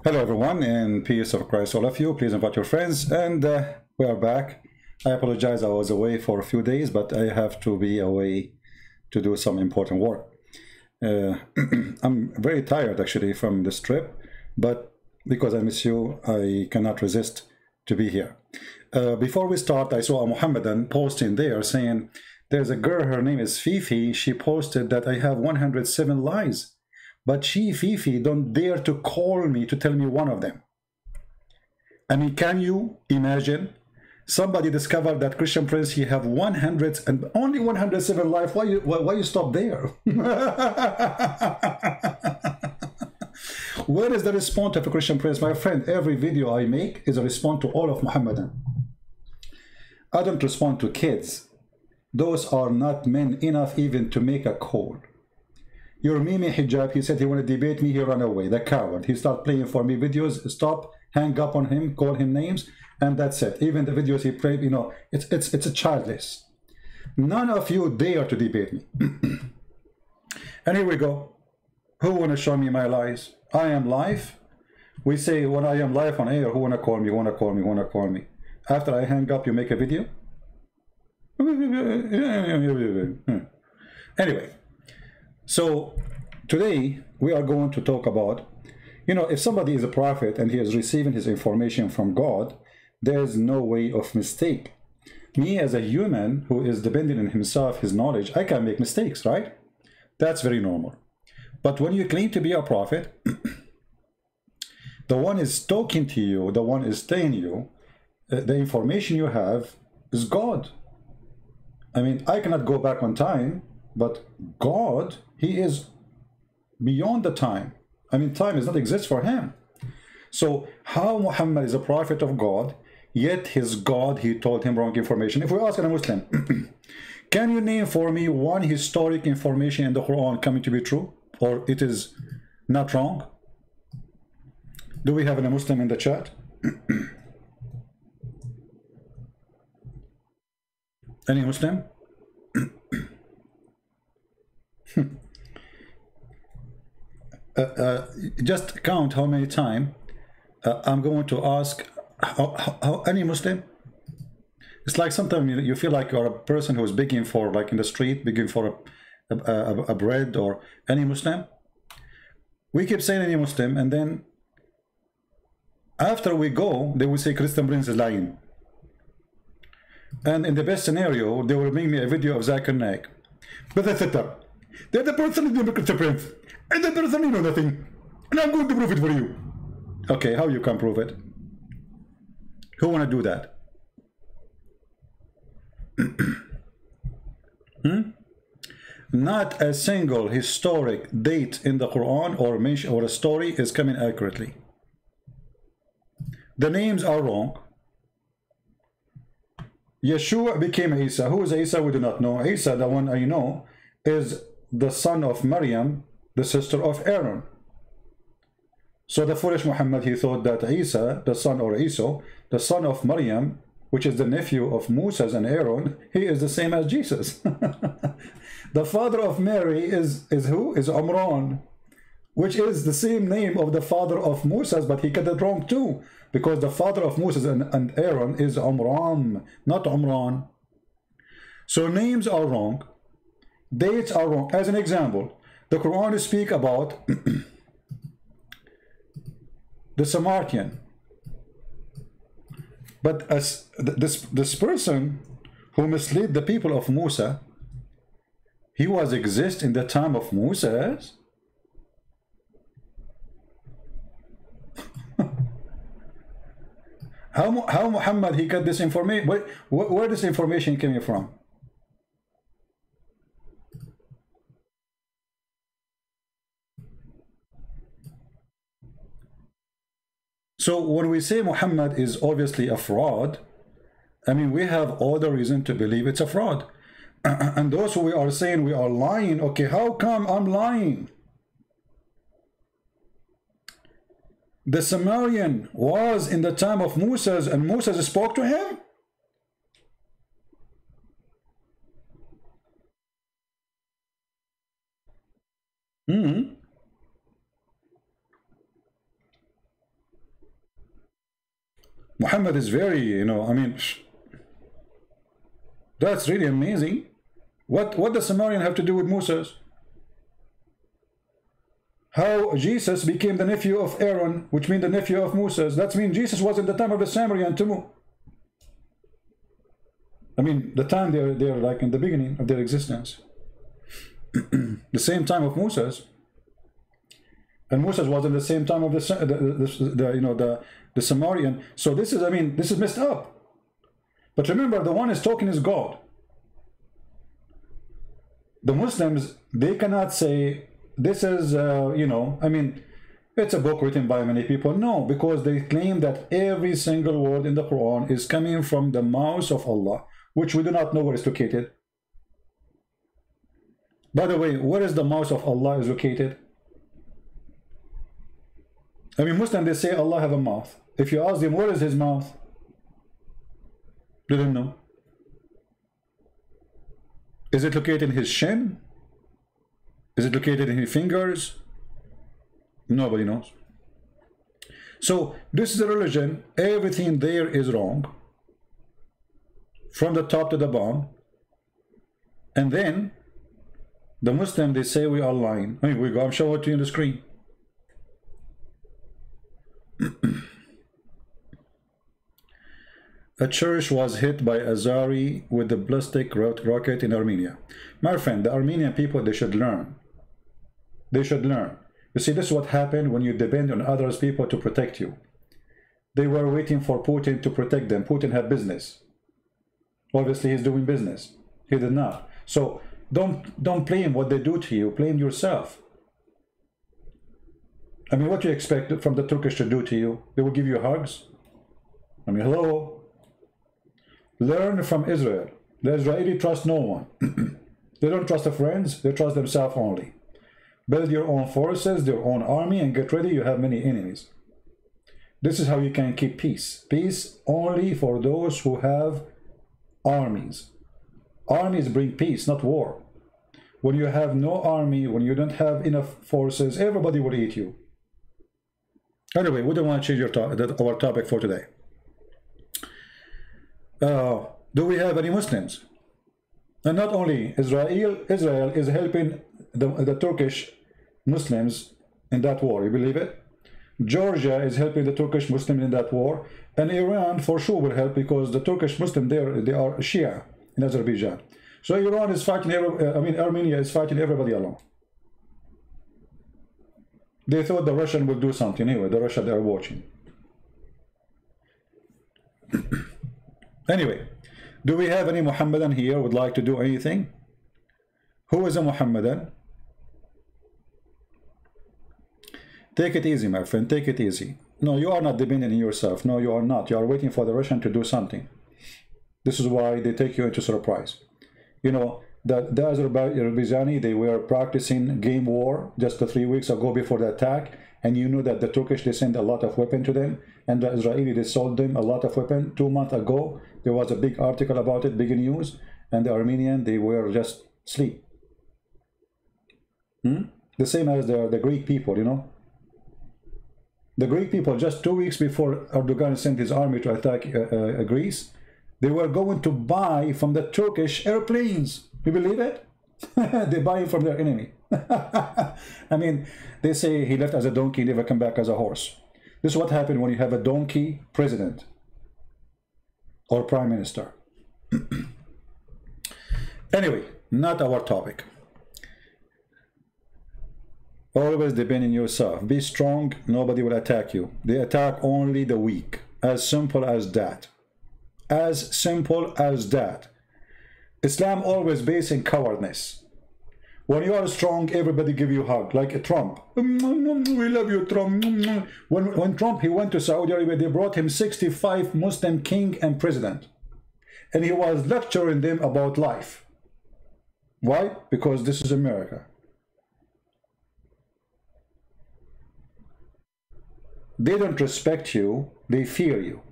Hello, everyone, and peace of Christ, all of you. Please invite your friends, and we are back. I apologize, I was away for a few days, but I have to be away to do some important work. I'm very tired, actually, from this trip, but because I miss you, I cannot resist to be here. Before we start, I saw a Mohammedan posting there saying, there's a girl, her name is Fifi, she posted that I have 107 lies. But she, Fifi, don't dare to call me to tell me one of them. I mean, can you imagine? Somebody discovered that Christian Prince, he have 100 and only 107 life. Why you stop there? Where is the response of a Christian Prince? My friend, every video I make is a response to all of Muhammadan. I don't respond to kids. Those are not men enough even to make a call. Your Mimi Hijab, he said he wanted to debate me, he ran away, the coward. He started playing for me videos, stop, hang up on him, call him names, and that's it. Even the videos he played, you know, it's a childless. None of you dare to debate me. And here we go. Who wanna show me my lies? I am live. We say when I am live on air, who wanna call me, wanna call me, wanna call me. After I hang up, you make a video? Anyway. So today we are going to talk about, you know, if somebody is a prophet and he is receiving his information from God, there's no way of mistake. Me as a human who is dependent on himself, his knowledge, I can make mistakes, right? That's very normal. But when you claim to be a prophet, the one is talking to you, the one is telling you, the information you have is God. I mean, I cannot go back on time, but God, he is beyond the time. I mean, time does not exist for him. So how Muhammad is a prophet of God, yet his God, he told him wrong information. If we ask a Muslim, can you name for me one historic information in the Quran coming to be true, or it is not wrong? Do we have a Muslim in the chat? Any Muslim? Just count how many times I'm going to ask how any Muslim. It's like sometimes you feel like you're a person who's begging for, like in the street, begging for a bread, or any Muslim. We keep saying any Muslim, and then after we go, they will say Christian Prince is lying. And in the best scenario, they will bring me a video of Zakir Naik. But that's it. They're the person who did Christian Prince. And the person, you know nothing. And I'm going to prove it for you. Okay, how you can prove it? Who want to do that? Not a single historic date in the Quran or mention or a story is coming accurately. The names are wrong. Yeshua became Isa. Who is Isa? We do not know. Isa, the one I know, is the son of Maryam, the sister of Aaron. So the foolish Muhammad, he thought that Isa, the son, or Isa, the son of Maryam, which is the nephew of Moses and Aaron, he is the same as Jesus. The father of Mary is who? Is Umran, which is the same name of the father of Moses, but he got it wrong too, because the father of Moses and Aaron is Umran, not Umran. So names are wrong, dates are wrong. As an example, the Quran speak about the Samaritan, but as this person who misled the people of Musa, he was exist in the time of Moses. How Muhammad he got this information? Where this information came from? So when we say Muhammad is obviously a fraud, I mean, we have all the reason to believe it's a fraud. And those who we are saying we are lying, okay, how come I'm lying? The Samaritan was in the time of Moses, and Moses spoke to him? Muhammad is very, you know, I mean, that's really amazing. What does Samaritan have to do with Moses? How Jesus became the nephew of Aaron, which means the nephew of Moses. That means Jesus was in the time of the Samaritan too. I mean, the time they're like in the beginning of their existence. The same time of Moses. And Moses was in the same time of the Samaritan. So this is, I mean, this is messed up. But remember, the one is talking is God. The Muslims, they cannot say, this is, you know, I mean, it's a book written by many people. No, because they claim that every single word in the Quran is coming from the mouth of Allah, which we do not know where it's located. By the way, where is the mouth of Allah is located? I mean, Muslims, they say Allah have a mouth. If you ask them, where is his mouth? They don't know. Is it located in his shin? Is it located in his fingers? Nobody knows. So this is a religion. Everything there is wrong, from the top to the bottom. And then the Muslim, they say we are lying. I mean, I'm showing it to you on the screen. A church was hit by Azari with the ballistic rocket in Armenia. My friend, the Armenian people, they should learn. They should learn. You see, this is what happened when you depend on others people to protect you. They were waiting for Putin to protect them. Putin had business. Obviously, he's doing business. He did not. So don't blame what they do to you. Blame yourself. I mean, what do you expect from the Turkish to do to you? They will give you hugs? I mean, hello? Learn from Israel. The Israeli trust no one. They don't trust their friends. They trust themselves only. Build your own forces, their own army, and get ready. You have many enemies. This is how you can keep peace. Peace only for those who have armies. Armies bring peace, not war. When you have no army, when you don't have enough forces, everybody will eat you. Anyway, we don't want to change our topic for today. Do we have any Muslims? And not only Israel is helping the Turkish Muslims in that war. You believe it? Georgia is helping the Turkish Muslims in that war, and Iran for sure will help, because the Turkish Muslims there, they are Shia in Azerbaijan. So Iran is fighting. Armenia is fighting everybody along. They thought the Russian would do something anyway. The Russia, they are watching. Anyway, do we have any Muhammadan here who would like to do anything? Who is a Muhammadan? Take it easy, my friend. Take it easy. No, you are not dependent on yourself. No, you are not. You are waiting for the Russian to do something. This is why they take you into surprise. You know, the Azerbaijani, they were practicing game war just 3 weeks ago before the attack, and you know that the Turkish, they sent a lot of weapon to them, and the Israeli, they sold them a lot of weapon. 2 months ago, there was a big article about it, big news, and the Armenian, they were just asleep. The same as the Greek people, you know. The Greek people, just 2 weeks before Erdogan sent his army to attack Greece, they were going to buy from the Turkish airplanes. You believe it? They buy from their enemy. I mean, they say he left as a donkey, never come back as a horse. This is what happened when you have a donkey president or prime minister. Anyway, not our topic. Always depend on yourself. Be strong. Nobody will attack you. They attack only the weak. As simple as that. As simple as that. Islam always based in cowardness. When you are strong, everybody give you a hug, like Trump. We love you, Trump. When Trump, he went to Saudi Arabia, they brought him 65 Muslim king and president. And he was lecturing them about life. Why? Because this is America. They don't respect you, they fear you.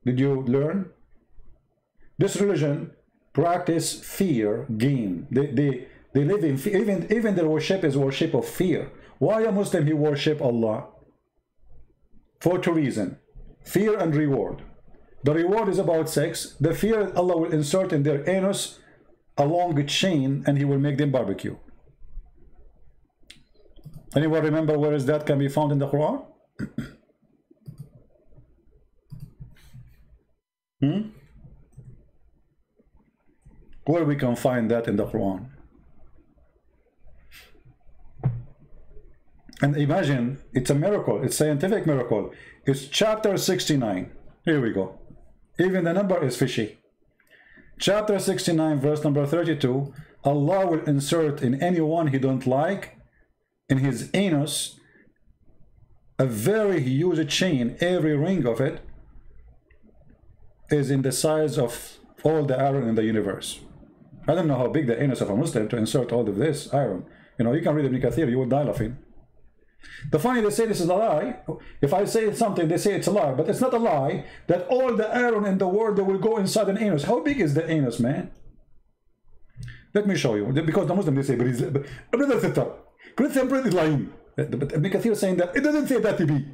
Did you learn? This religion practice fear game. They live in fear. Even their worship is worship of fear. Why a Muslim he worship Allah? For 2 reasons. fear and reward. The reward is about sex. The fear, Allah will insert in their anus a long chain and he will make them barbecue. Anyone remember where is that can be found in the Quran? Where we can find that in the Quran? And imagine, it's a miracle, it's a scientific miracle. It's chapter 69. Here we go. Even the number is fishy. Chapter 69, verse number 32. Allah will insert in anyone he don't like, in his anus, a very huge chain. Every ring of it is in the size of all the iron in the universe. I don't know how big the anus of a Muslim to insert all of this iron. You know, you can read Ibn Kathir, you will die laughing. The funny, they say this is a lie. If I say something, they say it's a lie, but it's not a lie that all the iron in the world, they will go inside an anus. How big is the anus, man? Let me show you. Because the Muslim, they say, brother sister, Christian brother is lying. But Ibn Kathir is saying that it doesn't say that to be.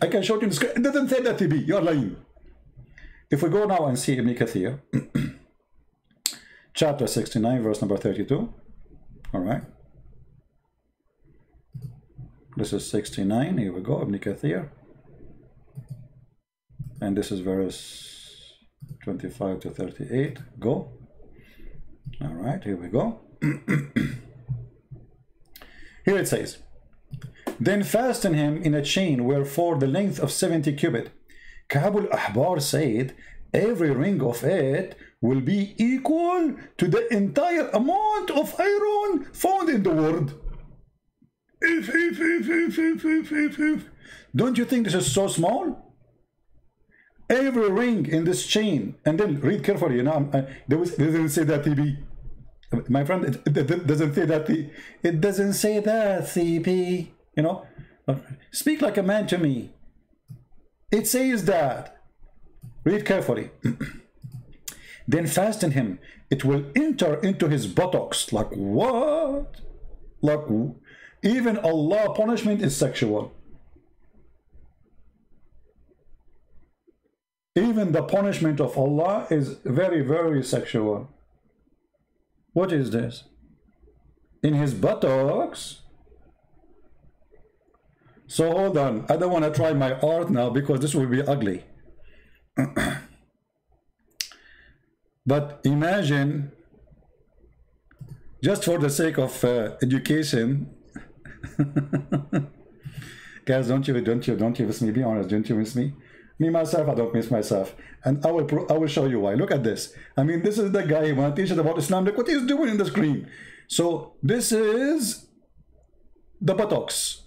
I can show you in the script. It doesn't say that to be. You're lying. If we go now and see Ibn Kathir, chapter 69, verse number 32. All right. This is 69. Here we go, Ibn Kathir. And this is verse 25 to 38. Go. All right, here we go. Here it says, then fasten him in a chain wherefore the length of 70 cubit. Ka'b al-Ahbar said, every ring of it will be equal to the entire amount of iron found in the world. Don't you think this is so small? Every ring in this chain, and then read carefully, you know, they didn't say that TB. My friend, it doesn't say that. It doesn't say that, CP. You know, speak like a man to me. It says that. Read carefully. Then fasten him. It will enter into his buttocks. Like what? Like even Allah punishment is sexual. Even the punishment of Allah is very, very sexual. What is this? In his buttocks? So hold on. I don't want to try my art now because this will be ugly. But imagine, just for the sake of education, guys, don't you miss me? Be honest, don't you miss me? Me myself, I don't miss myself, and I will show you why. Look at this. I mean, this is the guy who want to teach us about Islam. Look what he's doing in the screen. So this is the buttocks.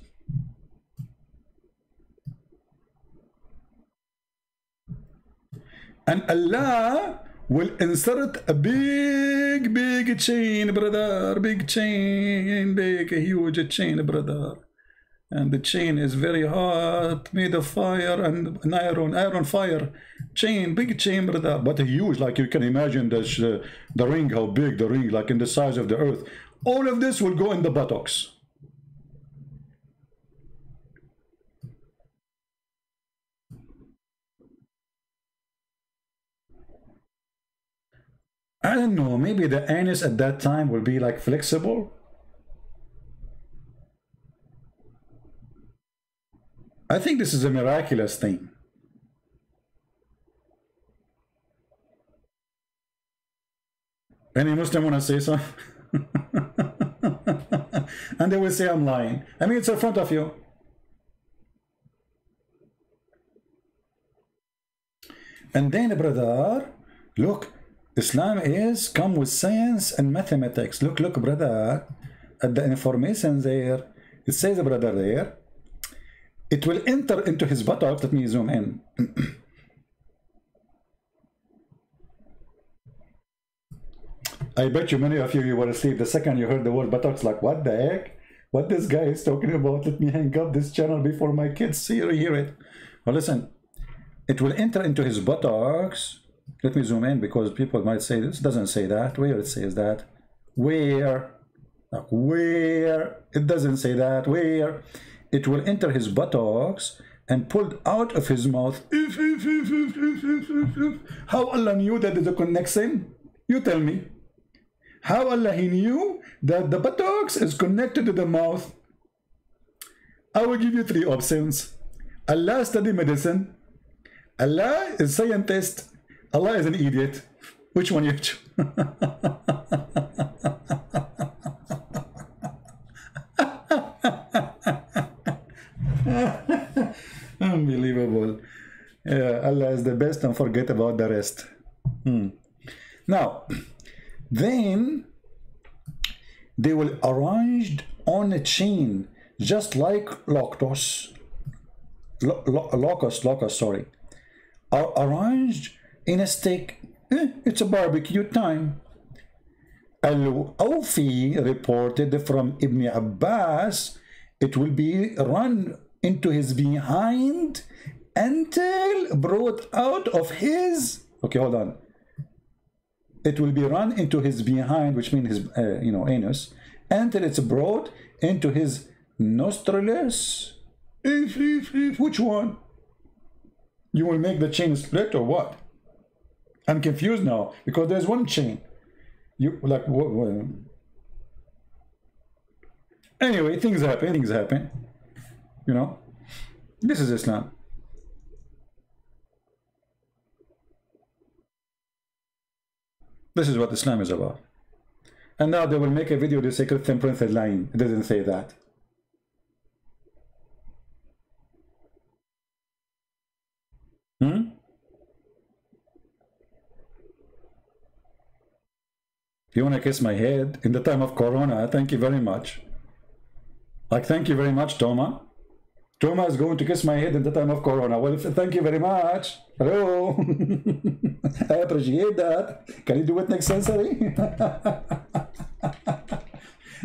And Allah will insert a big chain, brother. Big chain, big, huge chain, brother. And the chain is very hot, made of fire and an iron fire chain, big chain, brother. But huge, like you can imagine the ring, how big the ring, like in the size of the earth. All of this will go in the buttocks. I don't know, maybe the anus at that time will be like flexible. I think this is a miraculous thing. Any Muslim want to say so? And they will say I'm lying. I mean, it's in front of you. And then, brother, look, Islam is come with science and mathematics. Look, brother, at the information there. It says, brother, there. It will enter into his buttocks. Let me zoom in. I bet you many of you were asleep the second you heard the word buttocks, like, what the heck? What this guy is talking about? Let me hang up this channel before my kids hear it. Well, listen. It will enter into his buttocks. Let me zoom in because people might say this doesn't say that. Where it says that? Where? Like, where? It doesn't say that. Where? It will enter his buttocks and pulled out of his mouth. How Allah knew that there's a connection? You tell me. How Allah He knew that the buttocks is connected to the mouth? I will give you three options. Allah study medicine. Allah is scientist. Allah is an idiot. Which one you choose? Unbelievable. Yeah, Allah is the best and forget about the rest. Now, then they will arranged on a chain, just like locust, sorry, are arranged in a stick. It's a barbecue time. Al-Awfi reported from Ibn Abbas, it will be run into his behind until brought out of his, okay, hold on. It will be run into his behind, which means his, anus, until it's brought into his nostrils. Which one? You will make the chain split or what? I'm confused now because there's one chain. You like what? Anyway, things happen. You know, this is Islam. This is what Islam is about. And now they will make a video, they say Christian Prince is lying. It doesn't say that. You want to kiss my head in the time of Corona? Thank you very much. Like, thank you very much, Toma. Toma is going to kiss my head in the time of Corona. Well, thank you very much. Hello. I appreciate that. Can you do it next century?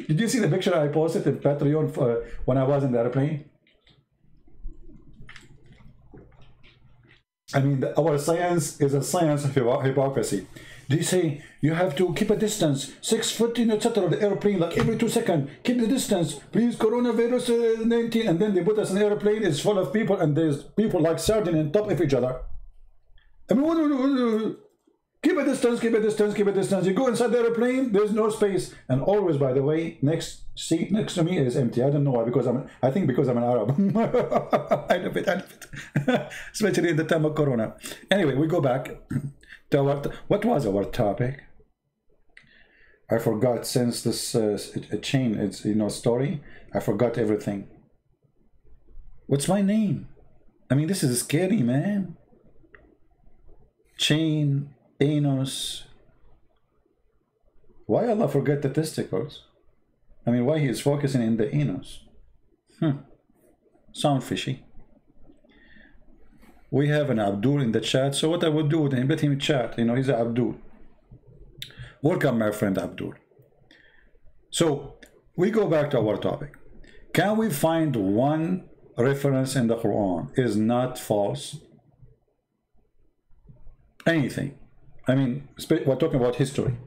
Did you see the picture I posted in Patreon for when I was in the airplane? I mean, our science is a science of hypocrisy. They say you have to keep a distance, 6 foot in etc. The airplane, like every 2 seconds, keep the distance, please. Coronavirus 19, and then they put us in an airplane. It's full of people, and there's people like sardines on top of each other. I mean, keep a distance, keep a distance, keep a distance. You go inside the airplane, there's no space, and always, by the way, next seat next to me is empty. I don't know why, because I think because I'm an Arab. I love it, especially in the time of Corona. Anyway, we go back. What was our topic? I forgot. Since this chain, it's story, I forgot everything. What's my name? I mean, this is scary, man. Chain, anus. Why Allah forget the testicles? I mean, why he is focusing in the anus? Sound fishy. We have an Abdul in the chat, so what I would do with him, let him chat. He's an Abdul. Welcome, my friend Abdul. So we go back to our topic. Can we find one reference in the Quran is not false? Anything. I mean, we're talking about history.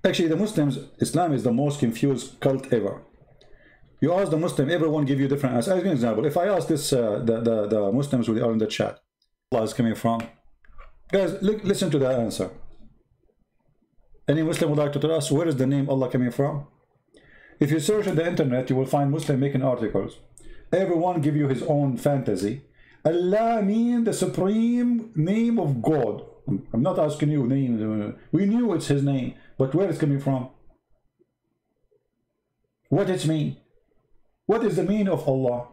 Actually, the Muslims, Islam is the most confused cult ever. You ask the Muslim, everyone give you different answers. As an example, if I ask this, the Muslims who are in the chat, Allah is coming from. Guys, listen to that answer. Any Muslim would like to tell us where is the name Allah coming from? If you search on the internet, you will find Muslim making articles. Everyone give you his own fantasy. Allah means the supreme name of God. I'm not asking you name. We knew it's his name, but where it's coming from? What it mean? What is the meaning of Allah?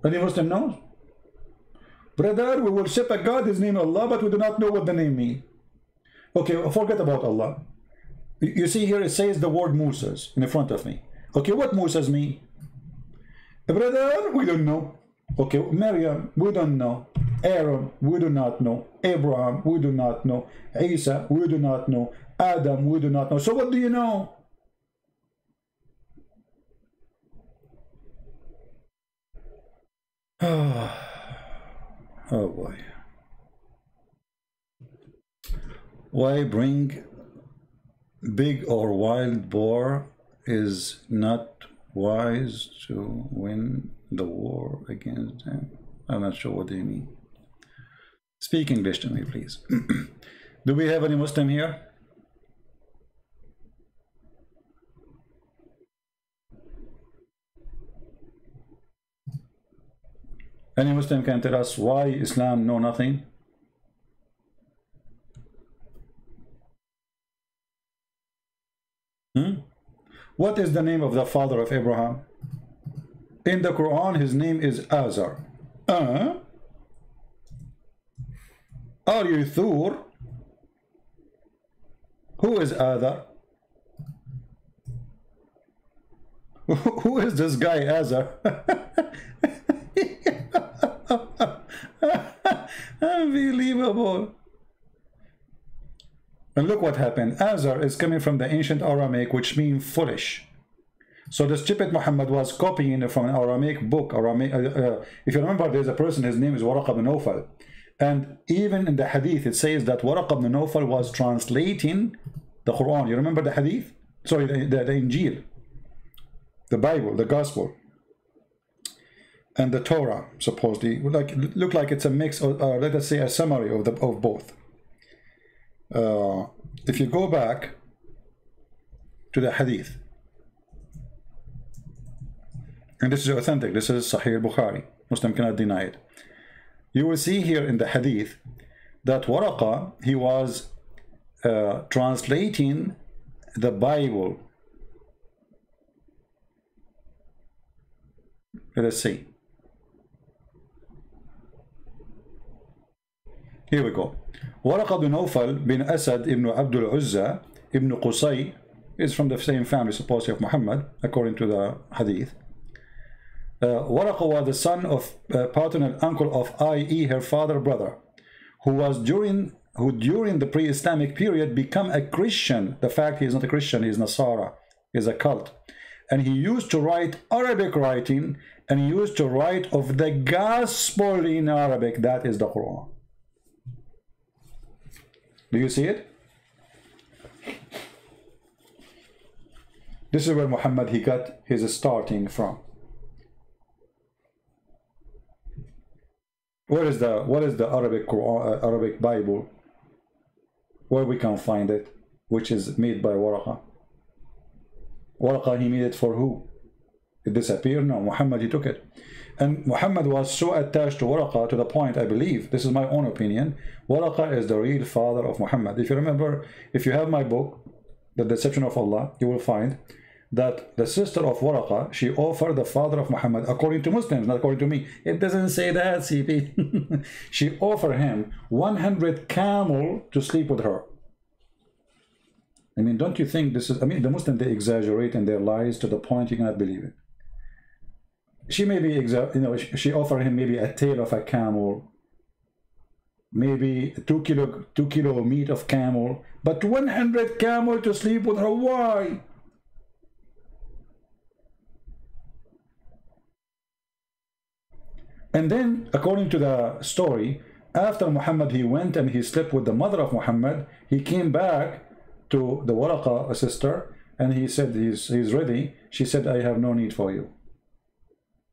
Any Muslim knows? Brother, we worship a God, his name Allah, but we do not know what the name means. Okay, forget about Allah. You see here it says the word Moses in front of me. Okay, what Moses mean? Brother, we don't know. Okay, Maryam, we don't know. Aaron, we do not know. Abraham, we do not know. Isa, we do not know. Adam, we do not know. So what do you know? Oh boy. Why bring big or wild boar is not wise to win the war against them. I'm not sure what they mean. Speak English to me, please. Do we have any Muslim here? Any Muslim can tell us why Islam know nothing? What is the name of the father of Abraham? In the Quran, his name is Azar. Are you Thur? Who is Azar? Who is this guy Azar? Unbelievable. And look what happened. Azar is coming from the ancient Aramaic, which means foolish. So the stupid Muhammad was copying it from an Aramaic book. If you remember, there's a person, his name is Waraq ibn Nawfal. And even in the hadith, it says that Waraq ibn Nawfal was translating the Quran. You remember the hadith? Sorry, the Injil, the Bible, the Gospel, and the Torah, supposedly. Look like it's a mix, or let us say a summary of both. If you go back to the hadith, and this is authentic, this is Sahih al-Bukhari, Muslim cannot deny it, you will see here in the hadith that Waraqa, he was translating the Bible. Let us see. Here we go. Waraq bin Nawfal bin Asad ibn Abdul Uzza ibn Qusay is from the same family, supposedly, of Muhammad, according to the hadith. Waraq was the son of paternal uncle of, i.e., her father brother, who during the pre-Islamic period become a Christian. The fact he is not a Christian, he is Nasara, he is a cult. And he used to write Arabic writing, and he used to write of the gospel in Arabic. That is the Quran. Do you see it? This is where Muhammad, he got his starting from. What is the Arabic Quran, Arabic Bible? Where we can find it, which is made by Waraqa. Waraqa, he made it for who? It disappeared? No, Muhammad, he took it. And Muhammad was so attached to Waraqa to the point, I believe, this is my own opinion, Waraqa is the real father of Muhammad. If you remember, if you have my book, The Deception of Allah, you will find that the sister of Waraqa, she offered the father of Muhammad, according to Muslims, not according to me. It doesn't say that, CP. She offered him 100 camel to sleep with her. I mean, don't you think this is, I mean, the Muslims, they exaggerate in their lies to the point you cannot believe it. She may be, she offered him maybe a tail of a camel, maybe 2 kilo meat of camel, but 100 camel to sleep with her. Why? And then, according to the story, after Muhammad, he went and he slept with the mother of Muhammad, he came back to the Waraqa sister, and he said he's ready. She said, I have no need for you.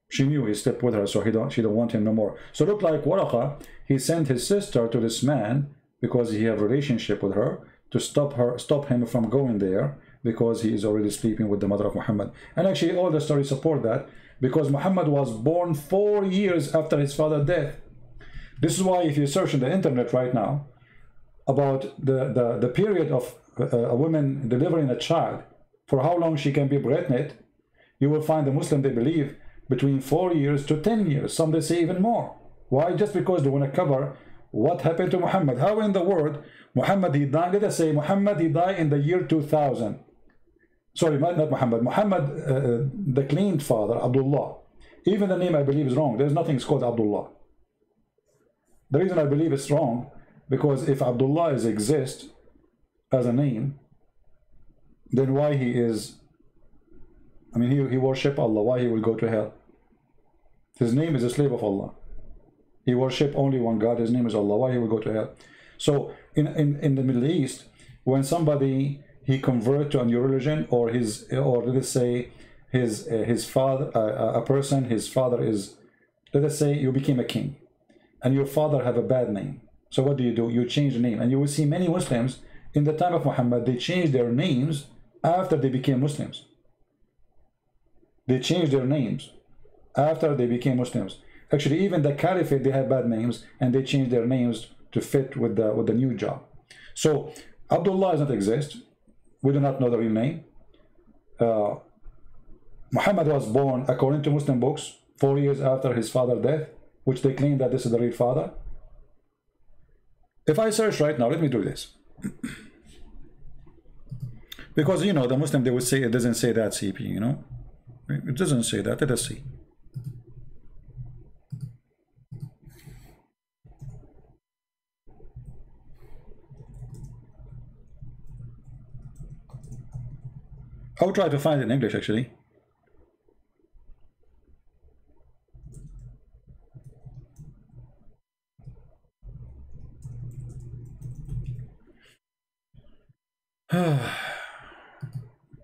She knew he slept with her, so she don't want him no more. So it looked like Waraqa, he sent his sister to this man because he had a relationship with her to stop him from going there, because he is already sleeping with the mother of Muhammad. And actually all the stories support that, because Muhammad was born 4 years after his father's death. This is why if you search on the internet right now about the period of a woman delivering a child, for how long she can be pregnant, you will find the Muslim, they believe between 4 years to 10 years. Some they say even more. Why? Just because they want to cover what happened to Muhammad. How in the world Muhammad, he died, let us say Muhammad, he died in the year 2000. Sorry, not Muhammad. Muhammad, the claimed father, Abdullah. Even the name I believe is wrong. There's nothing called Abdullah. The reason I believe it's wrong, because if Abdullah exists as a name, then why he is, I mean, he worship Allah, why he will go to hell? His name is a slave of Allah. He worship only one God, his name is Allah, why he will go to hell? So in the Middle East, when somebody he convert to a new religion, or let's say his father, a person, his father is, let us say you became a king, and your father have a bad name. So what do? You change the name, and you will see many Muslims in the time of Muhammad, they changed their names after they became Muslims. They changed their names after they became Muslims. Actually, even the caliphate, they had bad names, and they changed their names to fit with the new job. So Abdullah does not exist. We do not know the real name. Muhammad was born, according to Muslim books, 4 years after his father's death, which they claim that this is the real father. If I search right now, let me do this. Because, you know, the Muslim, they would say it doesn't say that, CP, you know. It doesn't say that. Let us see. I'll try to find it in English, actually.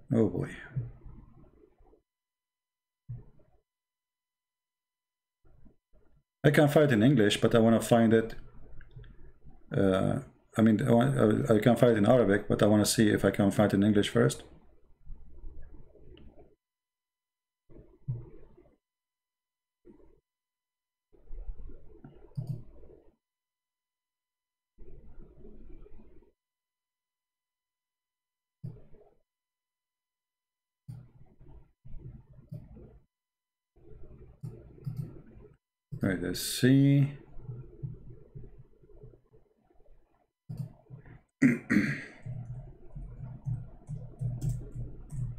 Oh boy. I can find it in English, but I want to find it. I mean, I can find it in Arabic, but I want to see if I can find it in English first. Right, let's see.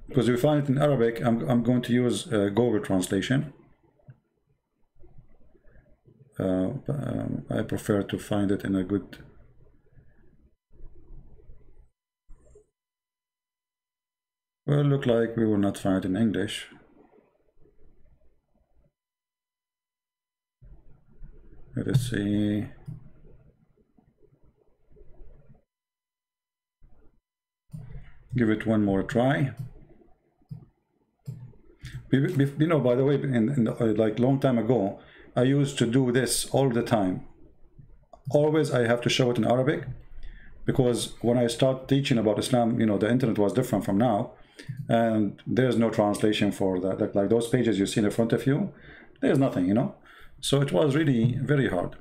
Because we find it in Arabic, I'm going to use Google translation. I prefer to find it in a good. Well, look like we will not find it in English. Let us see. Give it one more try. You know, by the way, like long time ago, I used to do this all the time. Always I have to show it in Arabic, because when I start teaching about Islam, you know, the internet was different from now, and there's no translation for that. Like those pages you see in front of you, there's nothing, you know. So it was really very hard.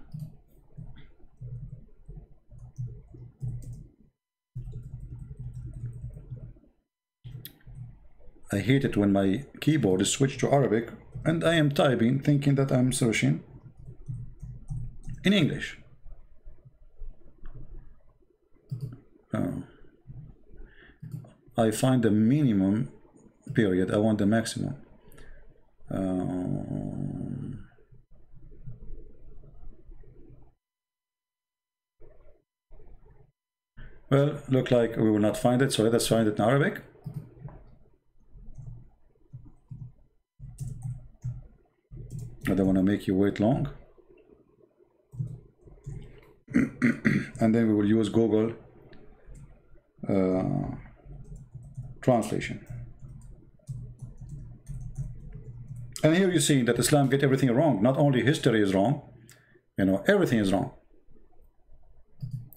I hate it when my keyboard is switched to Arabic and I am typing thinking that I'm searching in English. I find the minimum period, I want the maximum. Well, look like we will not find it, so let us find it in Arabic. I don't want to make you wait long. And then we will use Google translation. And here you see that Islam get everything wrong. Not only history is wrong, you know, everything is wrong.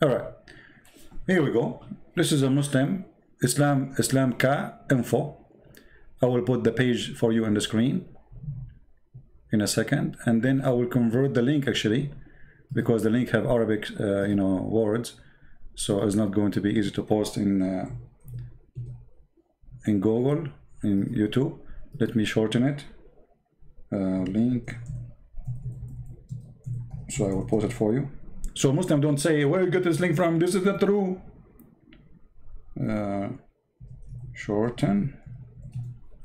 All right, here we go. This is a Muslim Islam Ka info. I will put the page for you on the screen in a second, and then I will convert the link actually, because the link have Arabic you know, words, so it's not going to be easy to post in Google, in YouTube. Let me shorten it. Link, so I will post it for you. So Muslim don't say, where you get this link from, this is not true. Shorten.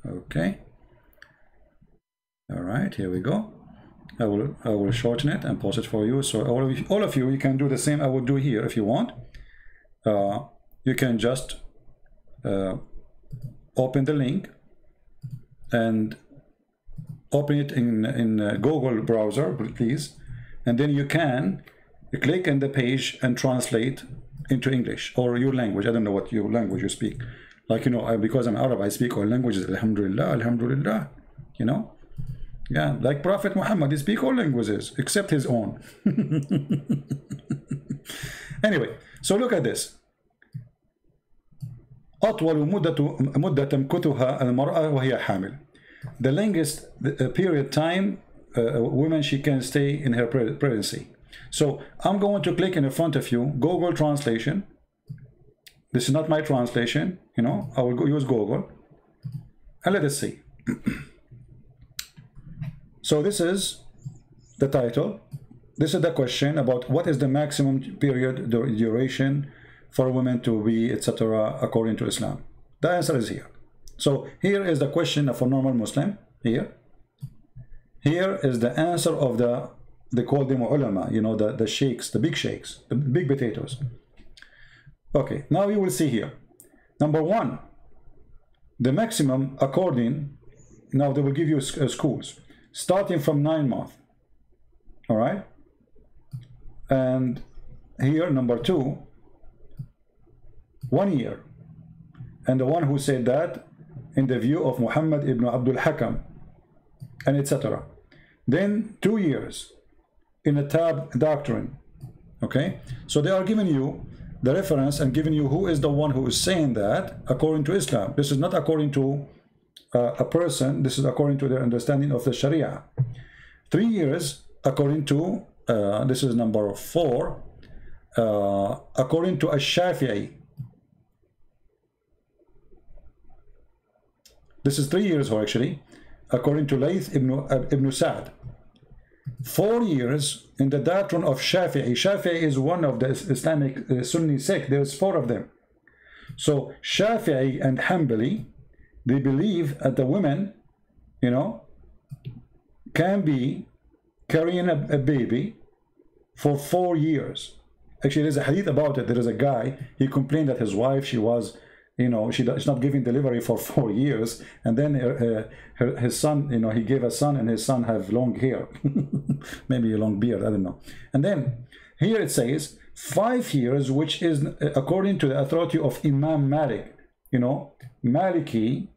Okay. All right, here we go. I will shorten it and post it for you. So all of you can do the same. I will do here if you want. You can just open the link and open it in Google browser, please, and then you can click on the page and translate into English or your language. I don't know what your language you speak. Like, you know, because I'm Arab, I speak all languages. Alhamdulillah, Alhamdulillah. You know? Yeah, like Prophet Muhammad, he speaks all languages except his own. Anyway, so look at this. أطول مدة تمكثها المرأة وهي حامل. The longest period time woman she can stay in her pregnancy. So I'm going to click in front of you Google translation. This is not my translation, you know. I will use Google and let us see. So this is the title. This is the question about what is the maximum period duration for women to be, etc., according to Islam. The answer is here. So here is the question of a normal Muslim. Here is the answer of they call them ulama, you know, the sheikhs, the big sheikhs, the big potatoes. Okay, now you will see here. Number one, the maximum according, now they will give you schools, starting from 9 months. All right? And here, number two, 1 year. And the one who said that in the view of Muhammad ibn Abdul Hakam, and etc. Then 2 years in a Tab doctrine. Okay? So they are giving you the reference and giving you who is the one who is saying that according to Islam. This is not according to a person. This is according to their understanding of the Sharia. 3 years according to, this is number 4, according to Ash-Shafi'i. This is 3 years, or actually, according to Layth ibn Sa'd. 4 years in the doctrine of Shafi'i. Shafi'i is one of the Islamic Sunni sect. There's 4 of them. So Shafi'i and Hanbali, they believe that the women, you know, can be carrying a baby for 4 years. Actually, there's a hadith about it. There is a guy, he complained that his wife, she was, you know, she's not giving delivery for 4 years, and then his son, you know, he gave a son, and his son have long hair, maybe a long beard, I don't know. And then here it says 5 years, which is according to the authority of Imam Malik. You know, Maliki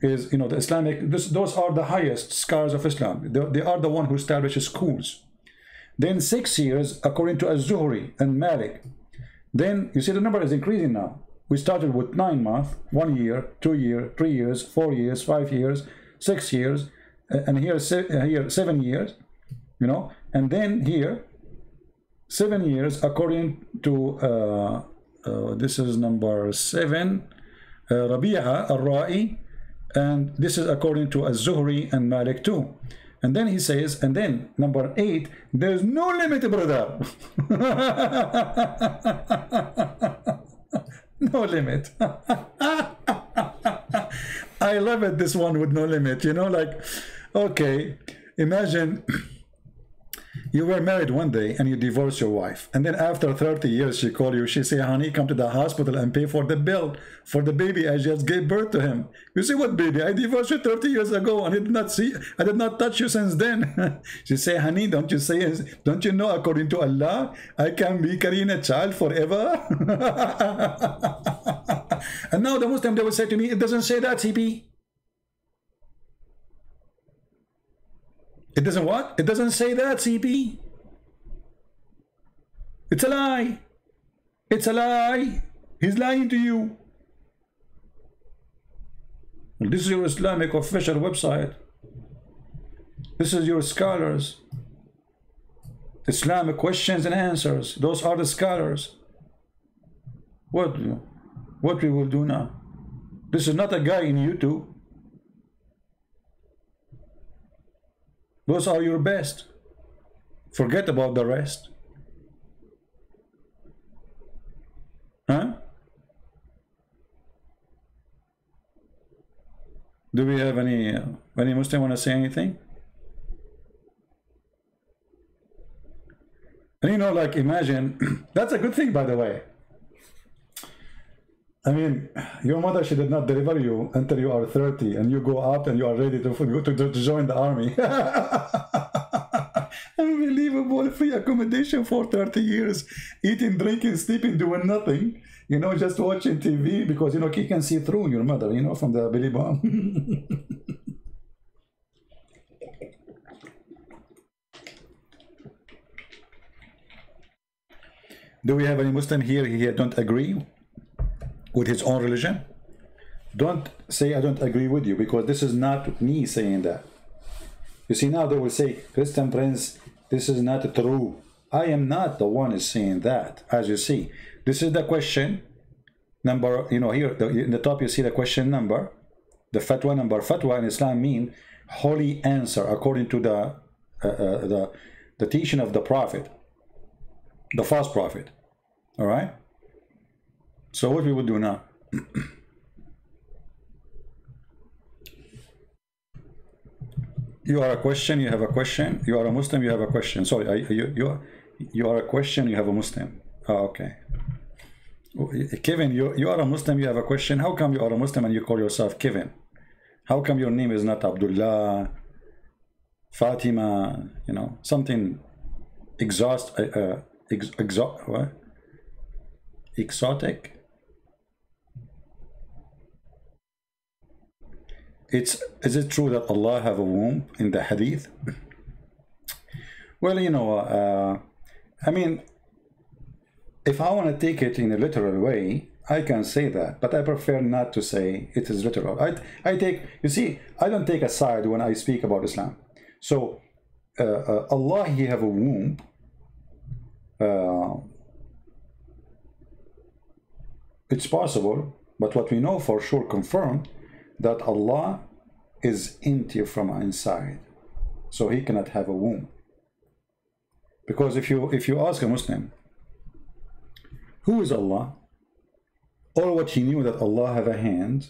is, you know, the Islamic, those are the highest scholars of Islam. They are the one who establishes schools. Then 6 years according to Az-Zuhri and Malik. Then you see the number is increasing now. We started with 9 months, 1 year, 2 years, 3 years, 4 years, 5 years, 6 years, and here 7 years, you know, and then here 7 years according to this is number 7, Rabi'a al-Ra'i, and this is according to Az-Zuhri and Malik too. And then he says, and then number 8, there's no limit, brother. No limit. I love it, this one with no limit, you know, like, okay, imagine you were married one day and you divorce your wife, and then after 30 years she called you, she say, honey, come to the hospital and pay for the bill for the baby I just gave birth to him. You say, what baby? I divorced you 30 years ago and I did not touch you since then. She say, honey, don't you know according to Allah I can be carrying a child forever? And now the Muslim, they will say to me, it doesn't say that, CP. It doesn't what? It doesn't say that, CP. It's a lie. It's a lie. He's lying to you. This is your Islamic official website. This is your scholars. Islamic questions and answers. Those are the scholars. What we will do now? This is not a guy in YouTube. Those are your best. Forget about the rest. Huh? Do we have any Muslim want to say anything? And you know, like, imagine, that's a good thing, by the way. I mean, your mother, she did not deliver you until you are 30 and you go out and you are ready to join the army. Unbelievable. unbelievable. Free accommodation for 30 years, eating, drinking, sleeping, doing nothing, you know, just watching TV because, you know, he can see through your mother, you know, from the belly button. Do we have any Muslim here don't agree with his own religion? Don't say I don't agree with you, because this is not me saying that. You see, now they will say, Christian Prince, this is not true. I am not the one is saying that. As you see, this is the question number, you know, here in the top you see the question number, the fatwa number. Fatwa in Islam mean holy answer according to the teaching of the Prophet, the false prophet. All right, so what we will do now? You are a question, you have a question. You are a Muslim, you have a question. Sorry, you are a question, you have a Muslim. Oh, okay. Kevin, you are a Muslim, you have a question. How come you are a Muslim and you call yourself Kevin? How come your name is not Abdullah, Fatima, you know, something what? Exotic? Is it true that Allah have a womb in the hadith? Well, you know, I mean, if I want to take it in a literal way, I can say that, but I prefer not to say it is literal. I take, you see, I don't take a side when I speak about Islam. So Allah, he have a womb. It's possible, but what we know for sure, confirmed, that Allah is empty from inside, so he cannot have a womb. Because if you ask a Muslim, who is Allah? All what he knew that Allah have a hand,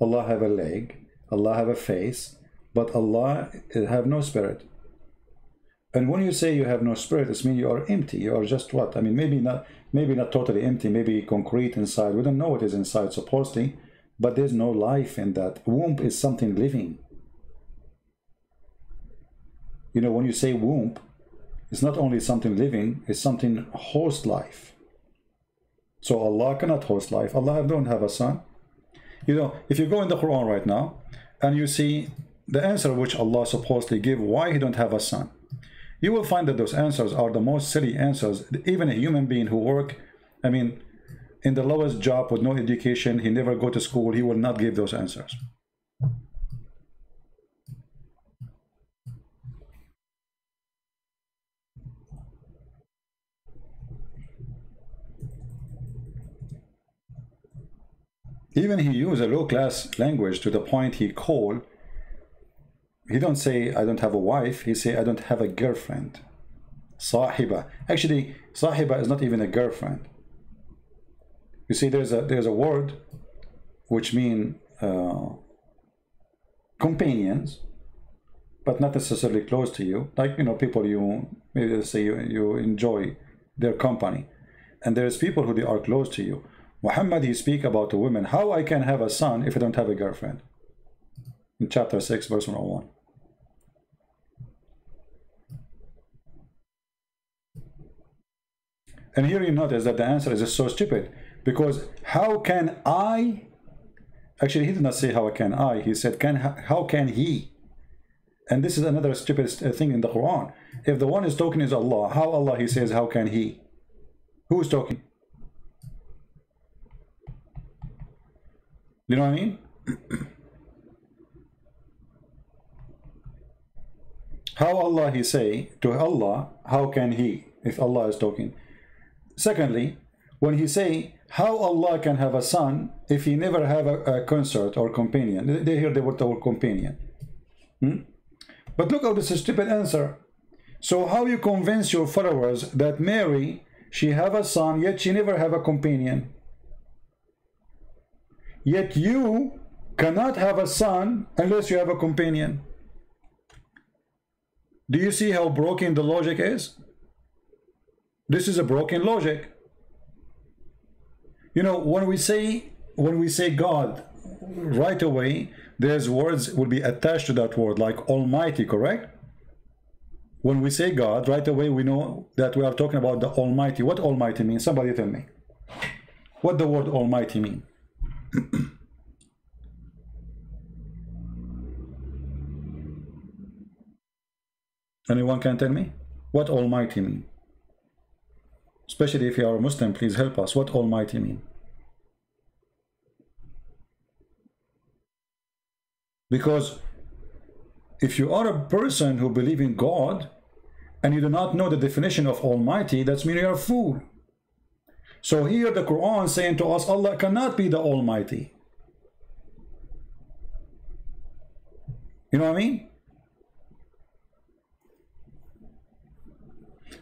Allah have a leg, Allah have a face, but Allah have no spirit. And when you say you have no spirit, it means you are empty. You are just what? I mean, maybe not totally empty, maybe concrete inside. We don't know what is inside supposedly, but there's no life in that. Womb is something living. You know, when you say womb, it's not only something living, it's something host life. So Allah cannot host life. Allah don't have a son. You know, if you go in the Quran right now, and you see the answer which Allah supposedly give why he don't have a son, you will find that those answers are the most silly answers. Even a human being who work, I mean, in the lowest job with no education, he never go to school, he will not give those answers. Even he use a low-class language to the point he don't say I don't have a wife, he say I don't have a girlfriend. Sahiba. Actually, sahiba is not even a girlfriend. You see, there's a word which mean companions, but not necessarily close to you. Like, you know, people you maybe say you enjoy their company, and there's people who they are close to you. Muhammad, he speak about the women. How I can have a son if I don't have a girlfriend? In chapter 6, verse 101. And here you notice that the answer is just so stupid, because how can I? Actually, he did not say how can I. He said how can he? And this is another stupid thing in the Quran. If the one is talking is Allah, how Allah he says how can he? Who is talking? You know what I mean? How Allah he say to Allah, how can he, if Allah is talking? Secondly, when he say how Allah can have a son if he never have a consort or companion, they hear the word companion. But look at this stupid answer. So how you convince your followers that Mary, she have a son, yet she never have a companion? Yet you cannot have a son unless you have a companion. Do you see how broken the logic is? This is a broken logic. You know, when we say God, right away, there's words will be attached to that word, like Almighty, correct? When we say God, right away we know that we are talking about the Almighty. What Almighty means? Somebody tell me. What the word Almighty mean? Anyone can tell me? What Almighty mean? Especially if you are a Muslim, please help us. What Almighty mean? Because if you are a person who believes in God and you do not know the definition of Almighty, that means you are a fool. So here the Quran saying to us, Allah cannot be the Almighty. You know what I mean?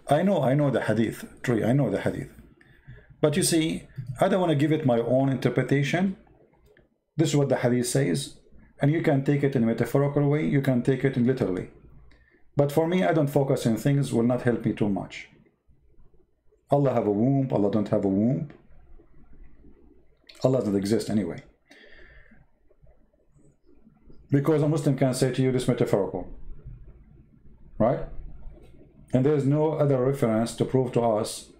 I know the hadith, true, I know the hadith. But you see, I don't want to give it my own interpretation. This is what the hadith says. And you can take it in a metaphorical way, you can take it in literally. But for me, I don't focus on things will not help me too much. Allah have a womb, Allah don't have a womb. Allah doesn't exist anyway. Because a Muslim can say to you this metaphorical. Right? And there is no other reference to prove to us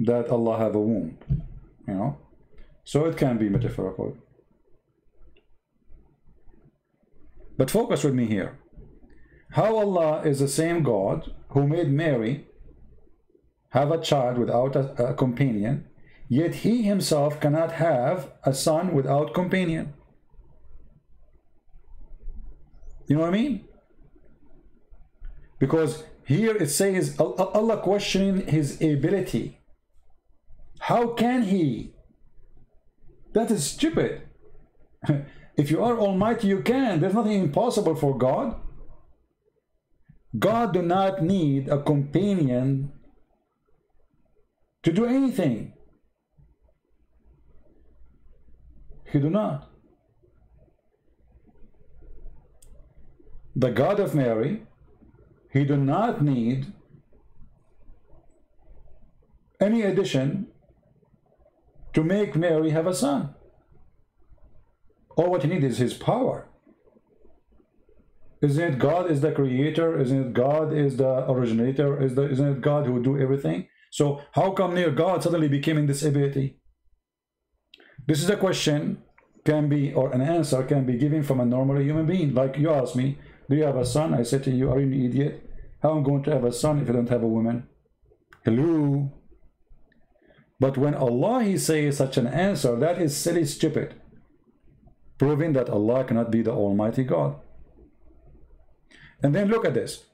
that Allah have a womb. You know? So it can be metaphorical. But focus with me here. How Allah is the same God who made Mary have a child without a companion, yet he himself cannot have a son without companion. You know what I mean? Because here it says Allah questioning his ability. How can he? That is stupid. If you are Almighty, you can. There's nothing impossible for God. God do not need a companion to do anything. He do not. The God of Mary, he do not need any addition to make Mary have a son. All what he needs is his power. Isn't it God is the creator? Isn't it God is the originator? Isn't it God who do everything? So how come near God suddenly became in this ability? This is a question can be, or an answer can be given from a normal human being. Like you ask me, do you have a son? I said to you, are you an idiot? How am I going to have a son if I don't have a woman? Hello? But when Allah he says such an answer, that is silly, stupid, proving that Allah cannot be the Almighty God. And then look at this.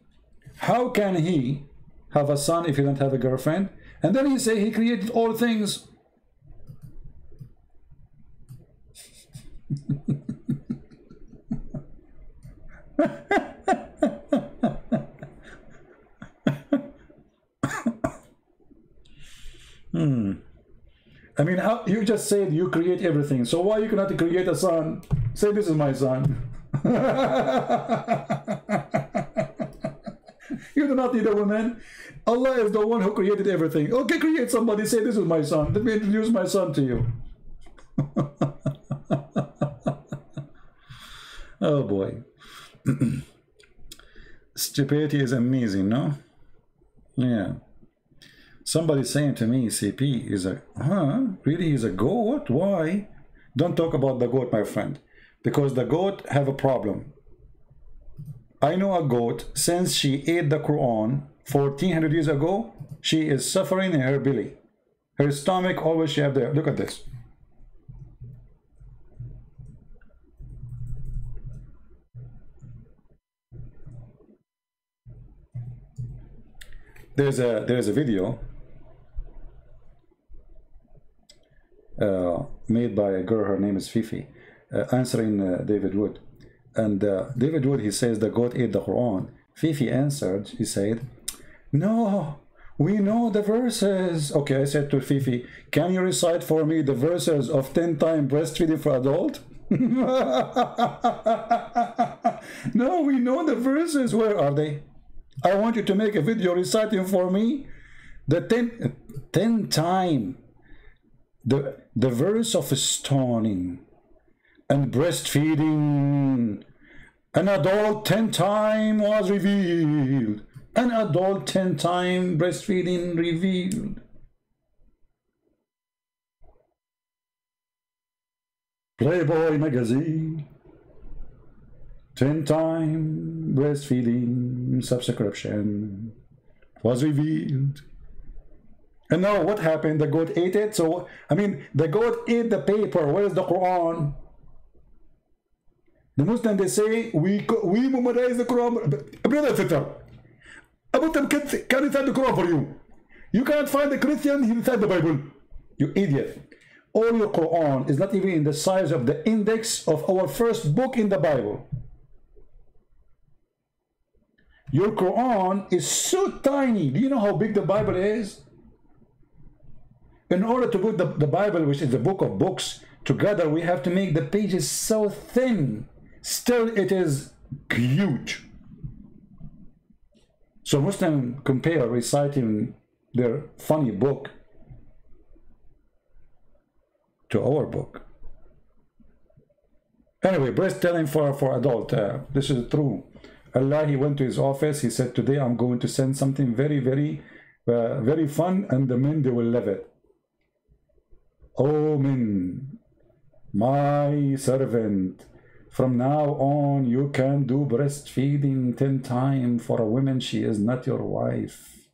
How can he have a son if he don't have a girlfriend? And then he say he created all things. I mean, how, you just said you create everything. So why you cannot create a son? Say this is my son. You do not need a woman. Allah is the one who created everything. Okay, create somebody. Say this is my son. Let me introduce my son to you. Oh boy. Stupidity is amazing, no? Yeah. Somebody saying to me, CP is a, really is a goat? Why? Don't talk about the goat, my friend. Because the goat have a problem. I know a goat, since she ate the Quran 1400 years ago, she is suffering in her belly. Her stomach always she have there. Look at this. There's a video made by a girl, her name is Fifi, answering David Wood. And David Wood, he says the goat ate the Quran. Fifi answered, he said, no, we know the verses. Okay, I said to Fifi, can you recite for me the verses of 10 times breastfeeding for adult? No, we know the verses. Where are they? I want you to make a video reciting for me the 10 times the verse of stoning and breastfeeding. An adult 10 times was revealed. An adult 10-time breastfeeding revealed. Playboy magazine, 10-time breastfeeding subscription was revealed. And now what happened? The goat ate it. So, I mean, the goat ate the paper. Where is the Quran? The Muslims, they say, we memorize the Quran. Brother Fitter, Abu Tam can recite the Quran for you. You can't find the Christian, he recite the Bible. You idiot. All your Quran is not even in the size of the index of our first book in the Bible. Your Quran is so tiny. Do you know how big the Bible is? In order to put the Bible, which is the book of books, together, we have to make the pages so thin. Still, it is huge. So Muslims compare reciting their funny book to our book. Anyway, breast telling for adult. This is true. Allah, he went to his office. He said, today I'm going to send something very, very fun, and the men, they will love it. Oh men, my servant, from now on you can do breastfeeding 10 times for a woman. She is not your wife.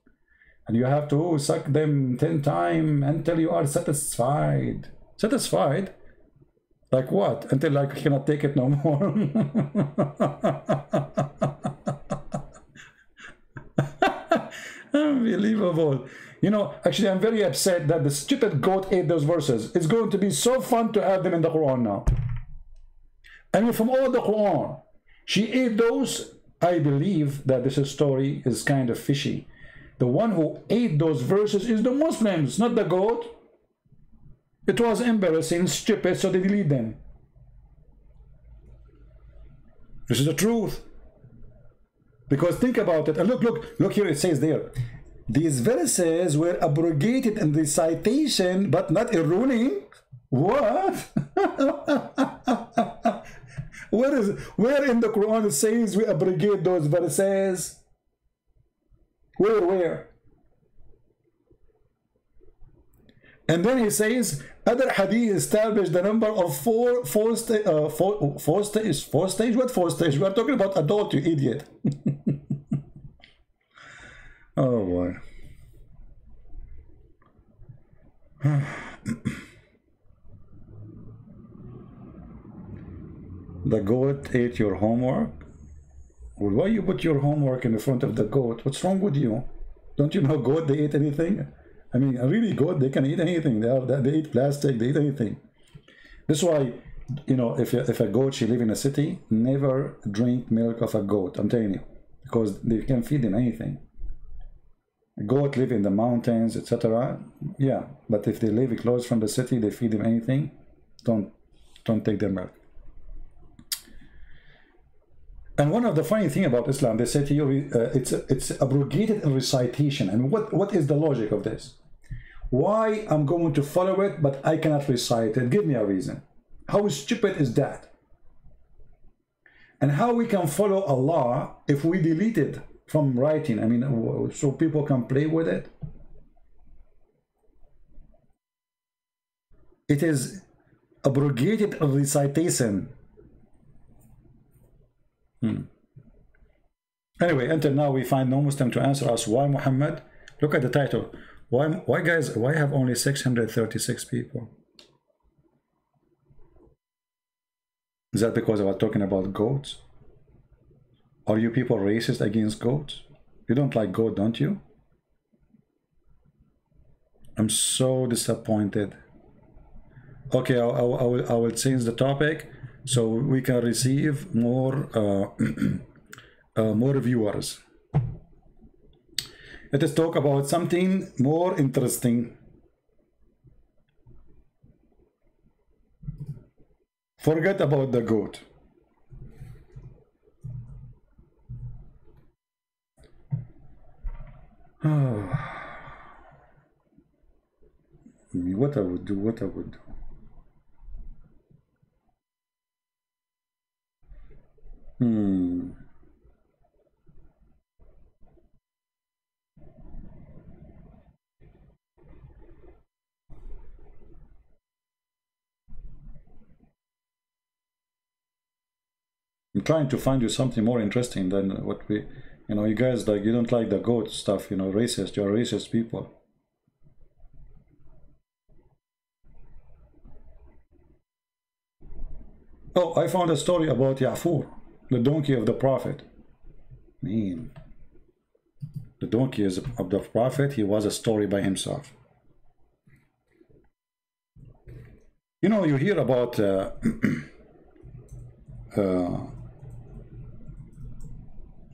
And you have to suck them 10 times until you are satisfied. Satisfied? Like what? Until like you cannot take it no more. Unbelievable. You know, actually, I'm very upset that the stupid goat ate those verses. It's going to be so fun to have them in the Quran now. I mean, from all the Quran, she ate those. I believe that this story is kind of fishy. The one who ate those verses is the Muslims, not the goat. It was embarrassing, stupid, so they delete them. This is the truth. Because think about it. And look here, it says there. These verses were abrogated in the citation, but not in ruling. What? Where in the Quran it says we abrogate those verses? Where? And then he says, other hadith established the number of four stage. What four stage? We are talking about adult, you idiot. Oh boy. The goat ate your homework? Well, why you put your homework in the front of the goat? What's wrong with you? Don't you know goat, they eat anything? I mean, a really goat, they can eat anything. They eat plastic, they eat anything. This is why, you know, if a goat, she live in a city, never drink milk of a goat, I'm telling you. Because they can feed them anything. Goat live in the mountains, etc. Yeah, but if they live close from the city, they feed them anything. Don't take their milk. And one of the funny thing about Islam, they say to you, it's abrogated in recitation. And what is the logic of this? Why I'm going to follow it, but I cannot recite it? Give me a reason. How stupid is that? And how we can follow Allah if we delete it from writing? I mean, so people can play with it. It is abrogated in recitation. Anyway, until now we find no Muslim to answer us. Why Muhammad? Look at the title. Why guys, why have only 636 people? Is that because I was talking about goats? Are you people racist against goats? You don't like goat, don't you? I'm so disappointed. Okay, I will change the topic so we can receive more more viewers. Let us talk about something more interesting. Forget about the goat. What I would do. I'm trying to find you something more interesting than what we, you know, you guys, like, you don't like the goat stuff, you know, racist, you're racist people. Oh, I found a story about Ya'fur, the donkey of the prophet. I mean, the donkey is of the prophet, he was a story by himself. You know, you hear about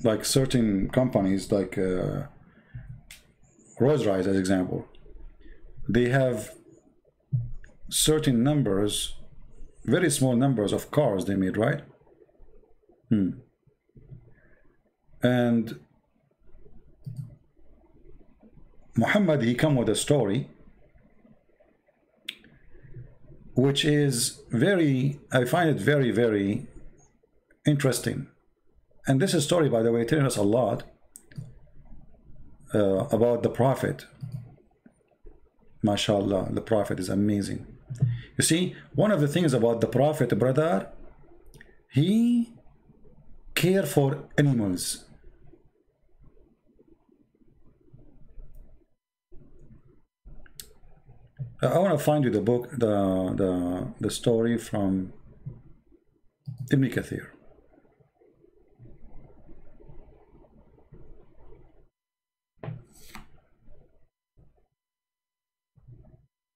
like certain companies, like Rolls-Royce as example, they have certain numbers, very small numbers of cars they made, right? And Muhammad, he come with a story which is very, I find it very, very interesting. And this is a story, by the way, telling us a lot about the Prophet. MashaAllah, the Prophet is amazing. You see, one of the things about the Prophet, brother, he cared for animals. I want to find you the book, the story from Ibn Kathir.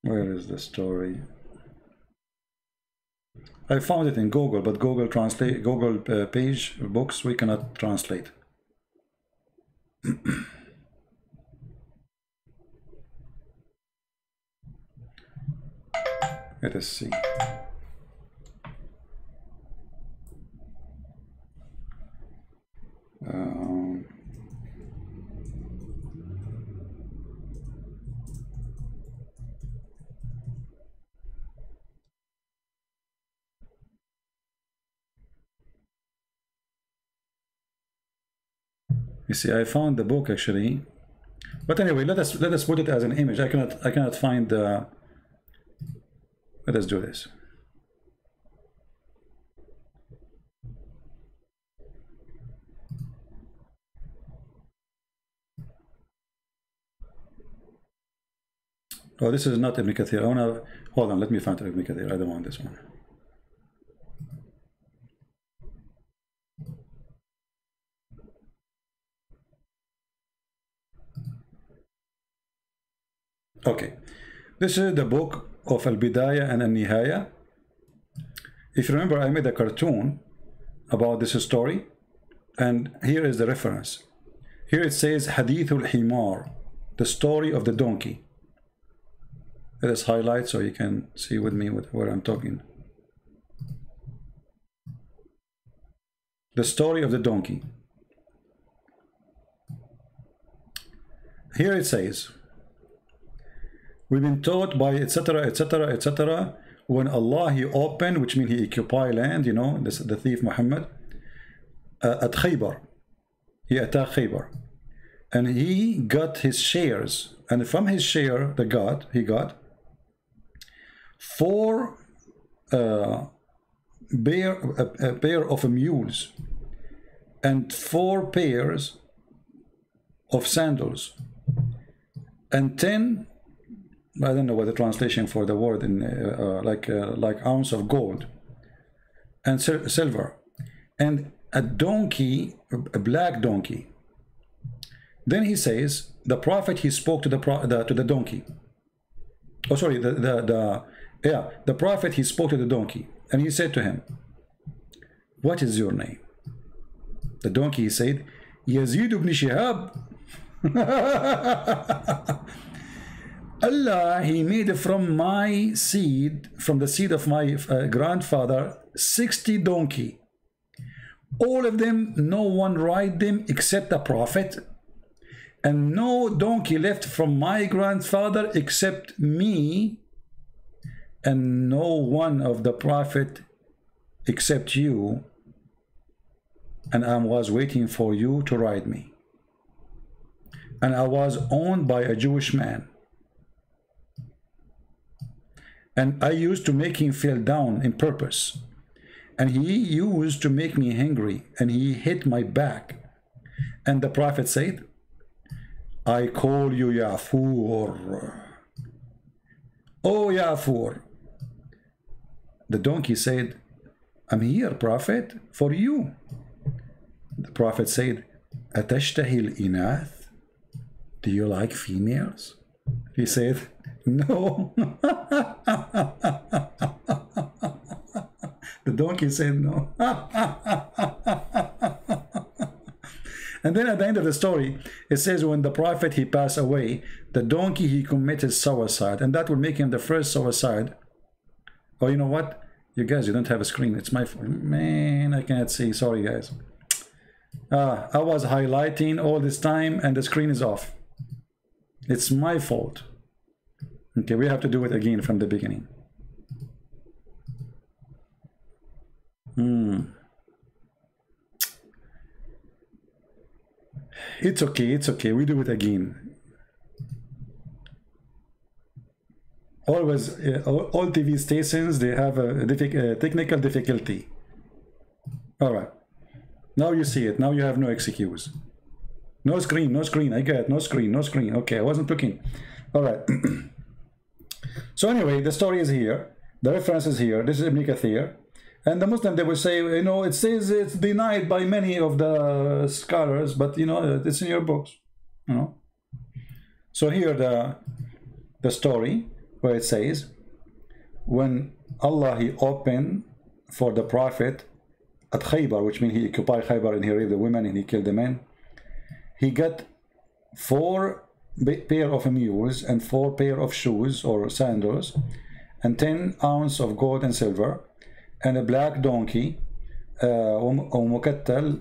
Where is the story? I found it in Google, but Google translate, Google page books we cannot translate. Let us see. You see, I found the book actually, but anyway, let us put it as an image. I cannot find the. Let us do this. Oh, this is not Ibn Kathir. I wanna hold on. Let me find Ibn Kathir. I don't want this one. Okay, this is the book of Al-Bidayah and Al-Nihaya. If you remember, I made a cartoon about this story, and here is the reference. Here it says Hadith al-Himar, the story of the donkey. Let us highlight so you can see with me where I'm talking. The story of the donkey. Here it says, we've been taught by etc., etc., etc., when Allah, he opened, which means he occupied land, you know, the thief Muhammad, at Khaybar. He attacked Khaybar. And he got his shares. And from his share, he got 4 a pair of mules and 4 pairs of sandals and 10, I don't know what the translation for the word in like ounce of gold and silver, and a donkey, a black donkey. Then he says the prophet, he spoke to the donkey. Oh, sorry, the prophet, he spoke to the donkey, and he said to him, what is your name? The donkey, he said, Yazid ibn Shihab. Allah, he made from my seed, from the seed of my grandfather, 60 donkey. All of them, no one ride them except the prophet, and no donkey left from my grandfather except me, and no one of the prophet except you, and I was waiting for you to ride me. And I was owned by a Jewish man, and I used to make him feel down in purpose, and he used to make me hungry, and he hit my back. And the Prophet said, I call you Yafur. Oh Yafur. The donkey said, I'm here, Prophet, for you. The Prophet said, Atashtahi al-inath? Do you like females? He said, no. The donkey said no. And then at the end of the story, it says when the Prophet, he passed away, the donkey, he committed suicide. And that will make him the first suicide. Oh, you know what? You guys, you don't have a screen. It's my fault. Man, I can't see. Sorry, guys. I was highlighting all this time and the screen is off. It's my fault. Okay, we have to do it again from the beginning. It's okay, it's okay. We do it again. Always, all TV stations, they have a technical difficulty. All right. Now you see it. Now you have no excuse. No screen, no screen. I get it. No screen, no screen. Okay, I wasn't looking. All right. So anyway, the story is here. The reference is here. This is Ibn Kathir. And the Muslim, they will say, you know, it says it's denied by many of the scholars, but, you know, it's in your books, you know. So here the story where it says, when Allah, he opened for the Prophet at Khaybar, which means he occupied Khaybar and he raped the women and he killed the men, he got 4 pair of mules and 4 pair of shoes or sandals and 10 ounces of gold and silver and a black donkey, ومكتل,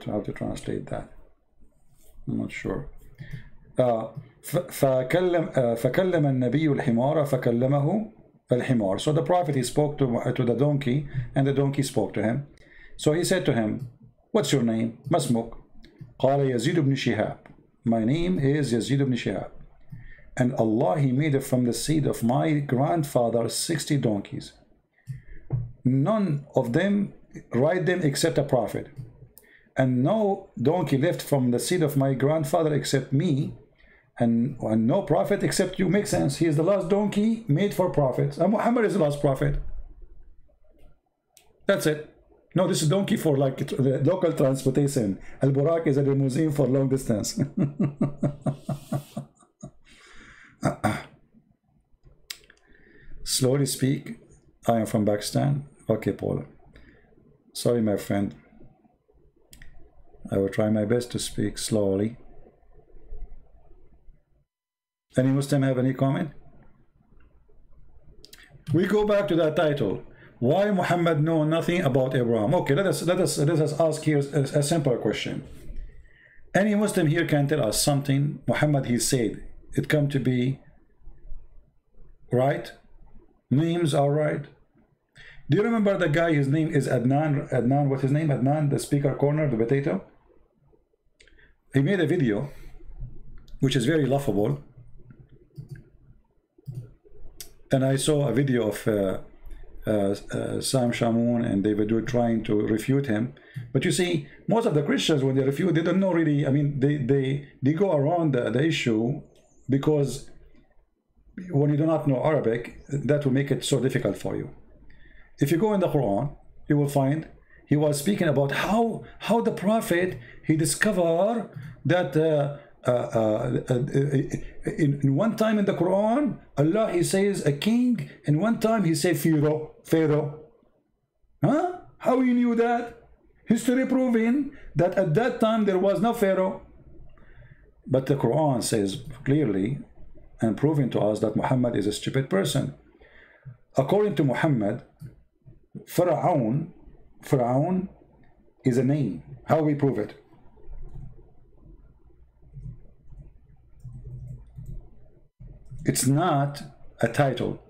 how to translate that? I'm not sure. فكلم النبي الحمار فكلمه الحمار. So the Prophet, he spoke to the donkey and the donkey spoke to him. So he said to him, what's your name? ما اسمك? قال يزيد بن شهاب. My name is Yazid ibn Shihab. And Allah, he made it from the seed of my grandfather 60 donkeys. None of them ride them except a prophet. And no donkey left from the seed of my grandfather except me. And no prophet except you. Makes sense. He is the last donkey made for prophets. And Muhammad is the last prophet. That's it. No, this is donkey for like the local transportation. Al-Burak is a limousine for long distance. Slowly speak. I am from Pakistan. Okay, Paul. Sorry, my friend. I will try my best to speak slowly. Any Muslim have any comment? We go back to that title. Why Muhammad know nothing about Abraham? Okay, let us ask here a simple question. Any Muslim here can tell us something Muhammad, he said, it come to be right? Names are right? Do you remember the guy, his name is Adnan? Adnan, what's his name? Adnan, the speaker corner, the potato? He made a video which is very laughable. And I saw a video of Sam Shamoun and David Wood trying to refute him. But you see, most of the Christians, when they refute, they don't know really, I mean, they go around the issue because when you do not know Arabic, that will make it so difficult for you. If you go in the Quran, you will find he was speaking about how the Prophet, he discovered that in one time in the Quran, Allah, he says a king, and one time he said Pharaoh. Huh? How you knew that? History proving that at that time there was no Pharaoh. But the Quran says clearly and proving to us that Muhammad is a stupid person. According to Muhammad, Pharaoh is a name. How we prove it? It's not a title.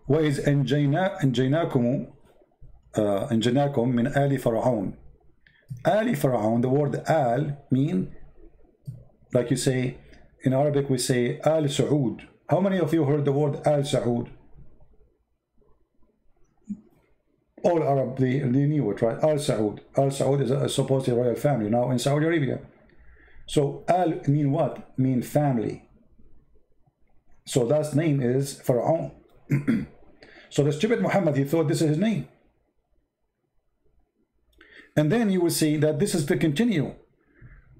وإذ أنجيناكم من آل فرعون. آل فرعون, the word آل mean Like you say, in Arabic we say Al Saud. How many of you heard the word Al Saud? All Arab, they knew it, right? Al Saud. Al Saud is a supposedly royal family now in Saudi Arabia. So Al mean what? Mean family. So that name is Pharaoh. So the stupid Muhammad, he thought this is his name. And then you will see that this is to continue.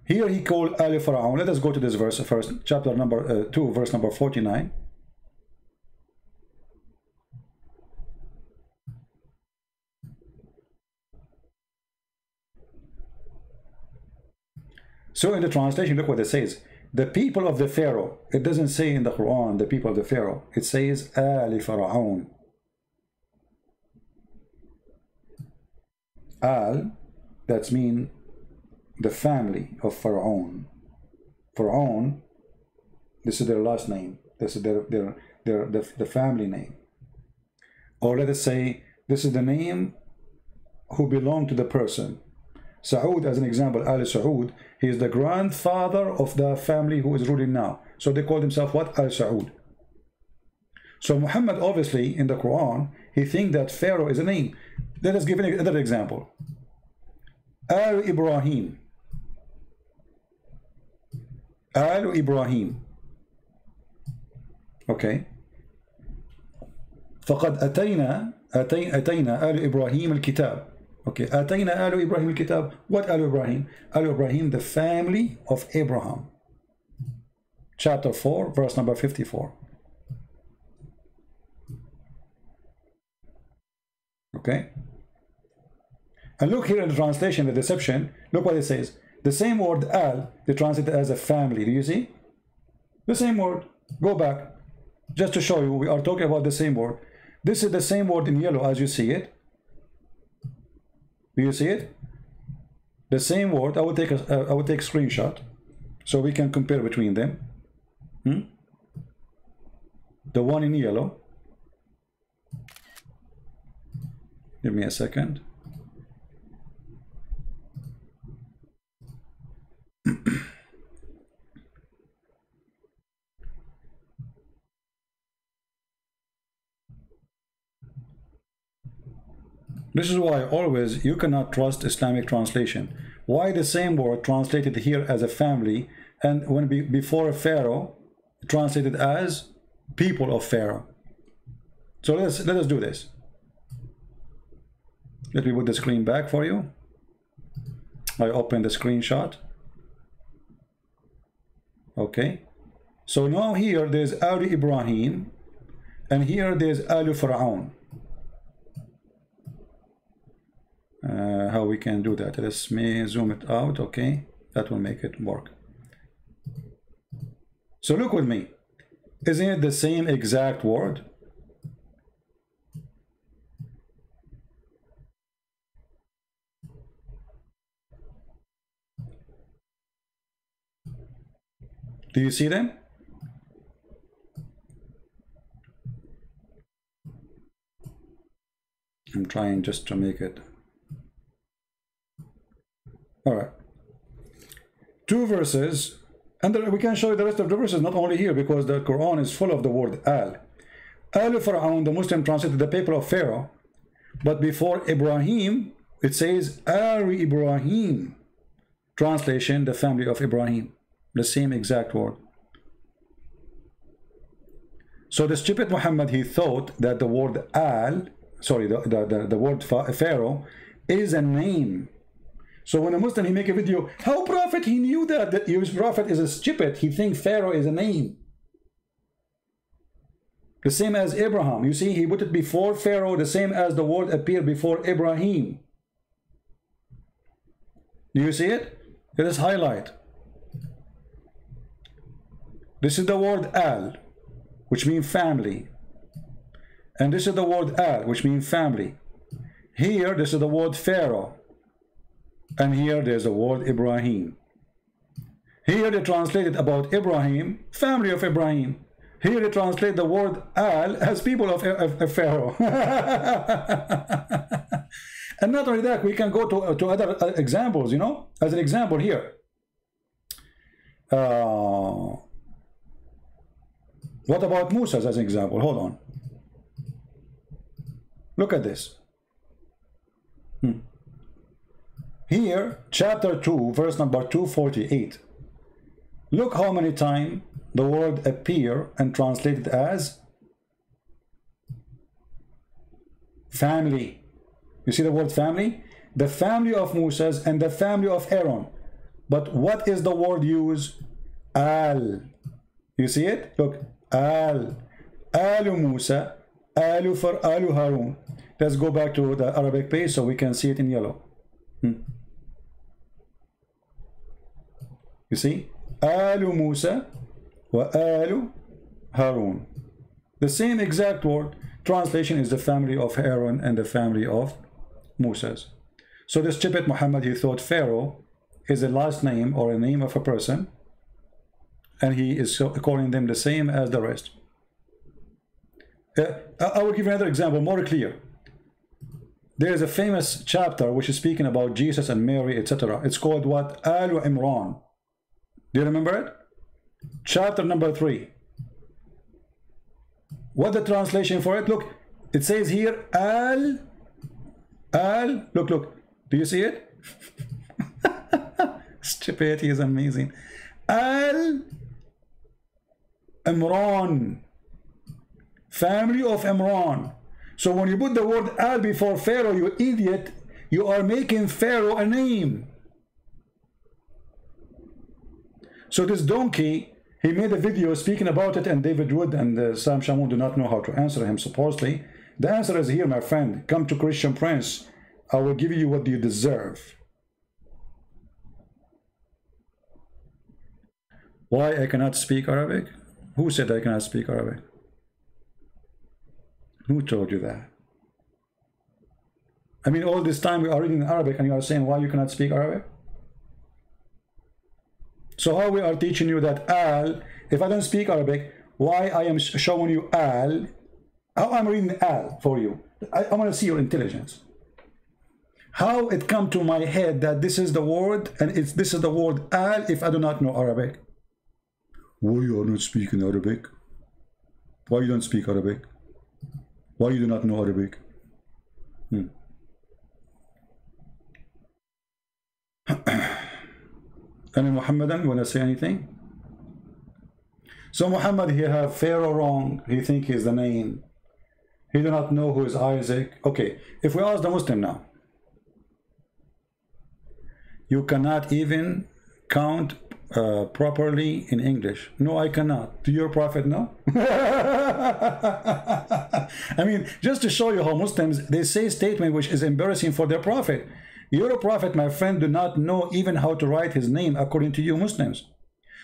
Here he called Ali Pharaoh. Let us go to this verse first, chapter number 2, verse number 49. So in the translation, look what it says. The people of the Pharaoh. It doesn't say in the Quran, the people of the Pharaoh. It says Ali Pharaoh. Al, that's mean the family of Pharaoh. Pharaoh, this is their last name. This is the family name. Or let us say, this is the name who belong to the person. Saud, as an example, Ali Saud, he is the grandfather of the family who is ruling now. So they call themselves what? Al Saud. So Muhammad, obviously, in the Quran, he thinks that Pharaoh is a name. Let us give another example. Al Ibrahim. Al Ibrahim. Okay. فقد أتينا آل إبراهيم الكتاب. Okay. أتينا آل إبراهيم الكتاب. What Al Ibrahim? Al Ibrahim, the family of Abraham. Chapter 4, verse number 54. Okay. And look here in the translation, the deception. Look what it says. The same word Al, they translate it as a family. Do you see? The same word. Go back. Just to show you, we are talking about the same word. This is the same word in yellow as you see it. Do you see it? The same word. I will take a screenshot so we can compare between them. The one in yellow. Give me a second. This is why always you cannot trust Islamic translation. Why the same word translated here as a family, and when before Pharaoh translated as people of Pharaoh? So let us do this. Let me put the screen back for you. I open the screenshot. Okay. So now here there's Al Ibrahim, and here there's Al Pharaoh. How we can do that? Let me zoom it out. Okay, that will make it work. So look with me. Isn't it the same exact word? Do you see them? I'm trying just to make it. All right. Two verses, and we can show you the rest of the verses, not only here, because the Quran is full of the word Al. Al Pharaoh, the Muslim translated the people of Pharaoh, but before Ibrahim, it says Al Ibrahim. Translation, the family of Ibrahim. The same exact word. So the stupid Muhammad, he thought that the word Al, sorry, the word Pharaoh is a name. So when a Muslim, he make a video, how prophet, he knew that his prophet is a stupid. He thinks Pharaoh is a name. The same as Abraham. You see, he put it before Pharaoh, the same as the word appeared before Ibrahim. Do you see it? Let us highlight. This is the word Al, which means family. And this is the word Al, which means family. Here, this is the word Pharaoh. And here there's the word Ibrahim. Here they translated about Ibrahim, family of Ibrahim. Here they translate the word Al as people of Pharaoh. And not only that, we can go to other examples, you know, as an example here. What about Musa as an example? Hold on. Look at this. Here, chapter 2, verse number 248. Look how many times the word appear and translated as family. You see the word family? The family of Moses and the family of Aaron. But what is the word used? Al. You see it? Look. Al. Alu Musa. Alu for Alu Harun. Let's go back to the Arabic page so we can see it in yellow. You see? Alu Musa wa Alu Harun. The same exact word. Translation is the family of Aaron and the family of Moses. So this stupid Muhammad, he thought Pharaoh is a last name or a name of a person, and he is calling them the same as the rest. I will give you another example, more clear. There is a famous chapter which is speaking about Jesus and Mary, etc. It's called what? Al Imran. Do you remember it? Chapter number 3. What the translation for it? Look, it says here Al. Look. Do you see it? Stupidity is amazing. Al Imran. Family of Imran. So when you put the word Al before Pharaoh, you idiot, you are making Pharaoh a name. So this donkey, he made a video speaking about it, and David Wood and Sam Shamoun do not know how to answer him, supposedly. The answer is here, my friend. Come to Christian Prince. I will give you what you deserve. Why I cannot speak Arabic? Who said I cannot speak Arabic? Who told you that? I mean, all this time we are reading Arabic and you are saying why you cannot speak Arabic? So how we are teaching you that Al, if I don't speak Arabic, why I am showing you Al, how I'm reading Al for you? I want to see your intelligence. How it come to my head that this is the word and this is the word Al if I do not know Arabic? Why you are not speaking Arabic? Why you don't speak Arabic? Why you do not know Arabic? Any Muhammadan, you want to say anything? So Muhammad, he have Pharaoh wrong. He think he's the name. He do not know who is Isaac. Okay, if we ask the Muslim now, you cannot even count properly in English. No, I cannot. Do your prophet know? I mean, just to show you how Muslims, they say statement which is embarrassing for their prophet. Your prophet, my friend, do not know even how to write his name according to you Muslims.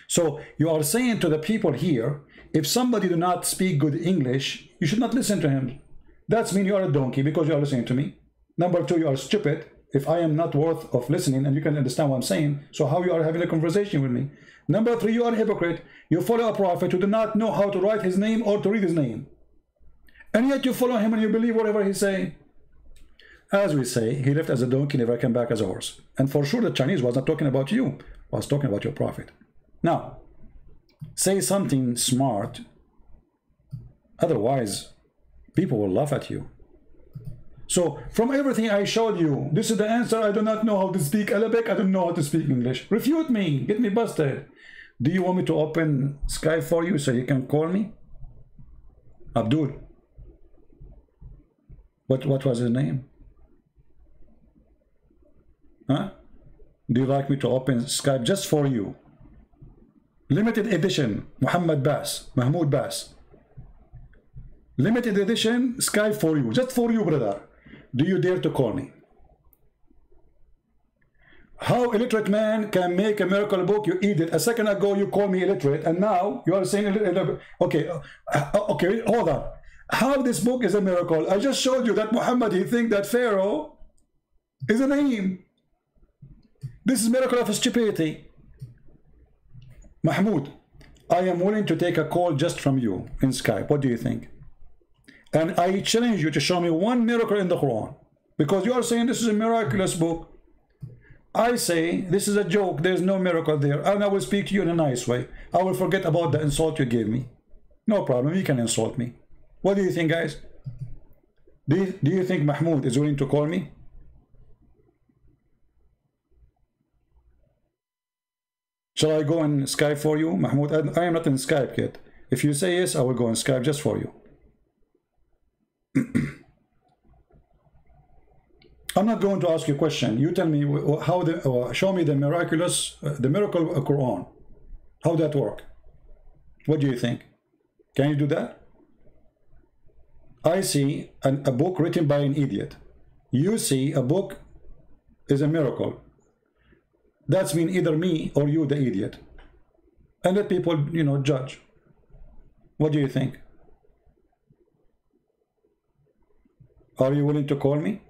So you are saying to the people here, if somebody do not speak good English, you should not listen to him. That's mean you are a donkey because you are listening to me. Number 2, you are stupid. If I am not worth of listening and you can understand what I'm saying, so how you are having a conversation with me? Number 3, you are a hypocrite. You follow a prophet who do not know how to write his name or to read his name. And yet you follow him and you believe whatever he's saying. As we say, he left as a donkey, never came back as a horse. And for sure the Chinese was not talking about you, was talking about your prophet. Now, say something smart. Otherwise, people will laugh at you. So, from everything I showed you, this is the answer. I do not know how to speak Arabic. I don't know how to speak English. Refute me. Get me busted. Do you want me to open Skype for you so you can call me? Abdul. What was his name? Huh? Do you like me to open Skype just for you? Limited edition, Mahmoud Bass. Limited edition, Skype for you. Just for you, brother. Do you dare to call me? How illiterate man can make a miracle book? You idiot. A second ago you called me illiterate, and now you are saying okay, okay, hold on. How this book is a miracle? I just showed you that Muhammad, he think that Pharaoh is a name. This is miracle of stupidity. Mahmoud, I am willing to take a call just from you in Skype. What do you think? And I challenge you to show me one miracle in the Quran, because you are saying this is a miraculous book. I say this is a joke, there's no miracle there, and I will speak to you in a nice way. I will forget about the insult you gave me. No problem, you can insult me. What do you think, guys? Do you think Mahmoud is willing to call me? Shall I go on Skype for you, Mahmoud? I am not in Skype yet. If you say yes, I will go on Skype just for you. I'm not going to ask you a question. You tell me how show me the miracle Quran. How that work? What do you think? Can you do that? I see a book written by an idiot. You see a book is a miracle. That's mean either me or you, the idiot. And let people, you know, judge. What do you think? Are you willing to call me?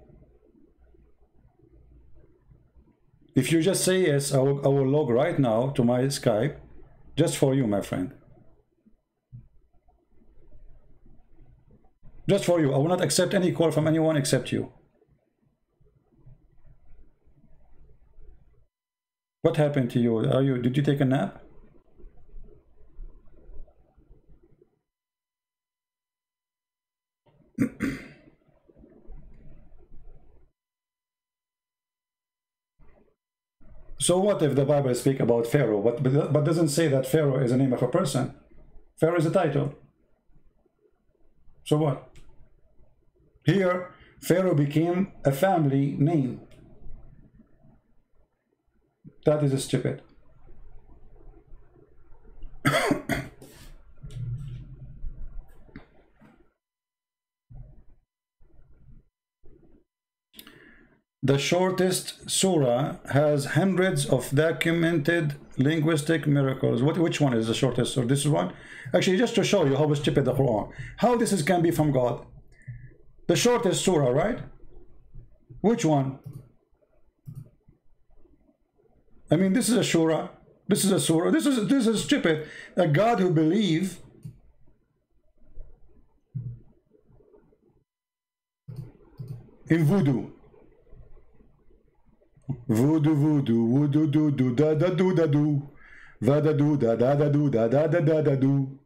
If you just say yes, I will log right now to my Skype, just for you, my friend. Just for you. I will not accept any call from anyone except you. What happened to you? Did you take a nap? So what if the Bible speaks about Pharaoh, but doesn't say that Pharaoh is the name of a person? Pharaoh is a title. So what? Here, Pharaoh became a family name. That is stupid. The shortest surah has hundreds of documented linguistic miracles. Which one is the shortest? So this is one. Actually, just to show you how stupid the Quran. How this can be from God. The shortest surah, right? Which one? I mean, this is a surah. This is a surah. This is stupid. A God who believes in voodoo. Voodoo, voodoo, voodoo, do, do, da, da, do, da, do. Va, da, do, da, da, da, do, da, da, da, da, da, do.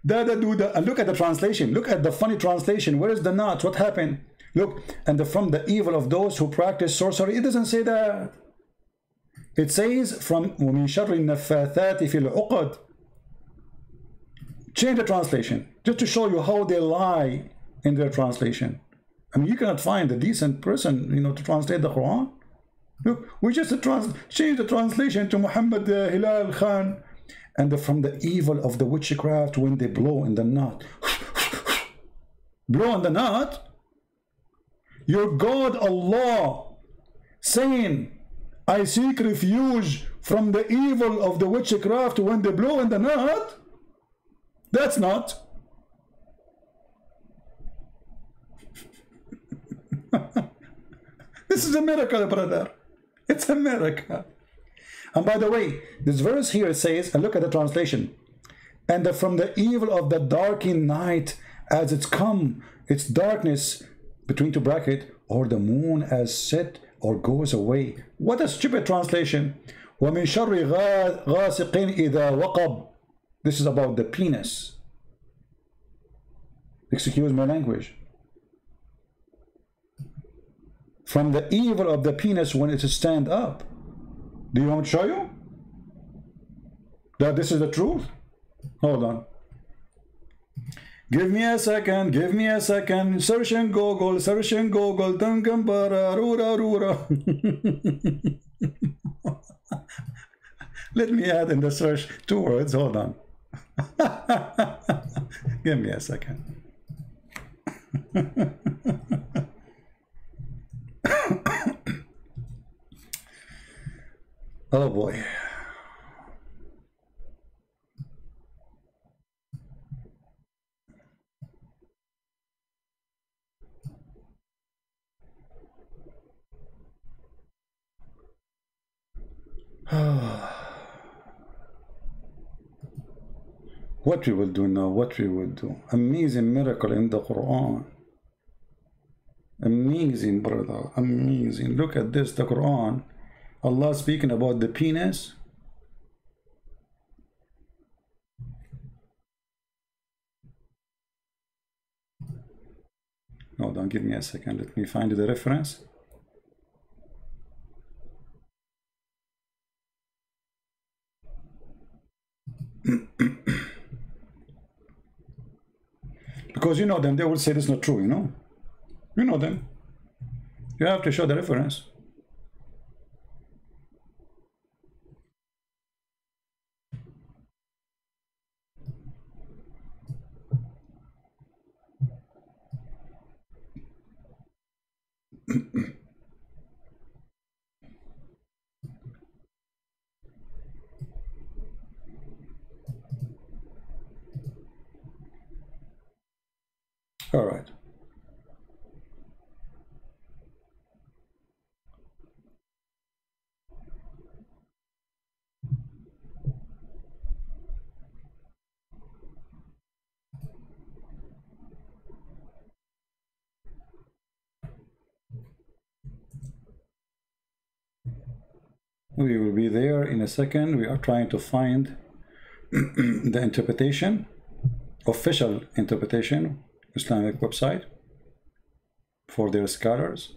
Da, da, do, da. And look at the translation. Look at the funny translation. Where is the not? What happened? Look, and from the evil of those who practice sorcery. It doesn't say that. It says from وَمِن شَرِّ النَّفَّاثَاتِ فِي الْعُقَدِ. Change the translation. Just to show you how they lie in their translation. I mean, you cannot find a decent person, you know, to translate the Quran. Look, we just change the translation to Muhammad Hilal Khan. And from the evil of the witchcraft when they blow in the knot. Blow in the knot? Your God Allah saying, I seek refuge from the evil of the witchcraft when they blow in the knot? That's not. This is a miracle, brother. It's a miracle. And by the way, this verse here says, and look at the translation, and from the evil of the darkened night as it's come, its darkness, between two brackets, or the moon as set or goes away. What a stupid translation. وَمِن شَرِّ غَاسِقٍ إِذَا وَقَبْ. This is about the penis. Excuse my language. From the evil of the penis when it stand up. Do you want me to show you that this is the truth? Hold on. Give me a second. Give me a second. Search in Google. Search in Google. Dangambara. Rura rura. Let me add in the search 2 words. Hold on. Give me a second. Oh boy. What we will do now, what we will do. Amazing miracle in the Quran. Amazing, brother, amazing. Look at this, the Quran Allah speaking about the penis. Hold on, give me a second. Let me find the reference. Because you know them, they will say it's not true, you know? You know them. You have to show the reference. All right. We will be there in a second. We are trying to find the interpretation, official interpretation, Islamic website for their scholars.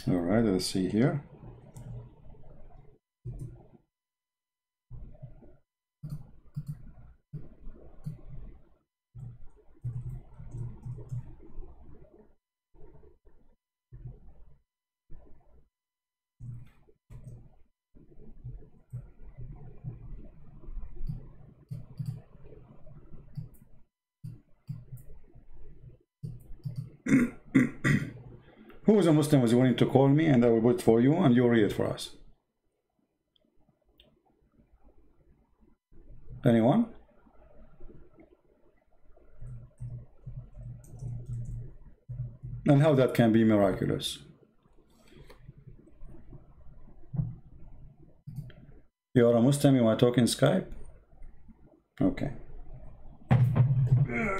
All right, let's see here. Who is a Muslim is willing to call me, and I will vote for you, and you read it for us? Anyone? And how that can be miraculous? You are a Muslim, you want to talk in Skype? Okay.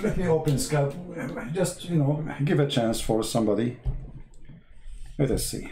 Let me open Skype. Just, you know, give a chance for somebody. Let us see.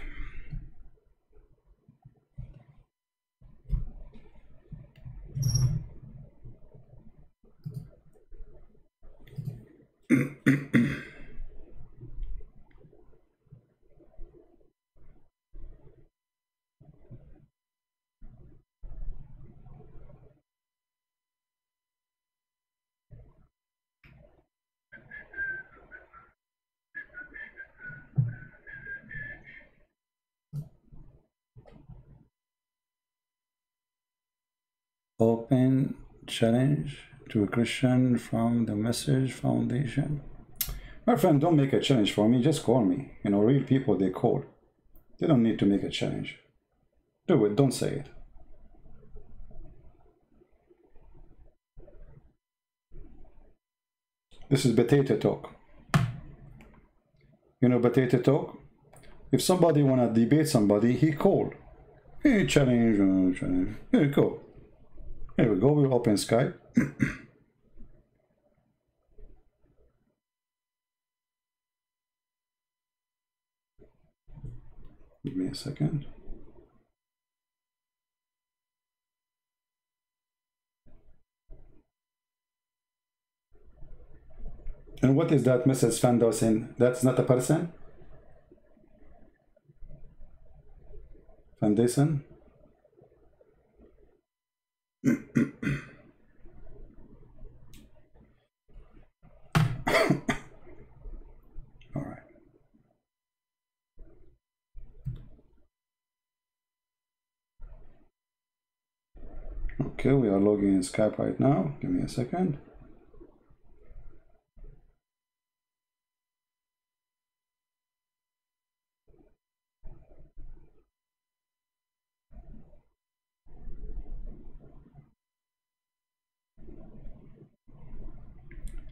Open challenge to a Christian from the Message Foundation. My friend, don't make a challenge for me, just call me. You know, real people, they call. They don't need to make a challenge. Do it, don't say it. This is potato talk. You know potato talk? If somebody wanna debate somebody, he called. Hey, challenge, challenge. Here we go. Here we go, we'll open Skype. Give me a second. And what is that Mrs. Fandosin? That's not a person? Foundation? All right. Okay, we are logging in Skype right now. Give me a second.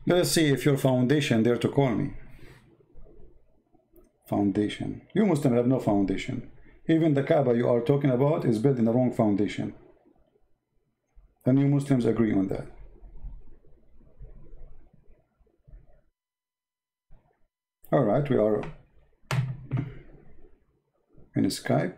Let's see if your foundation dare to call me. Foundation. You Muslims have no foundation. Even the Kaaba you are talking about is built in the wrong foundation. And you Muslims agree on that. All right, we are in Skype.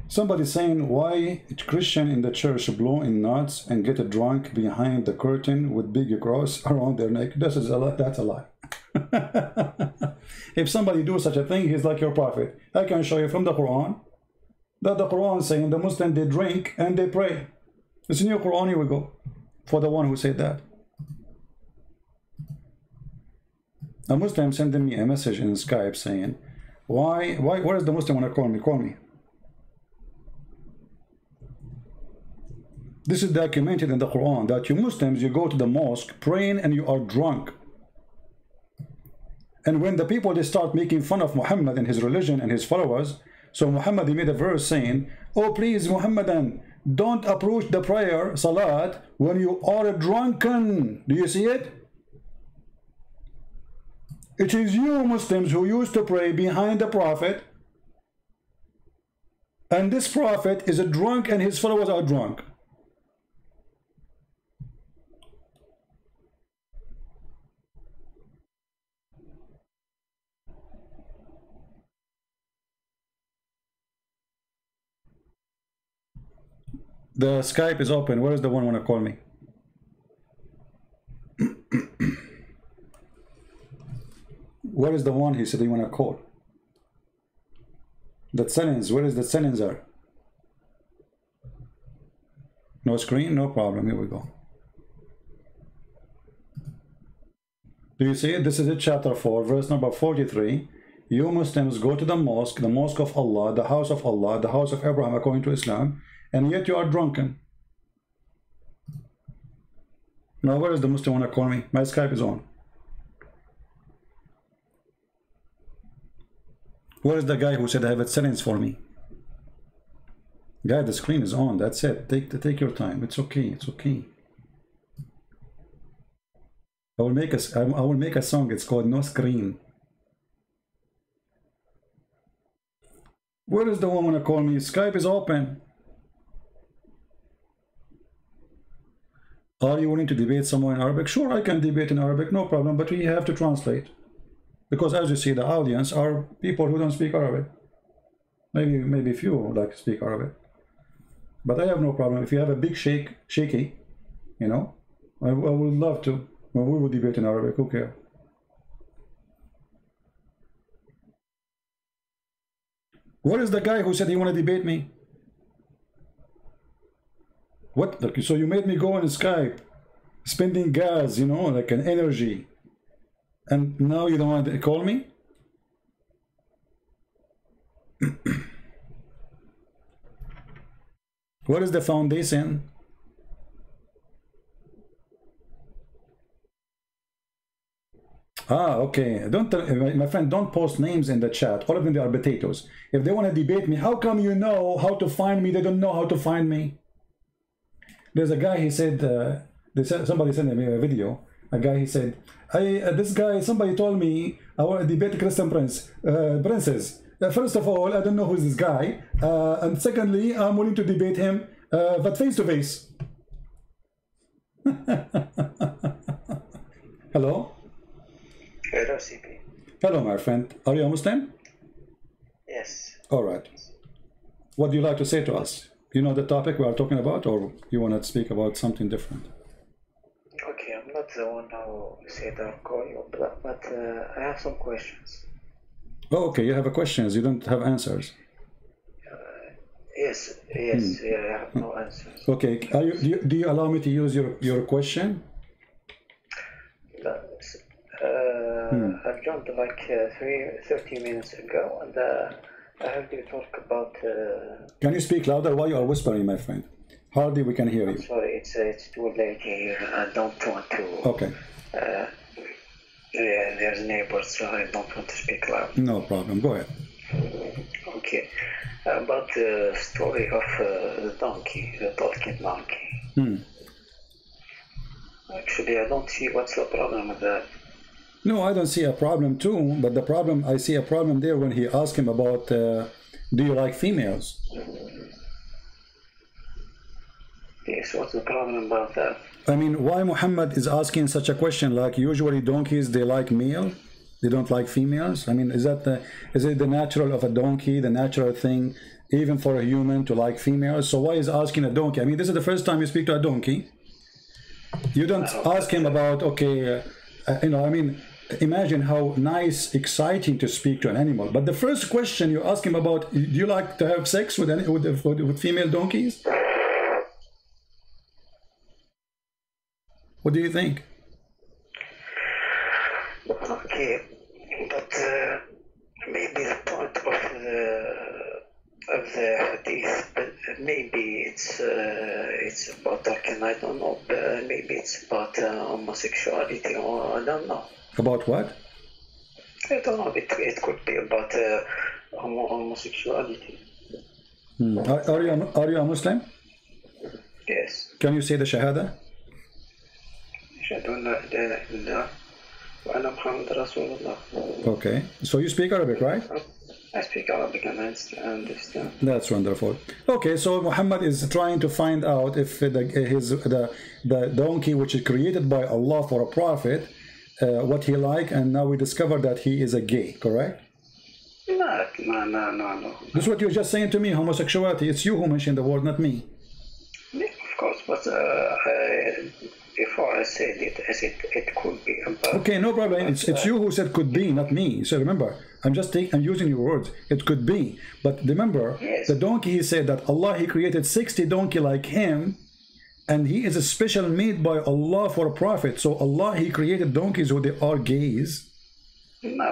Somebody saying, why Christian in the church blow in knots and get drunk behind the curtain with big cross around their neck? That's a lie. If somebody do such a thing, he's like your prophet. I can show you from the Quran that the Quran is saying the Muslims, they drink and they pray. It's in your Quran. Here we go. For the one who said that. A Muslim sending me a message in Skype saying, where is the Muslim want to call me? Call me. This is documented in the Quran that you Muslims, you go to the mosque praying and you are drunk. And when the people, they start making fun of Muhammad and his religion and his followers, so Muhammad, he made a verse saying, oh please Muhammadan, don't approach the prayer, salat, when you are drunken. Do you see it? It is you Muslims who used to pray behind the Prophet, and this Prophet is a drunk and his followers are drunk. The Skype is open. Where is the one want to call me? Where is the one he said he want to call? The settings. Where is the settings are? No screen? No problem. Here we go. Do you see it? This is it, chapter 4, verse number 43. You Muslims go to the mosque of Allah, the house of Allah, the house of Abraham according to Islam, and yet you are drunken. Now where is the Muslim want to call me? My Skype is on. Where is the guy who said I have it settings for me? Guy, the screen is on. That's it. Take your time. It's okay. It's okay. I will make a song. It's called No Screen. Where is the one want to call me? Skype is open. Are you willing to debate someone in Arabic? Sure, I can debate in Arabic, no problem, but we have to translate. Because as you see, the audience are people who don't speak Arabic. Maybe few like speak Arabic. But I have no problem. If you have a big shaky, you know, I would love to. Well, we will debate in Arabic, who cares? What is the guy who said he want to debate me? What? So you made me go on Skype, spending gas, you know, like an energy, and now you don't want to call me? What is the foundation? Ah, okay. Don't, my friend, don't post names in the chat. All of them, they are potatoes. If they want to debate me, how come you know how to find me? They don't know how to find me. There's a guy, he said, somebody sent me a video. A guy, he said, this guy, somebody told me I want to debate Christian princes. First of all, I don't know who's this guy. And secondly, I'm willing to debate him, but face to face. Hello? Hello, CP. Hello, my friend. Are you a Muslim? Yes. All right. What do you like to say to us? You know the topic we are talking about, or you want to speak about something different? Okay, I'm not the one who said I'll call you, but I have some questions. Oh, okay, you have questions. You don't have answers. Yes, yes, yeah, I have no answers. Okay, do you allow me to use your question? I've joined like 30 minutes ago, and I heard you talk about. Can you speak louder? Why you are whispering, my friend? Hardly we can hear you. Sorry, it's too late here. I don't want to. Okay. Yeah, there's neighbors, so I don't want to speak loud. No problem. Go ahead. Okay. About the story of the donkey, the talking donkey. Actually, I don't see what's the problem with that. No, I don't see a problem too, but the problem, I see a problem there when he asked him about, do you like females? Yes, what's the problem about that? I mean, why Muhammad is asking such a question? Like usually donkeys, they like male, they don't like females. I mean, is it the natural of a donkey, the natural thing, even for a human to like females? So why is asking a donkey? I mean, this is the first time you speak to a donkey. You don't ask him about, okay, I mean, imagine how nice, exciting to speak to an animal. But the first question you ask him about, do you like to have sex with female donkeys? What do you think? Okay, but maybe the point of the hadith, but maybe it's about talking. I don't know. Maybe it's about homosexuality, or I don't know. About what? I don't know. It could be about homosexuality. Are you a Muslim? Yes. Can you say the Shahada? Okay, so you speak Arabic, right? I speak Arabic and I understand. That's wonderful. Okay, so Muhammad is trying to find out if the donkey which is created by Allah for a prophet, what he like, and now we discover that he is a gay, correct? No. This is what you're just saying to me, homosexuality. It's you who mentioned the word, not me. Yeah, of course, but before I said it, I said it could be. Okay, no problem. It's you who said could be, not me. So remember, I'm using your words. It could be, but remember, yes. The donkey. He said that Allah, He created 60 donkey like him, and he is a special made by Allah for a prophet. So Allah, He created donkeys who they are gays. No.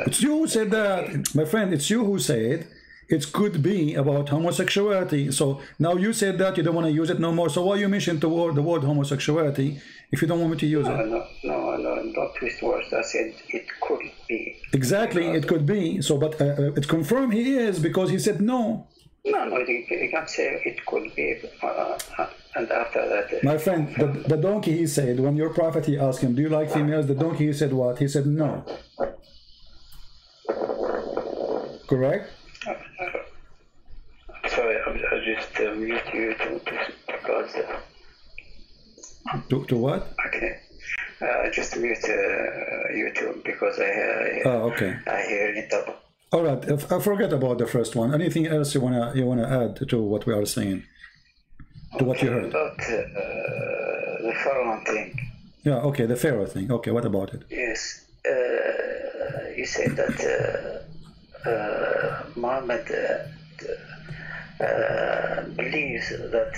It's you who said that, my friend. It's you who said it could be about homosexuality. So now you said that you don't want to use it no more. So why you mentioned the word homosexuality if you don't want me to use it? No, don't twist words. I said it could be. Exactly, it could be. So, but it's confirmed he is because he said no. No, you can't say it could be. And after that... My friend, the donkey, he said, when your prophet, he asked him, do you like females? The donkey, he said what? He said no. Correct? Sorry, I'll just mute you because... To what? Okay. Just mute YouTube because okay. I hear it up. All right. I forget about the first one. Anything else you wanna add to what we are saying? To what you heard? About the Pharaoh thing. Yeah. Okay. The Pharaoh thing. Okay. What about it? Yes. You said that Muhammad believes that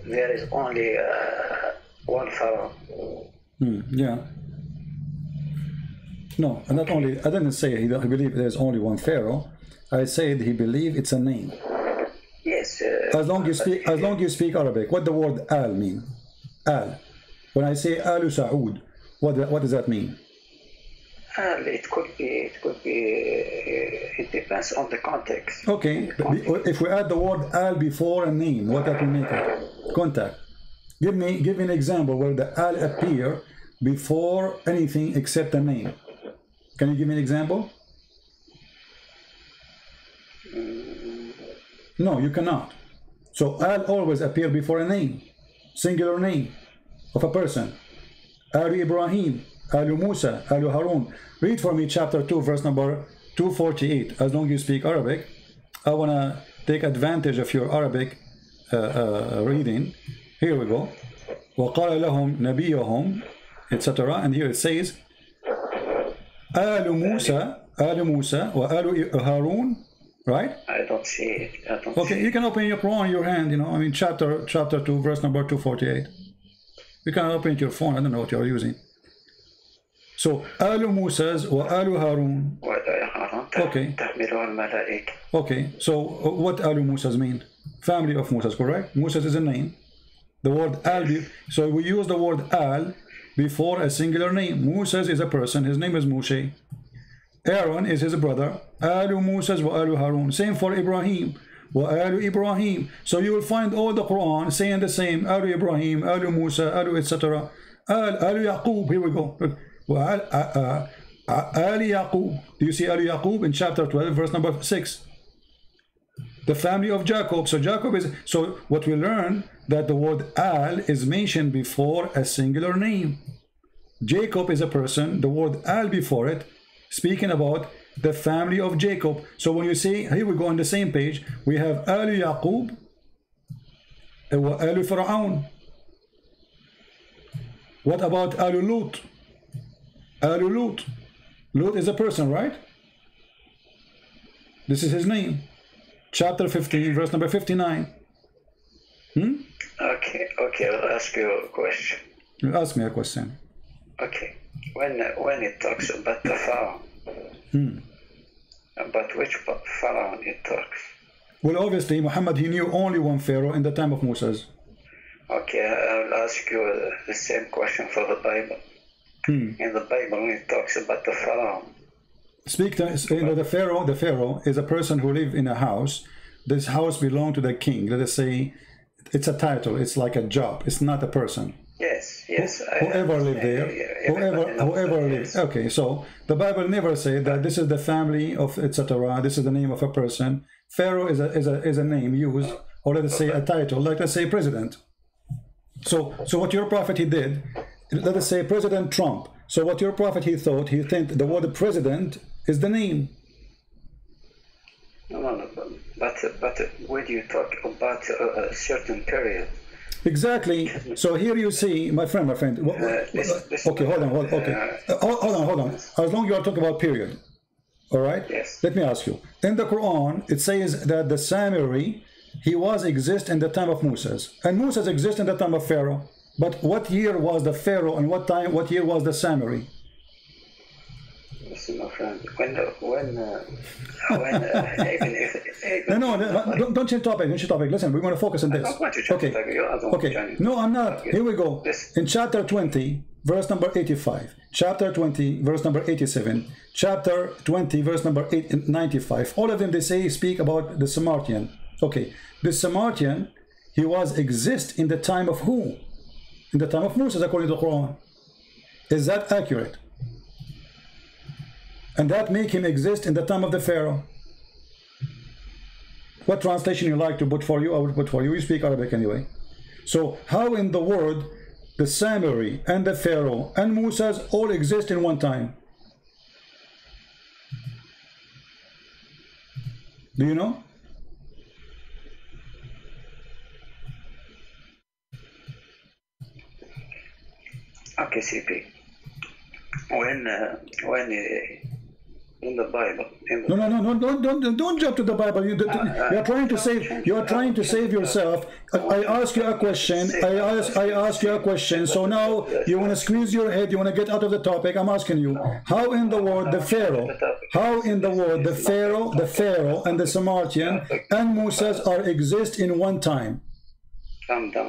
there is only one Pharaoh. Yeah. No, not only. I didn't say he believed there's only one Pharaoh. I said he believed it's a name. Yes. As long you speak Arabic, what the word al mean? Al. When I say Alu Saud, what does that mean? It could be. It depends on the context. Okay. If we add the word al before a name, what that will make it? Contact. Give me an example where the al appear before anything except a name. Can you give me an example? No, you cannot. So al always appear before a name, singular name of a person. Alu Ibrahim, Alu Musa, Alu Harun. Read for me chapter 2, verse number 248. As long as you speak Arabic, I want to take advantage of your Arabic reading. Here we go. وَقَالَ لَهُمْ نَبِيُّهُمْ, etc. And here it says, آل موسى وآل هارون right? I don't see it. I don't Okay, see you it. can open your Quran in your hand, you know, I mean, chapter 2, verse number 248. You can open it your phone, I don't know what you're using. So, Alu Musa's wa Alu Harun. Okay. Okay, so what Alu Musa's mean? Family of Musa's, correct? Musa's is a name. The word Al, so we use the word Al before a singular name. Musa's is a person, his name is Moshe. Aaron is his brother. Alu Musa's wa Alu Harun. Same for Ibrahim. Wa Alu Ibrahim. So you will find all the Quran saying the same. Alu Ibrahim, Alu Musa, Alu etc. Alu Yaqub. Here we go. Ali Yaqub. Do you see Ali Yaqub in chapter 12, verse number 6? The family of Jacob. So Jacob is, so what we learn that the word Al is mentioned before a singular name. Jacob is a person, the word Al before it, speaking about the family of Jacob. So when you see, here we go on the same page, we have Al Yaqub and Al Fir'aun. What about Al Lut? Al Lut. Lut is a person, right? This is his name. Chapter 15, verse number 59. Okay, I'll ask you a question. You ask me a question. Okay, when it talks about the Pharaoh, about which Pharaoh it talks? Well, obviously, Muhammad, he knew only one Pharaoh in the time of Moses. Okay, I'll ask you the same question for the Bible. In the Bible, when it talks about the Pharaoh, Speak to, you know, the Pharaoh is a person who lives in a house. This house belongs to the king. Let us say it's a title, it's like a job, it's not a person. Yes. Whoever lived there, whoever lived. Okay, so the Bible never said that this is the family of etc. This is the name of a person. Pharaoh is a name used, or let us say a title, like let's say president. So what your prophet he did, let us say President Trump. So what your prophet he thought the word president is the name. No, but when you talk about a certain period. Exactly. So here you see, my friend. Okay, hold on. As long as you are talking about period, all right? Yes. Let me ask you. In the Quran, it says that the Samiri, he was exist in the time of Moses, and Moses exist in the time of Pharaoh. But what year was the Pharaoh, and what year was the Samiri? Listen, my friend. When even if No, don't change topic. Listen, we're going to focus on this. Okay. No, I'm not. Here we go. In chapter 20, verse number 85, chapter 20, verse number 87, chapter 20, verse number 95. All of them, they speak about the Samaritan. Okay, the Samaritan, he was exist in the time of who? In the time of Moses, according to the Quran. Is that accurate? And that make him exist in the time of the Pharaoh. What translation you like to put for you, I will put for you. You speak Arabic anyway. So how in the world the Samiri and the Pharaoh and Moses all exist in one time? Do you know? Okay, CP. When in the Bible. No, don't jump to the Bible. You are trying to save yourself. I ask you a question. I ask you a question. So now you want to squeeze your head. You want to get out of the topic. I'm asking you, how in the world the Pharaoh, the Pharaoh and the Samaritan and Moses are exist in one time? Calm down.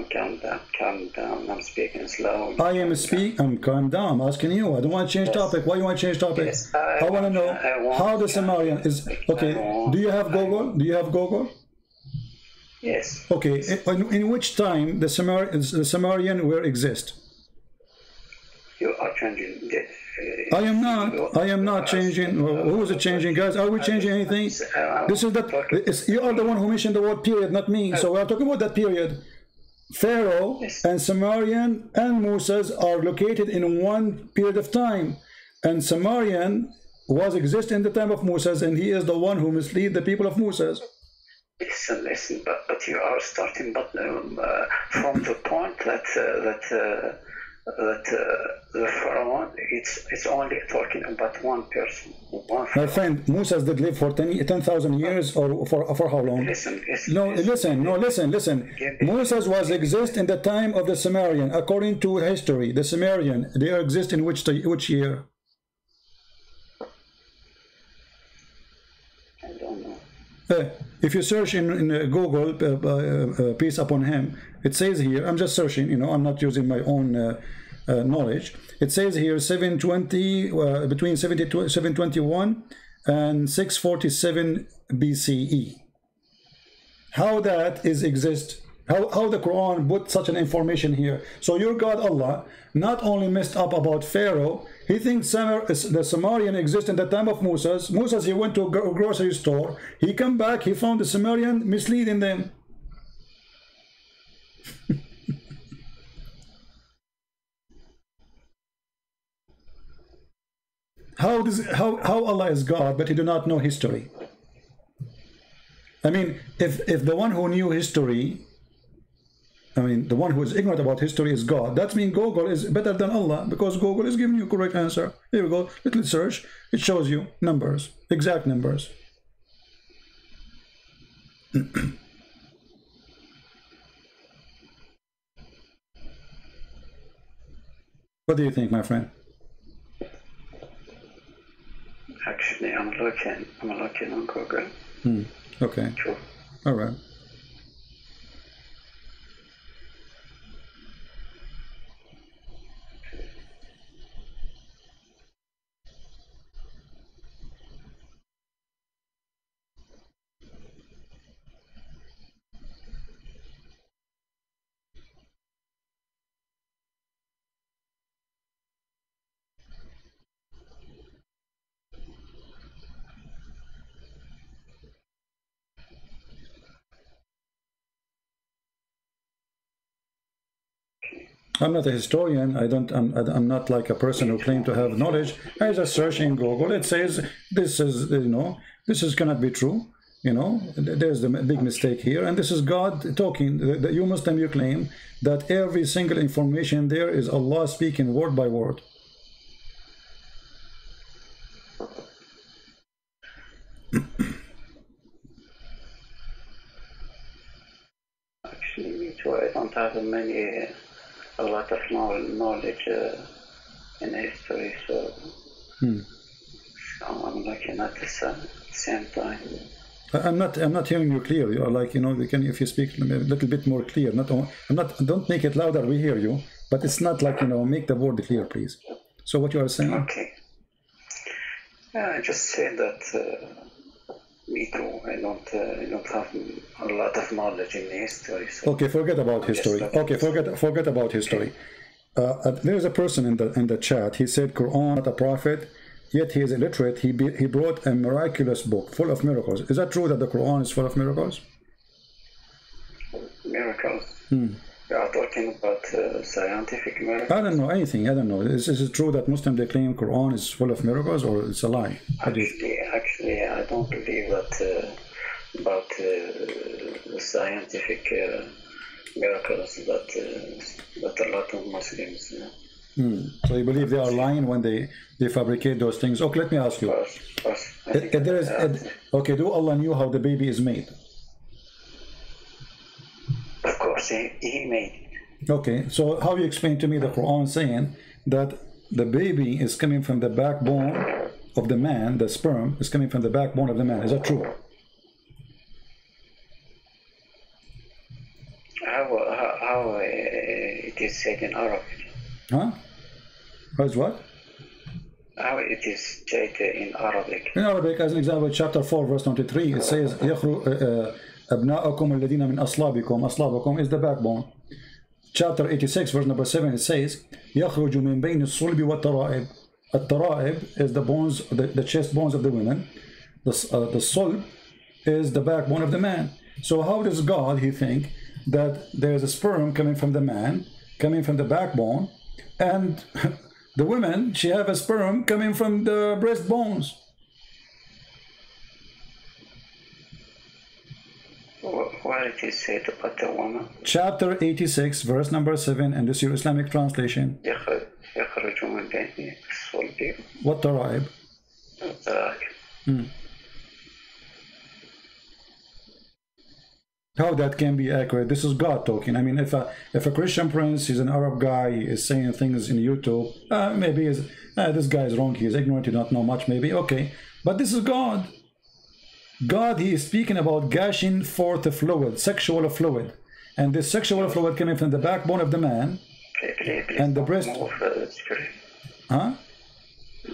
I'm speaking slow. I'm calm down. I'm asking you. I don't want to change topic. Why you want to change topic? Yes, I want to know how the Samaritan is. Okay. Do you have Google? Yes. Okay. In which time the Samaritan will exist? You are changing. I am not changing. Who is it changing, guys? Are we changing anything? This is that. You are the one who mentioned the word period, not me. So we are talking about that period. Pharaoh and Samaritan and Moses are located in one period of time, and Samaritan was exist in the time of Moses, and he is the one who mislead the people of Moses. Listen, but you are starting from the point that that the Pharaoh, it's only talking about one person. My friend, Moses did live for 10,000 years, or for how long? Listen. Listen. Moses was exist in the time of the Sumerian, according to history. The Sumerian, they exist in which year? I don't know. If you search in Google, peace upon him, it says here, I'm just searching, you know, I'm not using my own knowledge. It says here 720, between 721 and 647 BCE. How that is exist? How the Quran put such an information here? So your God Allah not only messed up about Pharaoh, he thinks the Sumerian exists in the time of Moses. Moses, he went to a grocery store, he come back, he found the Sumerian misleading them. How Allah is God, but he do not know history? I mean, if the one who knew history, I mean, the one who is ignorant about history is God, that means Google is better than Allah, because Google is giving you correct answer. Here we go, little search, it shows you numbers, exact numbers. What do you think, my friend? Actually, I'm looking on Google. Okay. Sure. All right. I'm not a historian. I'm not like a person who claims to have knowledge. I just search in Google. It says this is, you know, cannot be true. You know, there's the big mistake here, and this is God talking. You Muslim, you claim that every single information there is Allah speaking word by word. Actually, me too. I don't have a lot of knowledge in history, so I'm looking at the same time. I'm not hearing you clear. You are like, you know, if you speak a little bit more clear. Don't make it louder. We hear you, but it's not like, you know, make the word clear, please. So what you are saying? Okay. I just say that me too. I don't have a lot of knowledge in history. So okay, forget about history. Okay, forget about history. There is a person in the chat. He said Quran, not a prophet, yet he is illiterate. He brought a miraculous book full of miracles. Is that true that the Quran is full of miracles? Miracles. You are talking about scientific miracles? I don't know anything. I don't know. Is it true that Muslims, they claim Quran is full of miracles, or it's a lie? Actually, I don't believe that about scientific miracles that a lot of Muslims. So you believe they are lying when they fabricate those things? Okay, let me ask you. Of course. Okay, do Allah knew how the baby is made? Of course, he made it. Okay, so how you explain to me the Quran saying that the baby is coming from the backbone of the man, the sperm is coming from the backbone of the man? Is that true? How it is said in Arabic? Huh? How's what? How it is said in Arabic? In Arabic, as an example, chapter 4, verse 23, it says, أبناءكم الذين من أصلابكم. أصلابكم is the backbone. Chapter 86, verse number 7, it says, يخرج من بين الصلب والترائب. الترائب is the bones, the chest bones of the women. The sulb is the backbone of the man. So how does God, he think, that there's a sperm coming from the man, coming from the backbone, and the woman, she have a sperm coming from the breastbones? where it is said about the woman. Chapter 86, verse number 7, and this is your Islamic translation. يخرج من بين الصلب والترائب. والترائب. How that can be accurate? This is God talking. I mean, if a Christian prince, he's an Arab guy, is saying things in YouTube, maybe this guy is wrong, he is ignorant, he don't know much, maybe, okay. But this is God. God, he is speaking about gushing forth a fluid, sexual fluid. And this sexual fluid coming from the backbone of the man and the breast. Huh?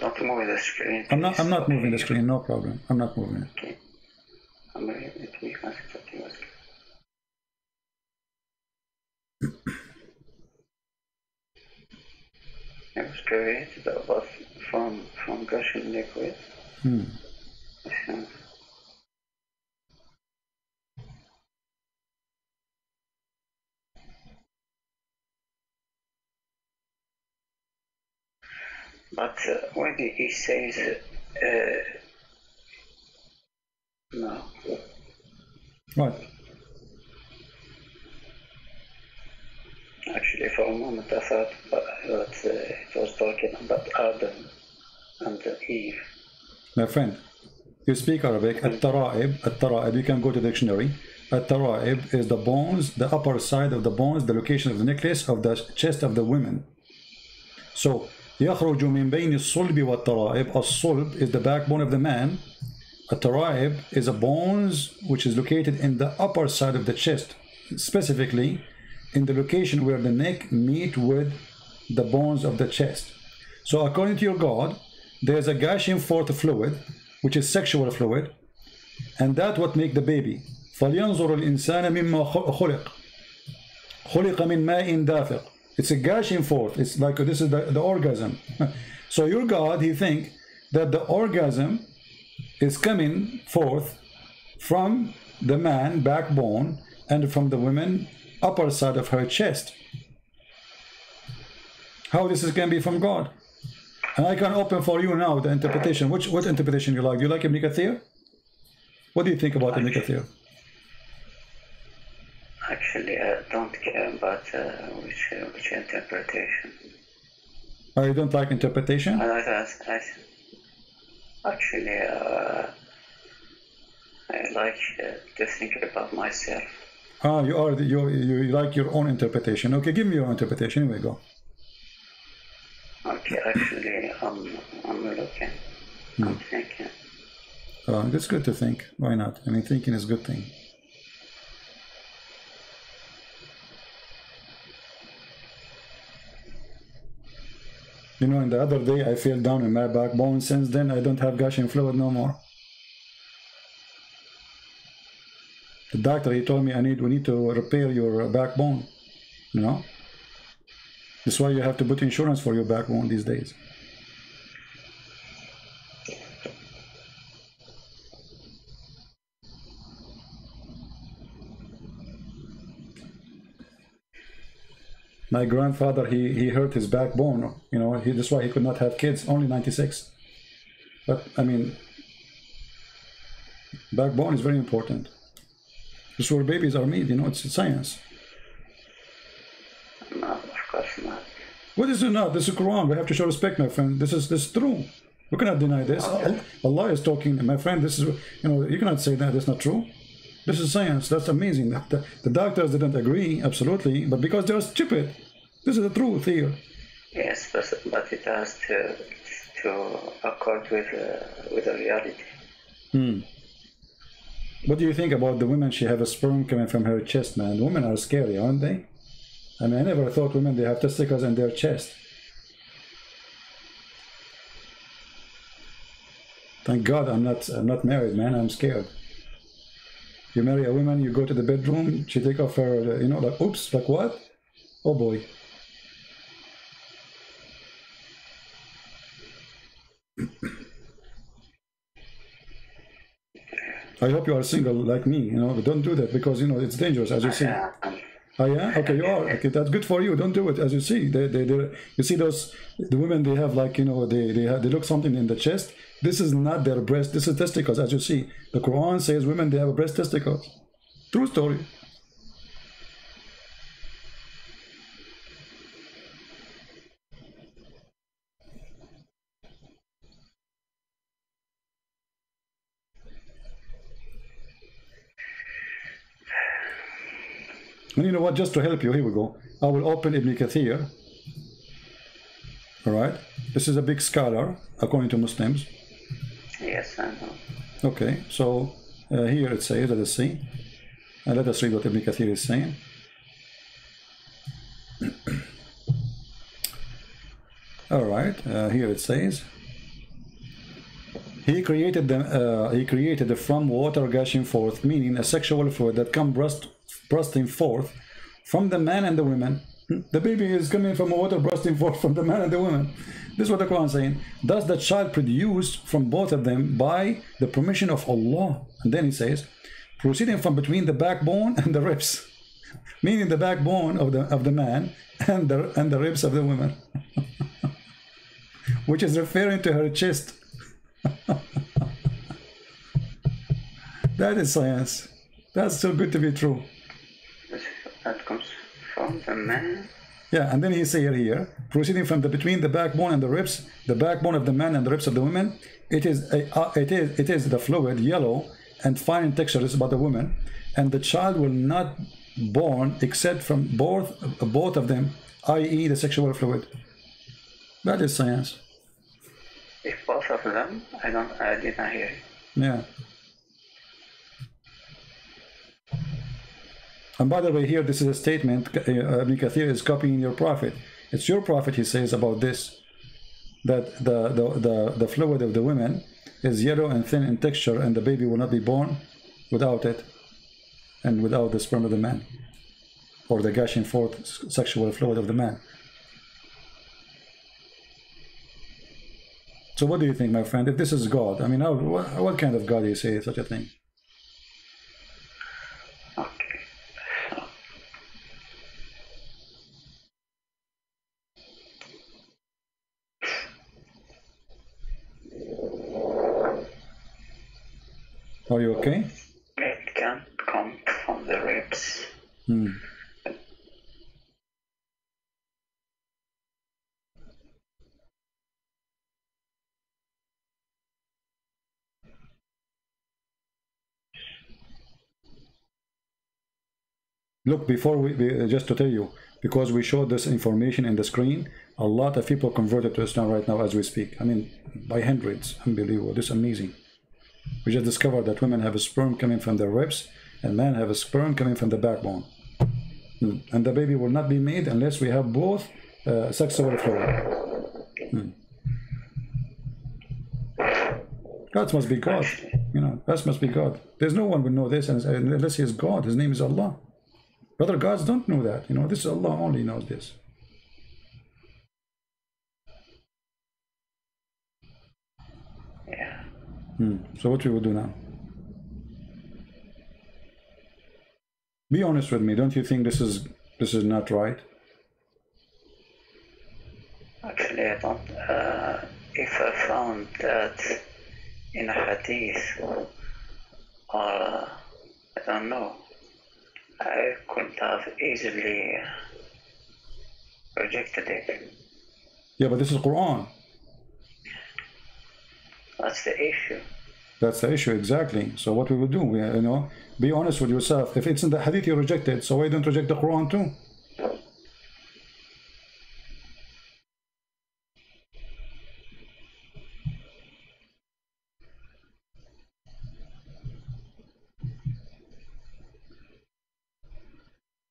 Not move the screen. I'm not moving the screen, no problem. I'm not moving it. Okay. It was created above from gushing liquid. But when he says no. What? Actually, for a moment I thought that it was talking about Adam and Eve. My friend, you speak Arabic. At-tara'ib, you can go to the dictionary. At-tara'ib is the bones, the upper side of the bones, the location of the necklace of the chest of the women. So, يخرج من بين الصلب والترائب. الصلب is the backbone of the man. At-tara'ib is a bones which is located in the upper side of the chest, specifically in the location where the neck meet with the bones of the chest. So according to your God, there's a gushing forth fluid, which is sexual fluid, and that what make the baby. فَلْيَنْظُرُ الْإِنسَانَ مِمَّا خُلِقَ مِنْ مَاءٍ دَافِقٍ. It's a gushing forth. It's like this is the orgasm. So your God, he think that the orgasm is coming forth from the man backbone and from the woman upper side of her chest. How this is can be from God? And I can open for you now the interpretation. What interpretation you like? Do you like Ibn Kathir? What do you think about Ibn Kathir? Actually, I don't care about which interpretation. Oh, you don't like interpretation? Actually, I like to think about myself. Ah, you like your own interpretation. Okay, give me your interpretation. Here we go. Okay, actually, I'm looking. I'm thinking. It's good to think. Why not? I mean, thinking is a good thing. You know, and the other day I fell down in my backbone. Since then, I don't have gushing fluid no more. The doctor, he told me we need to repair your backbone. You know, that's why you have to put insurance for your backbone these days. My grandfather, he hurt his backbone. You know, that's why he could not have kids. Only 96. But I mean, backbone is very important. This is where babies are made. You know, it's science. No, of course not. What is it not? This is Quran. We have to show respect, my friend. This is true. We cannot deny this. Okay. Allah is talking, my friend. This is, you know, you cannot say that. That's not true. This is science. That's amazing. The doctors didn't agree, absolutely, but because they're stupid. This is the truth here. Yes, but it has to accord with the reality. What do you think about the women? She have a sperm coming from her chest, man. Women are scary, aren't they? I mean, I never thought women, they have testicles in their chest. Thank God I'm not married, man. I'm scared. You marry a woman, you go to the bedroom, she take off her, you know, like, oops, like what? Oh boy. I hope you are single like me, you know, but don't do that because, you know, it's dangerous, as you see. Oh yeah? Okay, you are. Okay, that's good for you. Don't do it. As you see, you see the women, they have like, you know, they look something in the chest. This is not their breast. This is testicles, as you see. The Quran says women, they have a breast testicles. True story. And you know what, just to help you, here we go. I will open Ibn Kathir. All right. This is a big scholar, according to Muslims. Yes, I know. Okay, so here it says, let us see. Let us read what Ibn Kathir is saying. All right, here it says, he created them from water gushing forth, meaning a sexual fluid that comes bursting forth from the man and the women. The baby is coming from water bursting forth from the man and the woman. This is what the Quran is saying. Thus the child produced from both of them by the permission of Allah. And then he says, proceeding from between the backbone and the ribs, meaning the backbone of the man and the ribs of the woman, which is referring to her chest. That is science. That's too good to be true. That comes from the man. Yeah, and then he says here, proceeding from between the backbone and the ribs, the backbone of the man and the ribs of the woman, it is the fluid, yellow and fine in texture, is about the woman, and the child will not born except from both of them, i.e. the sexual fluid. That is science. If both of them, I did not hear it. Yeah. And by the way, here this is a statement. Ibn Kathir is copying your prophet. It's your prophet, he says about this, that the fluid of the women is yellow and thin in texture, and the baby will not be born without it, and without the sperm of the man, or the gushing forth sexual fluid of the man. So what do you think, my friend? If this is God, I mean, what kind of God do you say such a thing? Are you okay? It can come from the ribs. Look, before just to tell you, because we showed this information in the screen, a lot of people converted to Islam right now as we speak. I mean, by hundreds. Unbelievable. This is amazing. We just discovered that women have a sperm coming from their ribs and men have a sperm coming from the backbone. And the baby will not be made unless we have both sexual fluid. That must be God. You know, that must be God. There's no one will know this unless he is God. His name is Allah. Other gods don't know that. You know, this is Allah only knows this. Yeah. So what we will do now? Be honest with me. Don't you think this is not right? Actually, I don't. If I found that in a hadith, or I don't know, I could have easily rejected it. Yeah, but this is Quran. That's the issue. That's the issue, exactly. So what we will do, you know, be honest with yourself. If it's in the hadith you rejected, so why don't reject the Quran too?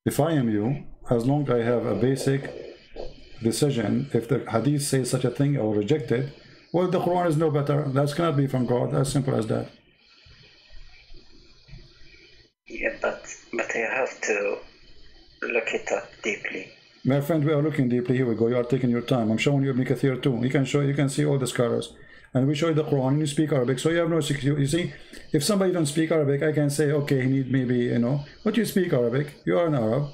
If I am you, as long as I have a basic decision, if the hadith says such a thing, I will reject it. Well, the Quran is no better. That cannot be from God. As simple as that. Yeah, but you have to look it up deeply. My friend, we are looking deeply. Here we go. You are taking your time. I'm showing you Ibn Kathir too. You can see all the scholars. And we show you the Quran and you speak Arabic. So you have no security. You see, if somebody don't speak Arabic, I can say, okay, he need maybe, you know, but you speak Arabic. You are an Arab.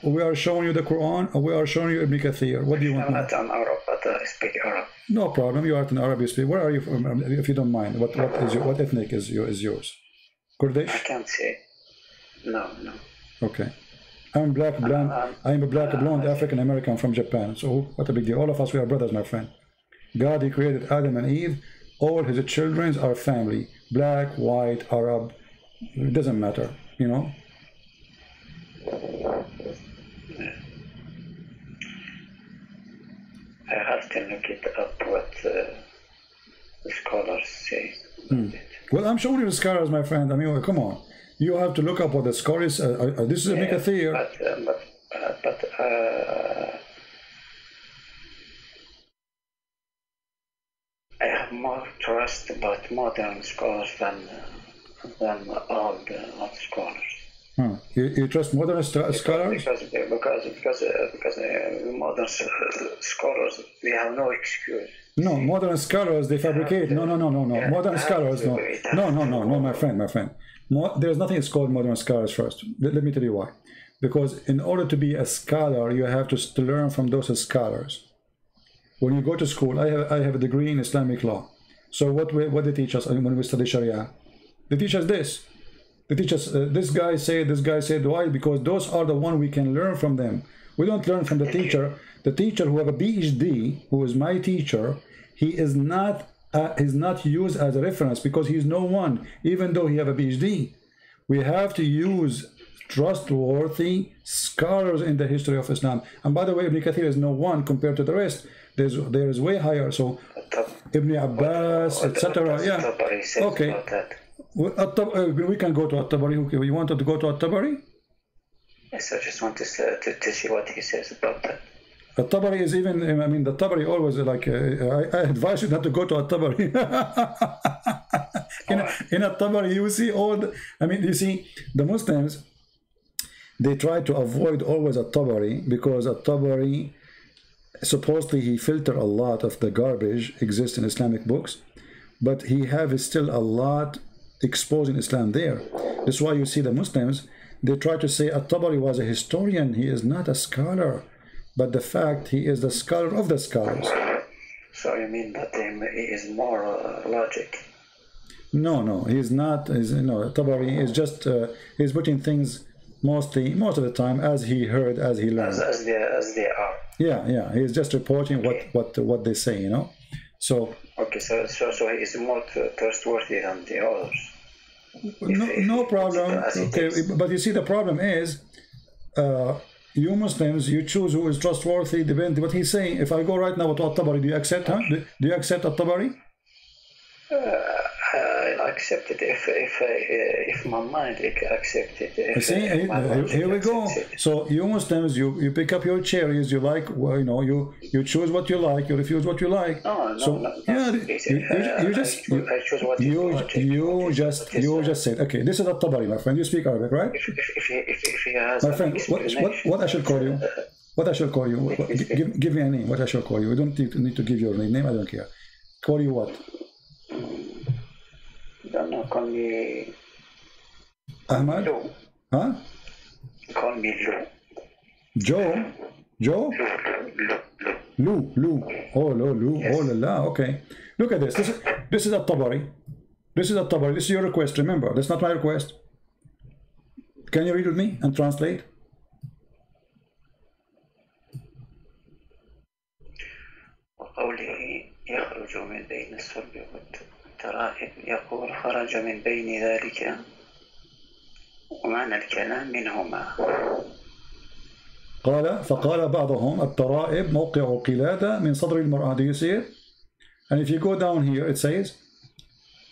We are showing you the Quran, or we are showing you Ibn Kathir. What do you want? I'm not an Arab, but I speak Arab. No problem. You are an Arab. You speak. Where are you from? If you don't mind, what ethnic is yours? Kurdish? I can't say. No, no. Okay. I'm black, blonde. I'm a black, blonde African American from Japan. So what a big deal. All of us, we are brothers, my friend. God, he created Adam and Eve. All his children are family. Black, white, Arab. It doesn't matter, you know. I have to look it up what the scholars say. Well, I'm showing you the scholars, my friend. I mean, come on. You have to look up what the scholars. This is a Mikathir. But I have more trust about modern scholars than all the scholars. You trust modern scholars? Because modern scholars, they have no excuse. No, modern scholars, they fabricate. No. Modern scholars, no, my friend. There's nothing that's called modern scholars first. Let me tell you why. Because in order to be a scholar, you have to learn from those scholars. When you go to school, I have a degree in Islamic law. So what they teach us when we study Sharia? They teach us this. They teach us this guy said. Why? Because those are the one we can learn from them. We don't learn from the teacher. The teacher who have a PhD, who is my teacher, he is not used as a reference because he is no one, even though he have a PhD. We have to use trustworthy scholars in the history of Islam. And by the way, Ibn Kathir is no one compared to the rest. There is way higher. So Ibn Abbas, etc. Yeah. Okay. We can go to At-Tabari. Okay. You wanted to go to At-Tabari? Yes, I just want to see what he says about that. At-Tabari is even, I mean, the Tabari always like, I advise you not to go to At-Tabari. in At-Tabari, you see all the, I mean, you see, the Muslims, they try to avoid always At-Tabari because At-Tabari, supposedly he filter a lot of the garbage exists in Islamic books, but he have still a lot exposing Islam there. That's why you see the Muslims, they try to say At-Tabari was a historian. He is not a scholar. But the fact he is the scholar of the scholars. So you mean that he is more logic? No, he's not. Tabari is just he's putting things most of the time as he heard, as he learned. As they are. Yeah. He's just reporting what they say, you know. So. Okay, so he is more trustworthy than the others. No problem. Okay, but you see, the problem is. You Muslims, you choose who is trustworthy, depending what he's saying. If I go right now to At-Tabari, do you accept? Do you accept At-Tabari? I'll accept it if my mind accepts it. Here we go. So you Muslims, you pick up your cherries. You like, well, you choose what you like. You refuse what you like. No. You just said, okay. This is At-Tabari, my friend. You speak Arabic, right? If he has, my friend, what I should call you? What I shall call you? Give me a name. What I shall call you? You don't need to give your name. I don't care. Call you what? Don't know, call me Ahmad? Lou. Huh? Call me Lou. Joe? Lou. Oh, Lou. Yes. Oh, la. Okay. Look at this. This is At-Tabari. This is your request. Remember, that's not my request. Can you read with me and translate? وقوله يخرج من بين الصلب والترائب يقول خرج من بين ذلك ومعنى الكلام منهما. فقال بعضهم الترائب موقع قلادة من صدر المرأة. Do you see it? And if you go down here it says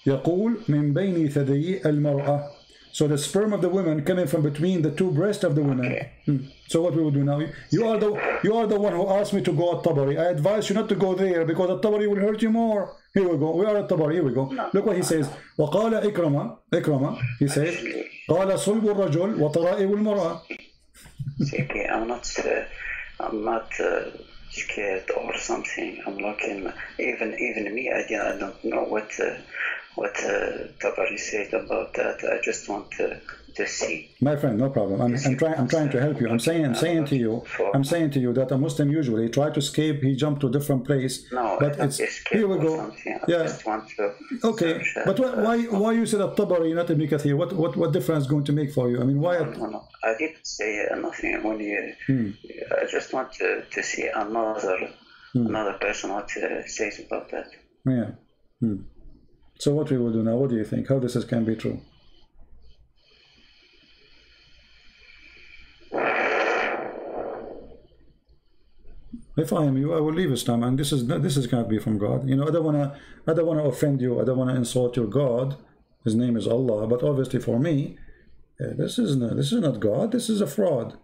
يقول من بين ثديي المرأة. So the sperm of the woman coming from between the two breasts of the woman. Okay. So what we will do now? You are the one who asked me to go at Tabari. I advise you not to go there because at Tabari will hurt you more. Here we go. We are at Tabari. Here we go. Look what he says. وقال إكرمة. He says قال صلب الرجل وطرائب المرأة. Okay, I'm not scared or something. I'm looking. Even me, I don't know what Tabari said about that. I just want to see. My friend, no problem. I'm trying to help you. I'm saying to you that a Muslim usually try to escape. He jumped to a different place. No, but it's here we go. Yeah. Just want to okay, but why you said At-Tabari, not Ibn Kathir? What difference going to make for you? I mean, why? No. I didn't say nothing. When I just want to see another person what says about that. Yeah. So what we will do now? What do you think? How this can be true? If I am you, I will leave Islam, and this is can't be from God. You know, I don't wanna offend you. I don't wanna insult your God. His name is Allah. But obviously, for me, this is not God. This is a fraud.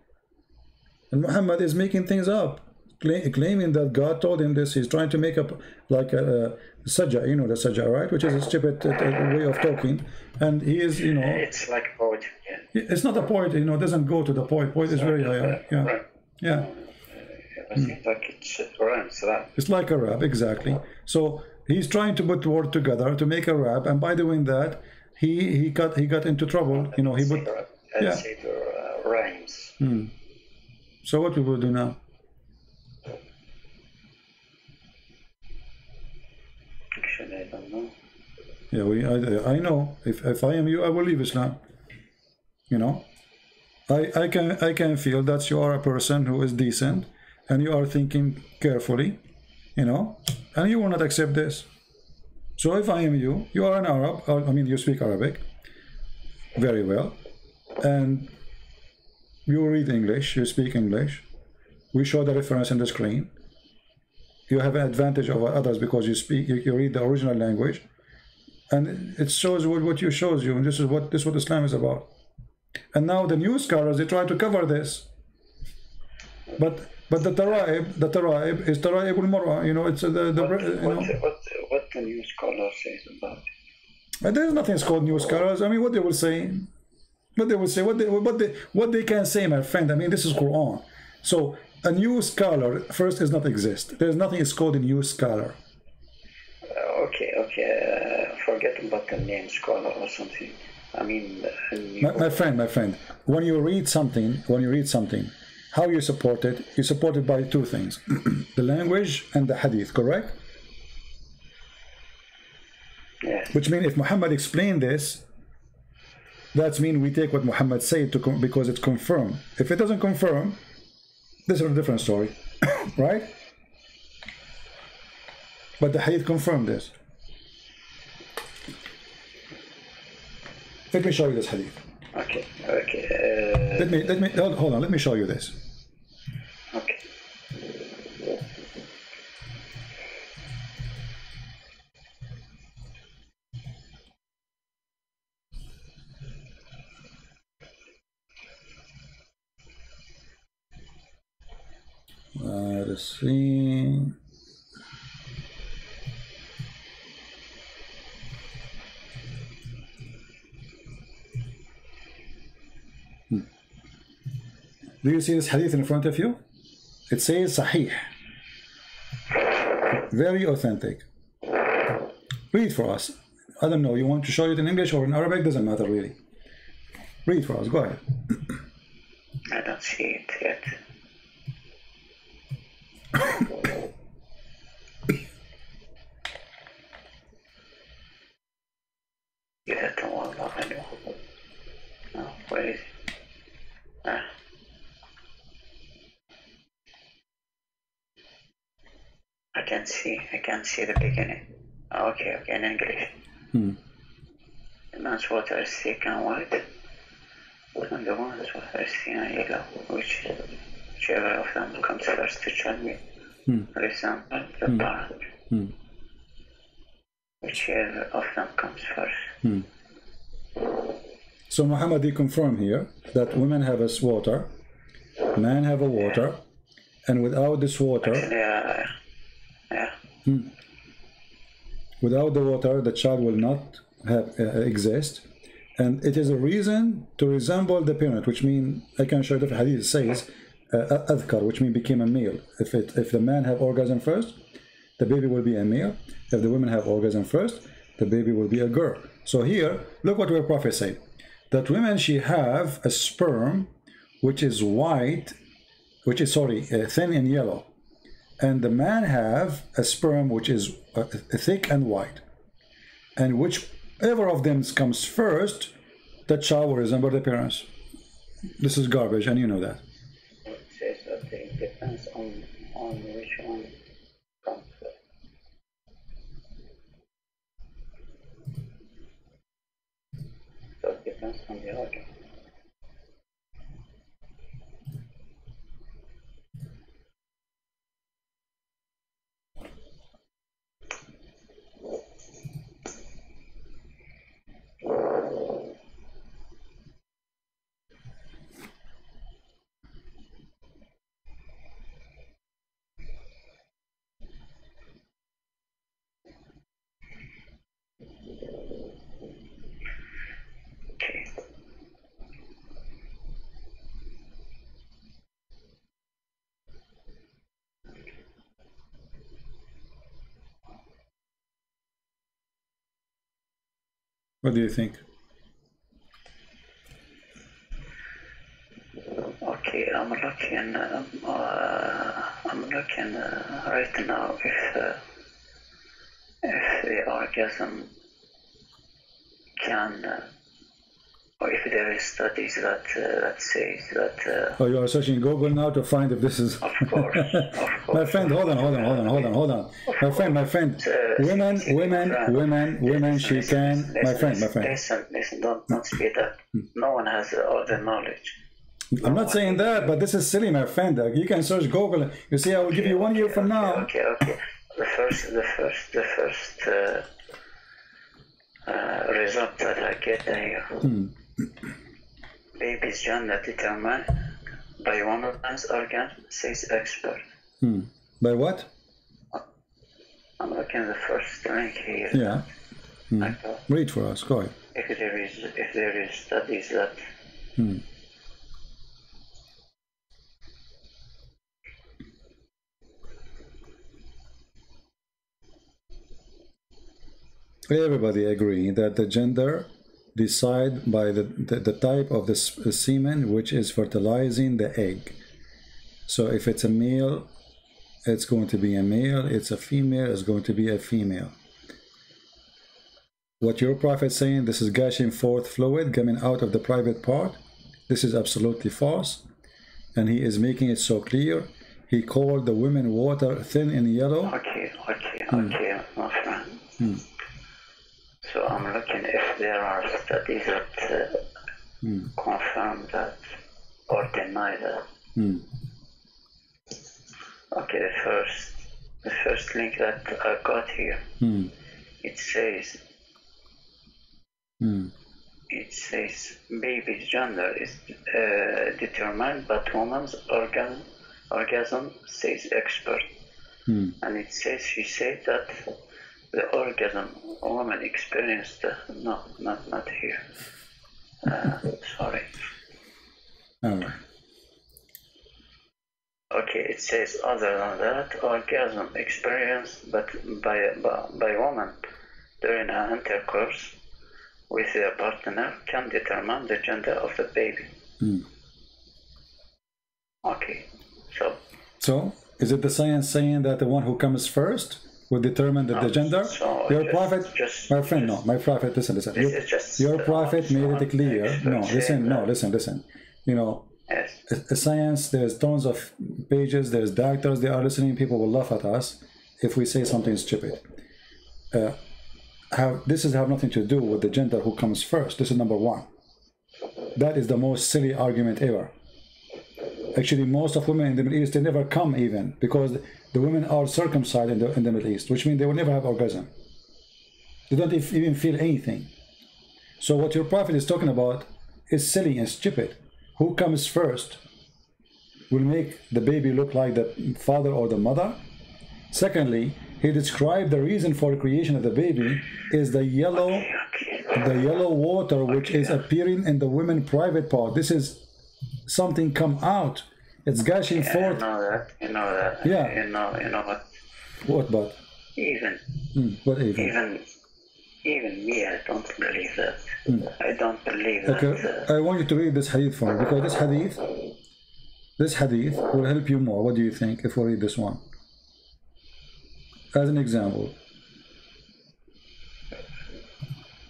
And Muhammad is making things up, claiming that God told him this. He's trying to make up like a sajja. You know the sajja, right? Which is a stupid way of talking. And he is, you know, it's like a poet. Yeah. It's not a poet. You know, it doesn't go to the poet. Poet is very high. Yeah. Right. Yeah. I think like it's rhymes rap. It's like a rap, exactly. So he's trying to put words together to make a rap, and by doing that, he got into trouble. You know, he put rhymes. So what we will do now? Actually, I don't know. Yeah, I know. If I am you, I will leave Islam. You know, I can feel that you are a person who is decent. And you are thinking carefully, you know, and you will not accept this. So if I am you, you are an Arab, I mean, you speak Arabic very well, and you read English, you speak English. We show the reference in the screen. You have an advantage over others because you read the original language, and it shows what you shows you, and this is what Islam is about. And now the new scholars, they try to cover this, but the Taraib is Taraib al-Mar'a, you know, it's what the new scholar says about it. There's nothing called new scholars. I mean, what they will say, what they can say, my friend. I mean, this is Quran. So a new scholar first does not exist. There's nothing is called a new scholar. Okay. Forget about the name scholar or something. I mean, my friend, when you read something, how you support it? You support it by two things: the language and the hadith, correct? Yes. Which means if Muhammad explained this, that means we take what Muhammad said because it's confirmed. If it doesn't confirm, this is a different story, right? But the hadith confirmed this. Let me show you this hadith. Okay. Let me hold on. Let me show you this. Okay. Let's see. Do you see this hadith in front of you? It says Sahih. Very authentic. Read for us. I don't know, you want to show it in English or in Arabic? Doesn't matter really. Read for us, go ahead. I don't see it yet. No, where is it? I can't see the beginning. Okay, in English. The man's water is thick and white, and the woman's water is thin and yellow, whichever of them comes first to tell me. For example, the parent. Whichever of them comes first. So Muhammad, he confirmed here that women have a water, men have a water, and without this water, without the water, the child will not exist, and it is a reason to resemble the parent, which means I can show you the hadith says adhkar, which means became a male. If the man have orgasm first, the baby will be a male. If the women have orgasm first, the baby will be a girl. So here, look what our Prophet said. that women, she have a sperm which is white, which is, sorry, thin and yellow. And the man have a sperm which is thick and white. And whichever of them comes first, the child will resemble the parents. This is garbage, and you know that. It says that it depends on which one comes first. So it depends on the organ. Okay. What do you think? Okay, I'm looking right now if the orgasm can, or if there is studies that says that. Oh, you are searching Google now to find if this is. Of course, of course. My friend, hold on. My friend. Women. She can. My friend. Listen. Don't speed up. No one has all the knowledge. I'm not saying that, but this is silly, my friend. You can search Google. You see, I will give you 1 year from now. Okay. The first result that I get here. Baby's gender determined by woman's organ, says expert. By what? I'm looking at the first link here. Yeah. Read for us. Go ahead. If there is studies that. Everybody agree that the gender decide by the type of the semen which is fertilizing the egg. So if it's a male, it's going to be a male. It's a female, it's going to be a female. What your prophet saying, this is gushing forth fluid coming out of the private part, this is absolutely false. And he is making it so clear. He called the women water thin and yellow. Okay, my friend. So I'm looking if there are studies that confirm that or deny that. Okay, the first link that I got here, it says baby's gender is determined by woman's orgasm, says expert. And it says, she said that the orgasm a woman experienced, no, not here. Sorry. All right. Okay, it says other than that, orgasm experienced but by woman during an intercourse with their partner can determine the gender of the baby. Okay, so is it the science saying that the one who comes first will determine the gender? So your prophet, my friend, my prophet, listen. Your prophet made it clear. Listen. You know, science, there's tons of pages, there's doctors, they are listening, people will laugh at us if we say something stupid. This have nothing to do with the gender who comes first. This is number one. That is the most silly argument ever. Actually, most of women in the Middle East, they never come even, because the women are circumcised in the Middle East, which means they will never have orgasm. They don't even feel anything. So what your prophet is talking about is silly and stupid. Who comes first will make the baby look like the father or the mother. Secondly, he described the reason for the creation of the baby is the yellow water which is appearing in the women's private part. This is something come out. It's gushing forth. You know that. Yeah. You know what? What but? Even. What even? Even me, I don't believe that. I don't believe Okay, that. I want you to read this hadith for me, because this hadith will help you more. What do you think if we read this one? As an example.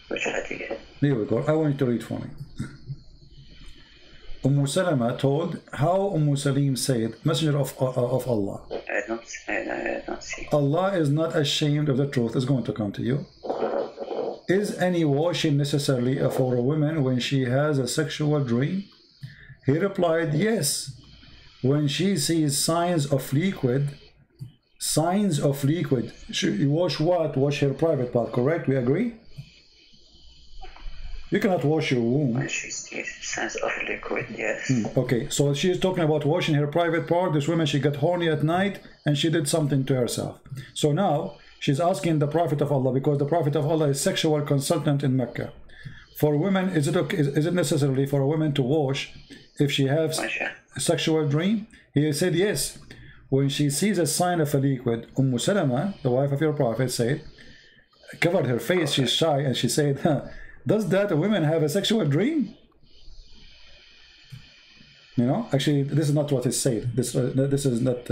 Which hadith? Here we go. I want you to read for me. Salama told how Salim said, Messenger of Allah. I don't see. Allah is not ashamed of the truth. It's going to come to you. Is any washing necessarily for a woman when she has a sexual dream? He replied, yes. When she sees signs of liquid. She wash what? Wash her private part, correct? We agree? You cannot wash your womb. When she sees signs of liquid, yes. Okay, so she is talking about washing her private part. This woman, she got horny at night and she did something to herself. So now she's asking the Prophet of Allah, because the Prophet of Allah is sexual consultant in Mecca. For women, is it necessarily for a woman to wash if she has a sexual dream? He said yes. When she sees a sign of a liquid, Salama, the wife of your Prophet, said, covered her face, she's shy, and she said, does that women have a sexual dream? You know, actually, this is not what it said. This is not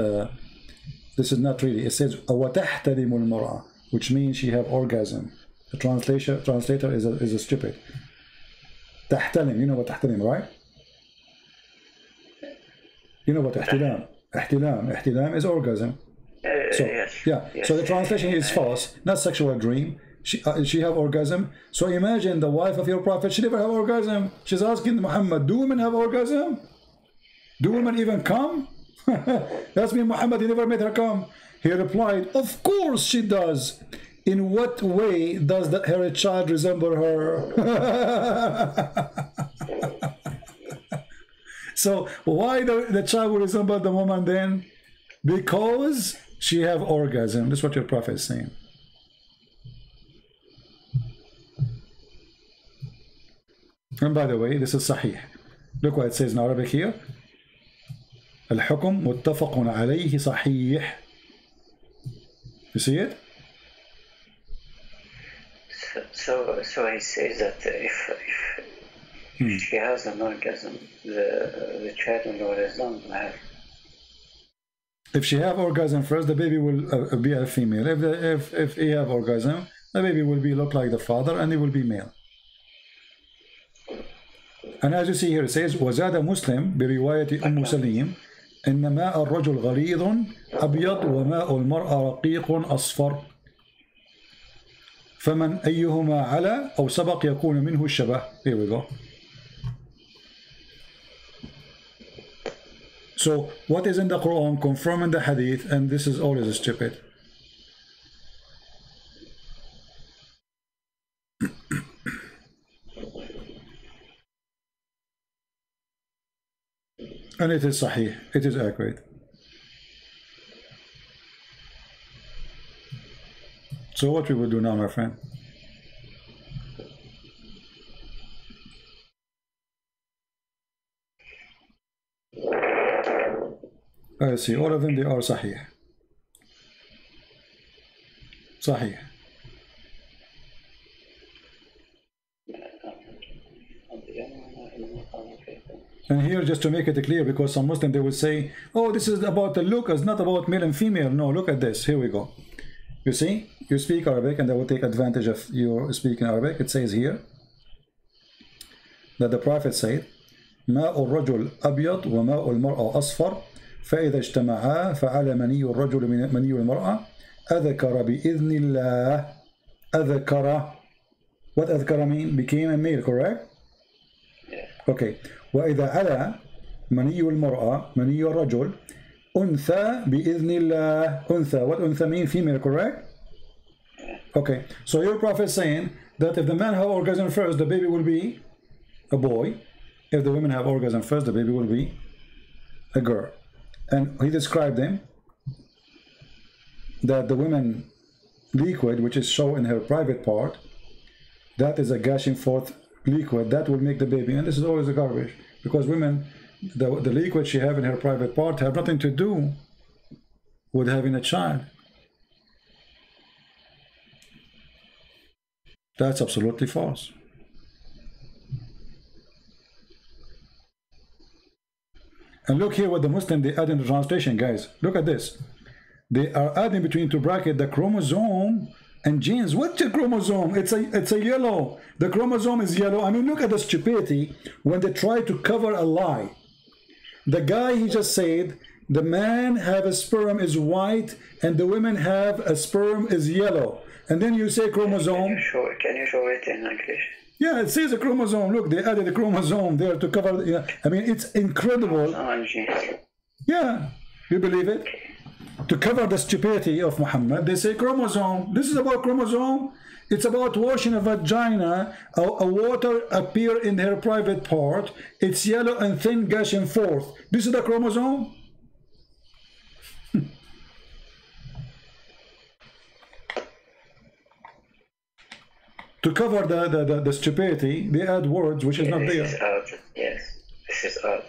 really. It says وَتَحْتَلِمُ الْمَرْأَةِ, which means she have orgasm. The translator is a stupid. تحتلم, you know what تحتلم, right? You know what ihtilam. Ihtilam is orgasm. So yes. Yeah. Yes. So the translation is false. Not sexual dream. She have orgasm. So imagine the wife of your Prophet, she never have orgasm. She's asking Muhammad, do women have orgasm? Do women even come? That's mean Muhammad, he never made her come. He replied, of course she does. In what way does her child resemble her? So why the child will resemble the woman then? Because she have orgasm. That's what your Prophet is saying. And by the way, this is Sahih. Look what it says in Arabic here. الحكم متفق عليه صحيح. You see it? So he says that if she has an orgasm, the child will have. If she have orgasm first, the baby will be a female. If he have orgasm, the baby will look like the father, and he will be male. And as you see here, it says وزاد مسلم برواية أم سليم إن ماء الرجل غليظ أبيض وماء المرأة رقيق أصفر فمن أيهما على أو سبق يكون منه الشبه. Here we go. So what is in the Quran confirming the Hadith, and this is always stupid. And it is Sahih, it is accurate. So what we will do now, my friend? I see, all of them, they are Sahih. Sahih. And here, just to make it clear, because some Muslims, they will say, oh, this is about the look, it's not about male and female. No, look at this. Here we go. You see, you speak Arabic, and they will take advantage of your speaking Arabic. It says here that the Prophet said, ماء الرجل أبيض وماء المرأة أصفر فإذا اجتمعا فعلى مني الرجل من مني المرأة أذكر بإذن الله. أذكر. What أذكر mean? Became a male, correct? Yeah. Okay. وإذا على مني المرأة مني الرجل أنثى بإذن الله. أنثى. What أنثى mean? Female, correct? Yeah. Okay. So your Prophet is saying that if the man have orgasm first, the baby will be a boy. If the women have orgasm first, the baby will be a girl. And he described them that the woman liquid, which is shown in her private part, that is a gushing forth liquid that will make the baby. And this is always a garbage, because women, the liquid she have in her private part have nothing to do with having a child. That's absolutely false. And look here what the Muslim, they add in the translation, guys. Look at this. They are adding between two brackets the chromosome and genes. What's a chromosome? It's a yellow. The chromosome is yellow. I mean, look at the stupidity when they try to cover a lie. The guy, he just said, the man have a sperm is white and the women have a sperm is yellow. And then you say chromosome. Can you show it in English? Yeah, it says a chromosome. Look, they added a chromosome there to cover. Yeah, I mean, it's incredible. Yeah, you believe it? To cover the stupidity of Muhammad, they say chromosome. This is about chromosome. It's about washing a vagina. A water appear in her private part. It's yellow and thin, gushing forth. This is the chromosome. To cover the stupidity, they add words which is not there. This is odd. Yes, this is odd.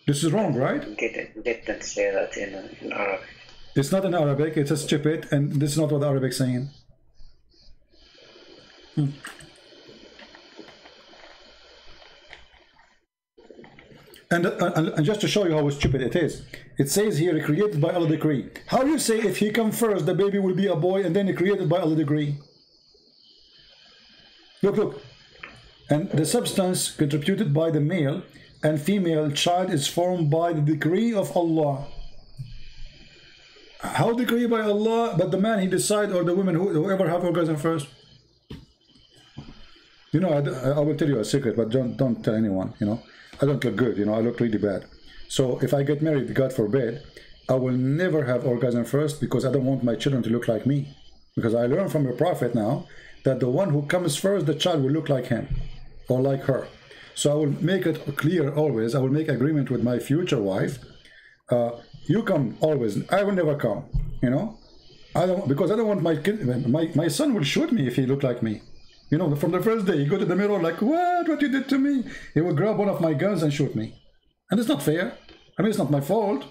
This is wrong, right? Didn't say that in Arabic. It's not in Arabic. It's a stupid, and this is not what Arabic is saying. And just to show you how stupid it is, it says here, created by Allah decree. How do you say if he comes first, the baby will be a boy, and then created by Allah decree? Look, look. And the substance contributed by the male and female child is formed by the decree of Allah. How decree by Allah? But the man, he decide, or the women, whoever have orgasm first. You know, I will tell you a secret, but don't tell anyone. You know, I don't look good. You know, I look really bad. So if I get married, God forbid, I will never have orgasm first, because I don't want my children to look like me. Because I learned from the Prophet now that the one who comes first, the child will look like him or like her. So I will make it clear always. I will make agreement with my future wife. You come always. I will never come. You know, I don't, because I don't want my kid. My son will shoot me if he look like me. You know, from the first day, he go to the mirror like, what you did to me? He will grab one of my guns and shoot me, and it's not fair. I mean, it's not my fault.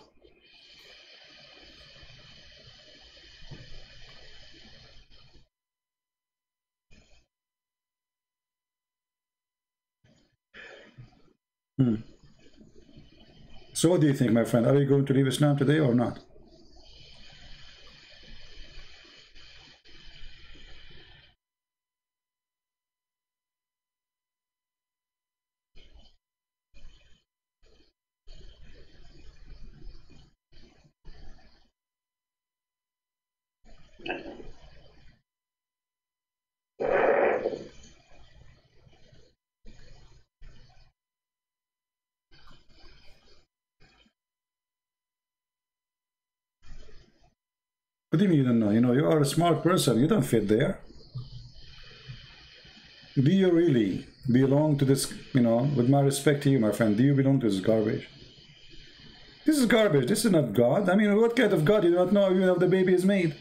So what do you think, my friend? Are you going to leave Islam today or not? What do you mean you don't know? You know, you are a smart person. You don't fit there. Do you really belong to this, you know, with my respect to you, my friend, do you belong to this garbage? This is garbage. This is not God. I mean, what kind of God? You do not know even if the baby is made.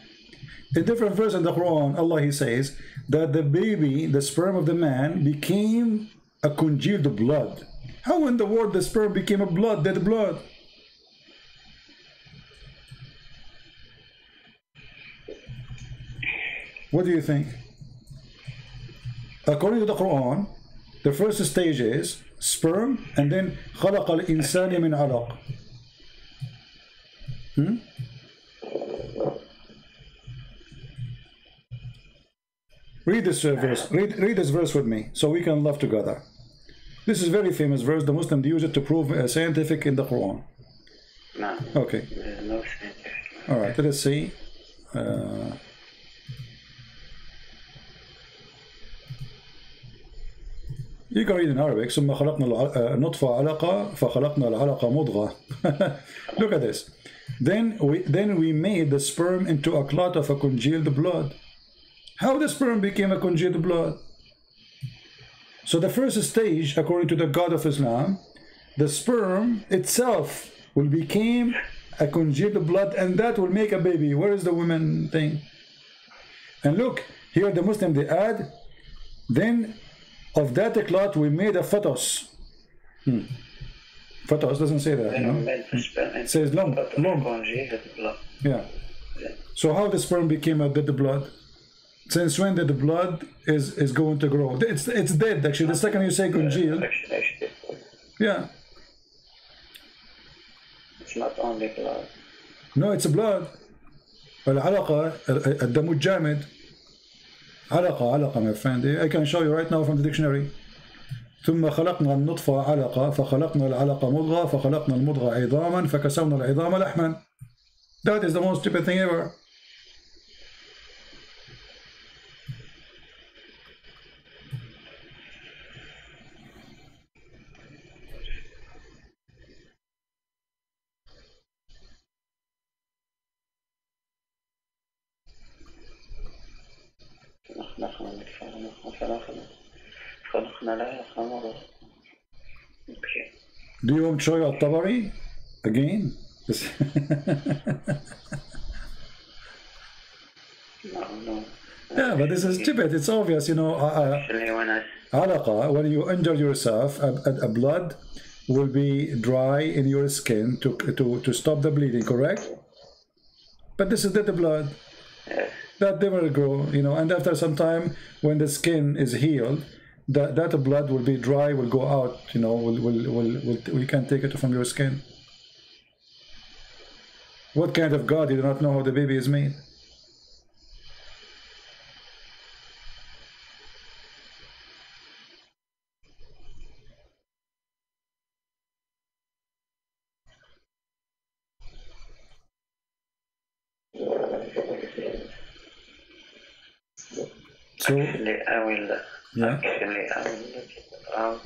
A different verse in the Quran, Allah, He says that the baby, the sperm of the man, became a congealed blood. How in the world the sperm became a blood, dead blood? What do you think? According to the Quran, the first stage is sperm, and then خلق الإنسان من علق. Read this verse. Read this verse with me, so we can love together. This is a very famous verse. The Muslims use it to prove scientific in the Quran. No. Okay. No scientific. All right. Let us see. You can read in Arabic. ثم خلقنا النطفة علقة فخلقنا العلقة مضغة. Look at this. Then we made the sperm into a clot of a congealed blood. How the sperm became a congealed blood? So the first stage, according to the God of Islam, the sperm itself will become a congealed blood, and that will make a baby. Where is the woman thing? And look, here the Muslim, they add, then of that clot we made a fetus. Fetus doesn't say that, you know? It says lump. Lump. Yeah. So how the sperm became a dead blood? Since when did the blood is going to grow? It's dead actually. The second you say congealed, yeah. It's not only blood. No, it's blood. العلقة الدم الجامد. علقة my friend. I can show you right now from the dictionary. ثم خلقنا النطفة علقة فخلقنا العلقة مضغة فخلقنا المضغة عظاما فكسونا العظام لحما. That is the most stupid thing ever. Do you want to show you At-Tabari again? No. Yeah, but this is stupid. It's obvious, you know. Alaqa, when you injure yourself, a blood will be dry in your skin to stop the bleeding, correct? But this is dead blood. Yes. That never grow, you know, and after some time, when the skin is healed, that blood will be dry, will go out, you know, we can't take it from your skin. What kind of God? You do not know how the baby is made. So, actually, I will look it out.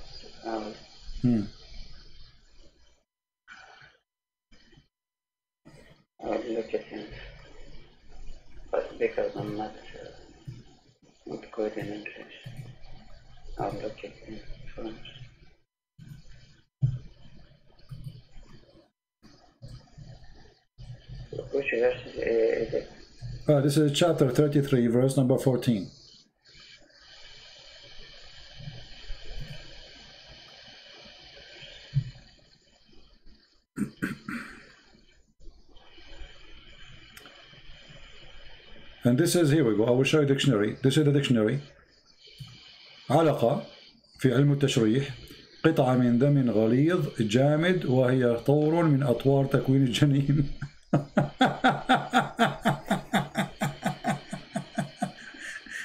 I will look at him, but because I'm not good in English, I'll look at him first. Which verse is it? This is chapter 33, verse number 14. And this is, here we go, I will show you dictionary. This is the dictionary. علقة في علم التشريح قطعة من دم غليظ جامد وهي طور من أطوار تكوين الجنين.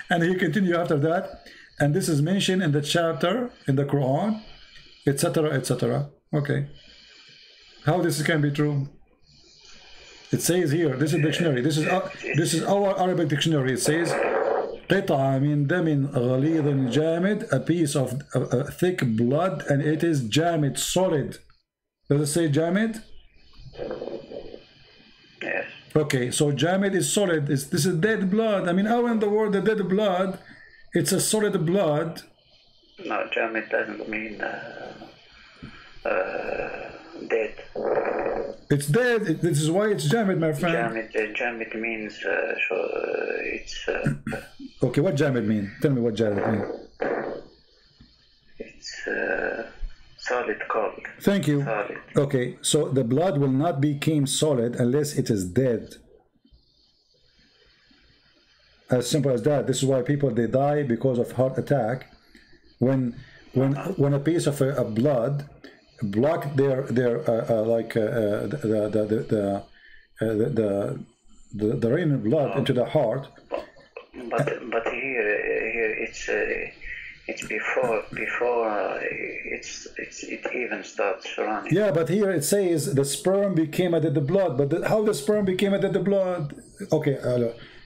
And he continue after that. And this is mentioned in the chapter in the Quran, etc., etc. Okay. How this can be true? It says here, this is dictionary. This is our Arabic dictionary. It says قطعة من دم غليظ جامد, a piece of thick blood, and it is جامد, solid. Does it say جامد? Yes. Okay, so جامد is solid. This is dead blood. I mean, how in the world the dead blood? It's a solid blood. No, جامد doesn't mean dead. It's dead. This is why it's jamid, my friend. Jamid means it's. Okay, what jamid mean? Tell me what jamid mean. It's solid cold. Thank you. Solid. Okay, so the blood will not become solid unless it is dead. As simple as that. This is why people they die because of heart attack. When a piece of a blood block their like the rain of blood into the heart. But here it's before it even starts running. Yeah, but here it says the sperm became a dead blood. But how the sperm became a dead blood? Okay,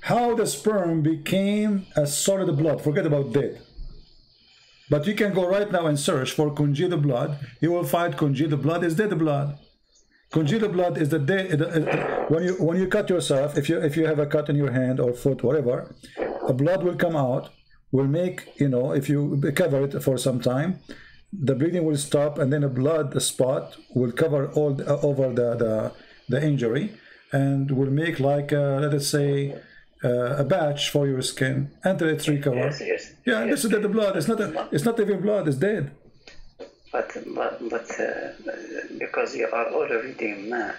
how the sperm became a solid blood? Forget about dead. But you can go right now and search for congealed blood. You will find congealed blood is dead blood. Congealed blood is the dead. When you cut yourself, if you have a cut in your hand or foot, whatever, a blood will come out. Will make, you know, if you cover it for some time, the bleeding will stop, and then a blood spot will cover all over the injury, and will make like let us say a batch for your skin until it's recovered. Yes. Yeah, yes. This is dead blood. It's not even blood. It's dead. But because you are already man,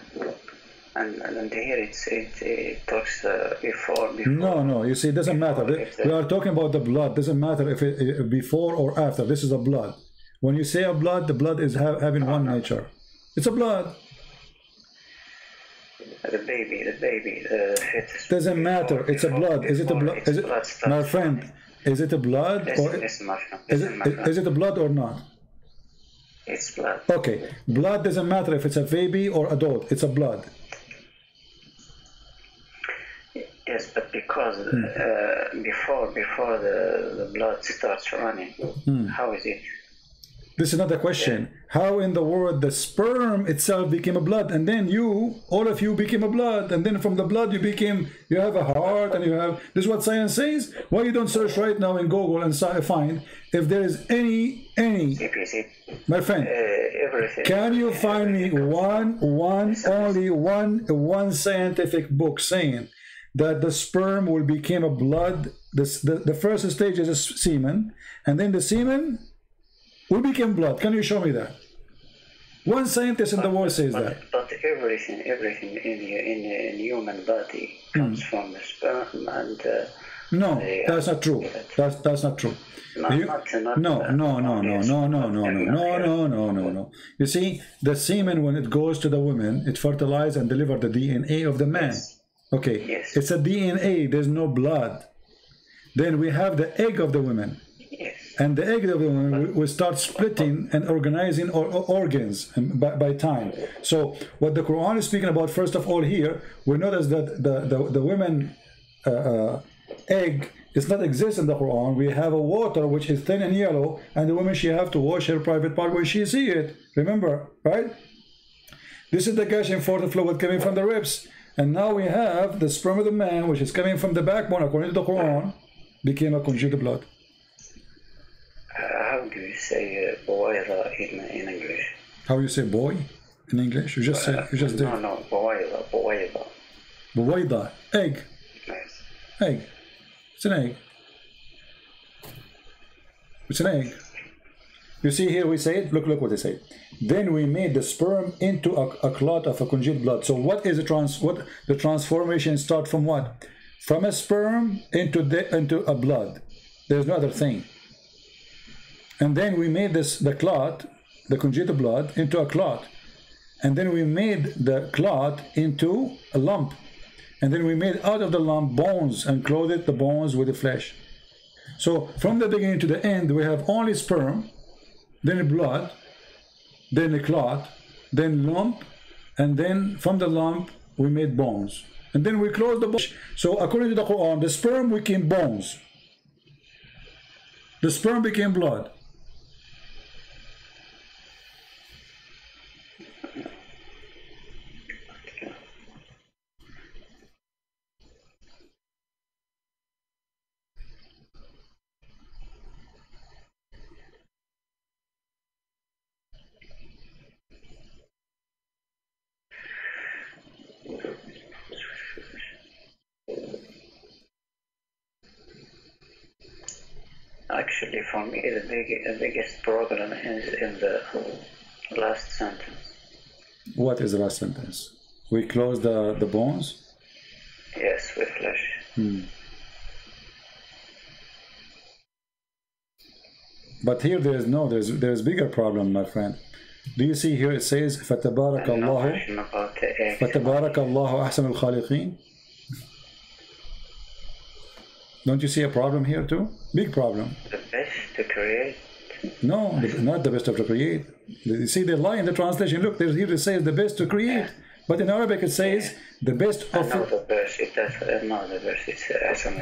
And here it talks before. No. You see, it doesn't matter. We are talking about the blood. Doesn't matter if it before or after. This is a blood. When you say a blood, the blood is having one nature. It's a blood. The baby, the fetus. Doesn't matter. It's a blood. Is it a blood? Is it, my friend? Is it a blood or is it a blood or not? It's blood. Okay, blood doesn't matter if it's a baby or adult. It's a blood. Yes, but because before the blood starts running, how is it? This is not the question. How in the world the sperm itself became a blood, and then all of you became a blood, and then from the blood you have a heart, and you have. This is what science says. Why you don't search right now in Google and find if there is any my friend? Can you find me only one scientific book saying that the sperm will become a blood? The first stage is a semen, and then the semen will become blood. Can you show me that? One scientist in the world says that. But everything in human body comes from the sperm and. No, that's not true. That's not true. No. You see, the semen, when it goes to the woman, it fertilizes and delivers the DNA of the man. Yes. Okay. Yes. It's a DNA. There's no blood. Then we have the egg of the woman. Yes. And the egg of the woman will start splitting and organizing organs by time. So what the Quran is speaking about, first of all, here we notice that the women egg does not exist in the Quran. We have a water which is thin and yellow, and the woman, she have to wash her private part when she see it. Remember, right? This is the gushing forth fluid coming from the ribs, and now we have the sperm of the man, which is coming from the backbone, according to the Quran, became a conjugal blood. How do you say boila in English? How you say boy in English? You just said. You just did. No, boila. Boida, egg. Yes. Egg. It's an egg. It's an egg. You see here we say it. Look what they say. Then we made the sperm into a clot of a congealed blood. So what is the transformation start from what? From a sperm into a blood. There's no other thing. And then we made the clot, the congealed blood, into a clot. And then we made the clot into a lump. And then we made out of the lump bones and clothed the bones with the flesh. So from the beginning to the end, we have only sperm, then blood, then a clot, then lump, and then from the lump we made bones. And then we closed the bones. So according to the Quran, the sperm became bones. The sperm became blood. Actually, for me, the biggest problem is in the last sentence. What is the last sentence? We close the bones? Yes, with flesh. But here there's bigger problem, my friend. Do you see here it says فَتَبَارَكَ اللَّهُ أَحْسَنُ الْخَالِقِينَ? Don't you see a problem here too? Big problem. The best to create? No, not the best of to create. You see, they lie in the translation. Look, here it says the best to create. But in Arabic it says the best of... No, the verse, the verse is أحسن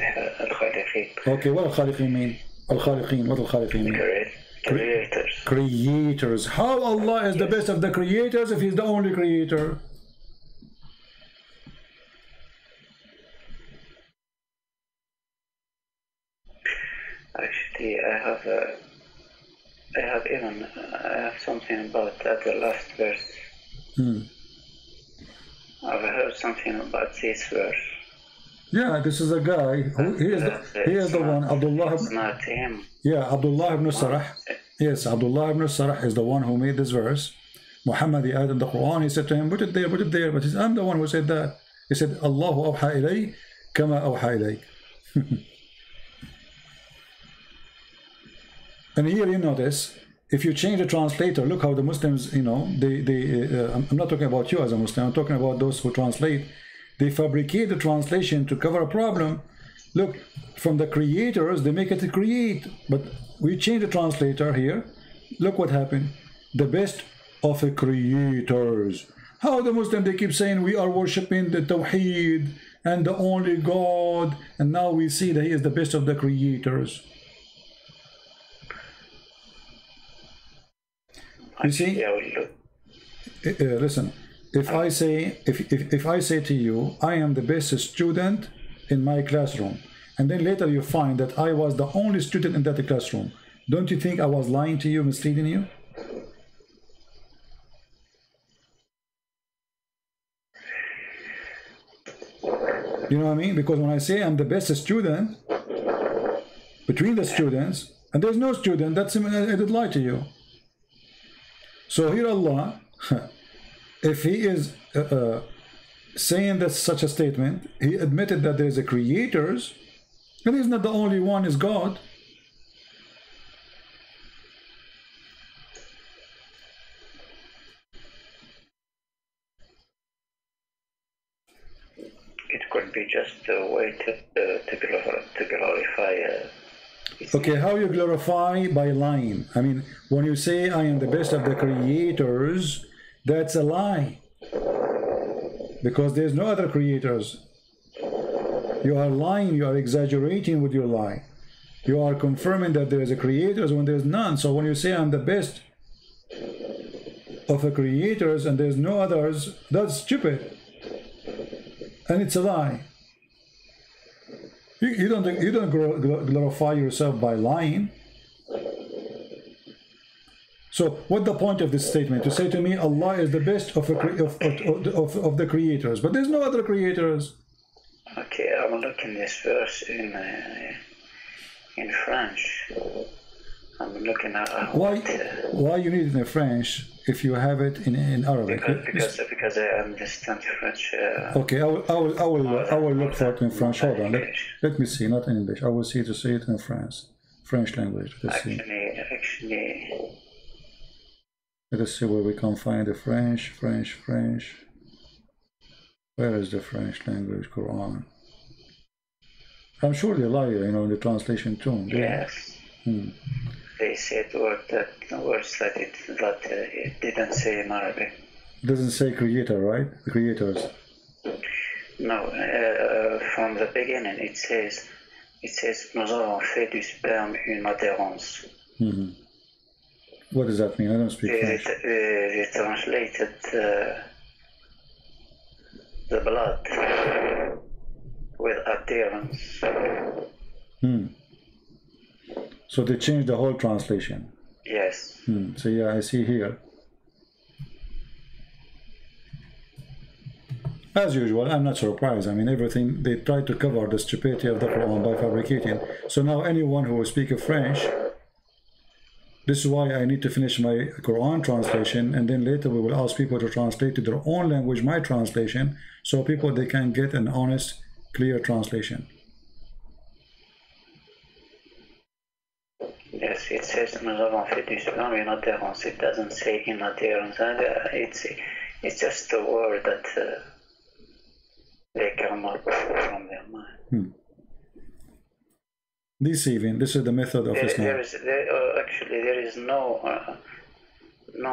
الخالقين. Okay, what al-Khaliqeen mean? Al-Khaliqeen, what al-Khaliqeen mean? Creators. Creators. How Allah is the best of the creators if He's the only creator? Actually, I have something about that, the last verse. I've heard something about this verse. Yeah, this is a guy. He is the one. Abdullah. It's not him. Yeah, Abdullah ibn Sarah. Yes, Abdullah ibn Sarah is the one who made this verse. Muhammad, he added in the Quran, he said to him, put it there, but he said, I'm the one who said that. He said, Allahu awha ilay kama awha ilayk. And here you notice, if you change the translator, look how the Muslims, you know, I'm not talking about you as a Muslim, I'm talking about those who translate. They fabricate the translation to cover a problem. Look, from the creators, they make it to create. But we change the translator here. Look what happened. The best of the creators. How the Muslim, they keep saying we are worshipping the Tawheed and the only God. And now we see that he is the best of the creators. You see? Listen. If I say to you, I am the best student in my classroom, and then later you find that I was the only student in that classroom, don't you think I was lying to you, misleading you? You know what I mean? Because when I say I'm the best student between the students, and there's no student, that's I did lie to you. So here Allah, if he is saying that such a statement, he admitted that there is a creators, and he's not the only one, is God. It could be just a way to glorify. Okay, how you glorify? By lying. I mean, when you say I am the best of the creators, that's a lie. Because there's no other creators. You are lying, you are exaggerating with your lie. You are confirming that there is a creators when there's none. So when you say I'm the best of the creators and there's no others, that's stupid. And it's a lie. You don't glorify yourself by lying. So what's the point of this statement? To say to me, Allah is the best of the creators, but there's no other creators. Okay, I will look in this verse in French. I'm looking at why you need it in French if you have it in Arabic? Because I understand French. Okay, I will look for it in French. Hold on, let me see, not in English. I will see to see it in French language. Actually. Let us see where we can find the French. Where is the French language Quran? I'm sure they lie, you know, in the translation too. Yes. They said words that it didn't say in Arabic. Doesn't say creator, right? The creators. No, from the beginning it says nous avons fait du sperme une adhérence. What does that mean? I don't speak French. They translated the blood with adherence. So they changed the whole translation. Yes. So yeah, I see here. As usual, I'm not surprised. I mean, everything, they try to cover the stupidity of the Quran by fabricating. So now anyone who will speak French, this is why I need to finish my Quran translation, and then later we will ask people to translate to their own language my translation, so people, they can get an honest, clear translation. Yes, it says nous avons fait du sperme une adhérence. It doesn't say in adhérence. It's just a word that they come up from their mind. Deceiving. This is the method of Islam. Actually, there is no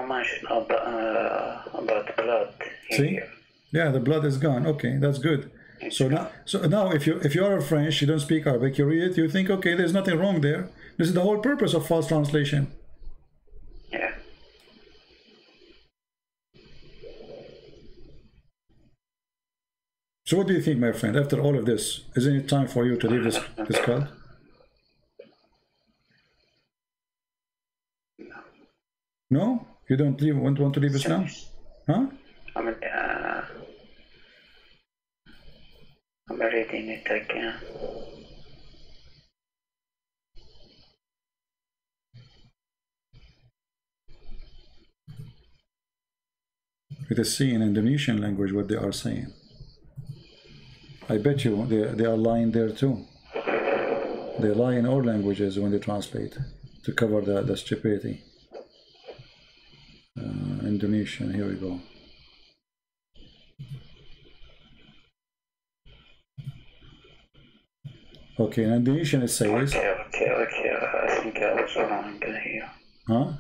mention about blood See? here. Yeah, the blood is gone. Okay, that's good. So now, if you are French, you don't speak Arabic, you read it, you think, okay, there's nothing wrong there. This is the whole purpose of false translation. Yeah. So what do you think, my friend? After all of this, isn't it time for you to leave this cult? No? You don't want to leave Islam? Huh? I'm reading it again. It is seen in Indonesian language what they are saying. I bet you they are lying there too. They lie in all languages when they translate to cover the stupidity. Indonesian, here we go. Okay, in Indonesian it says... Okay, I think I was wrong here. Huh?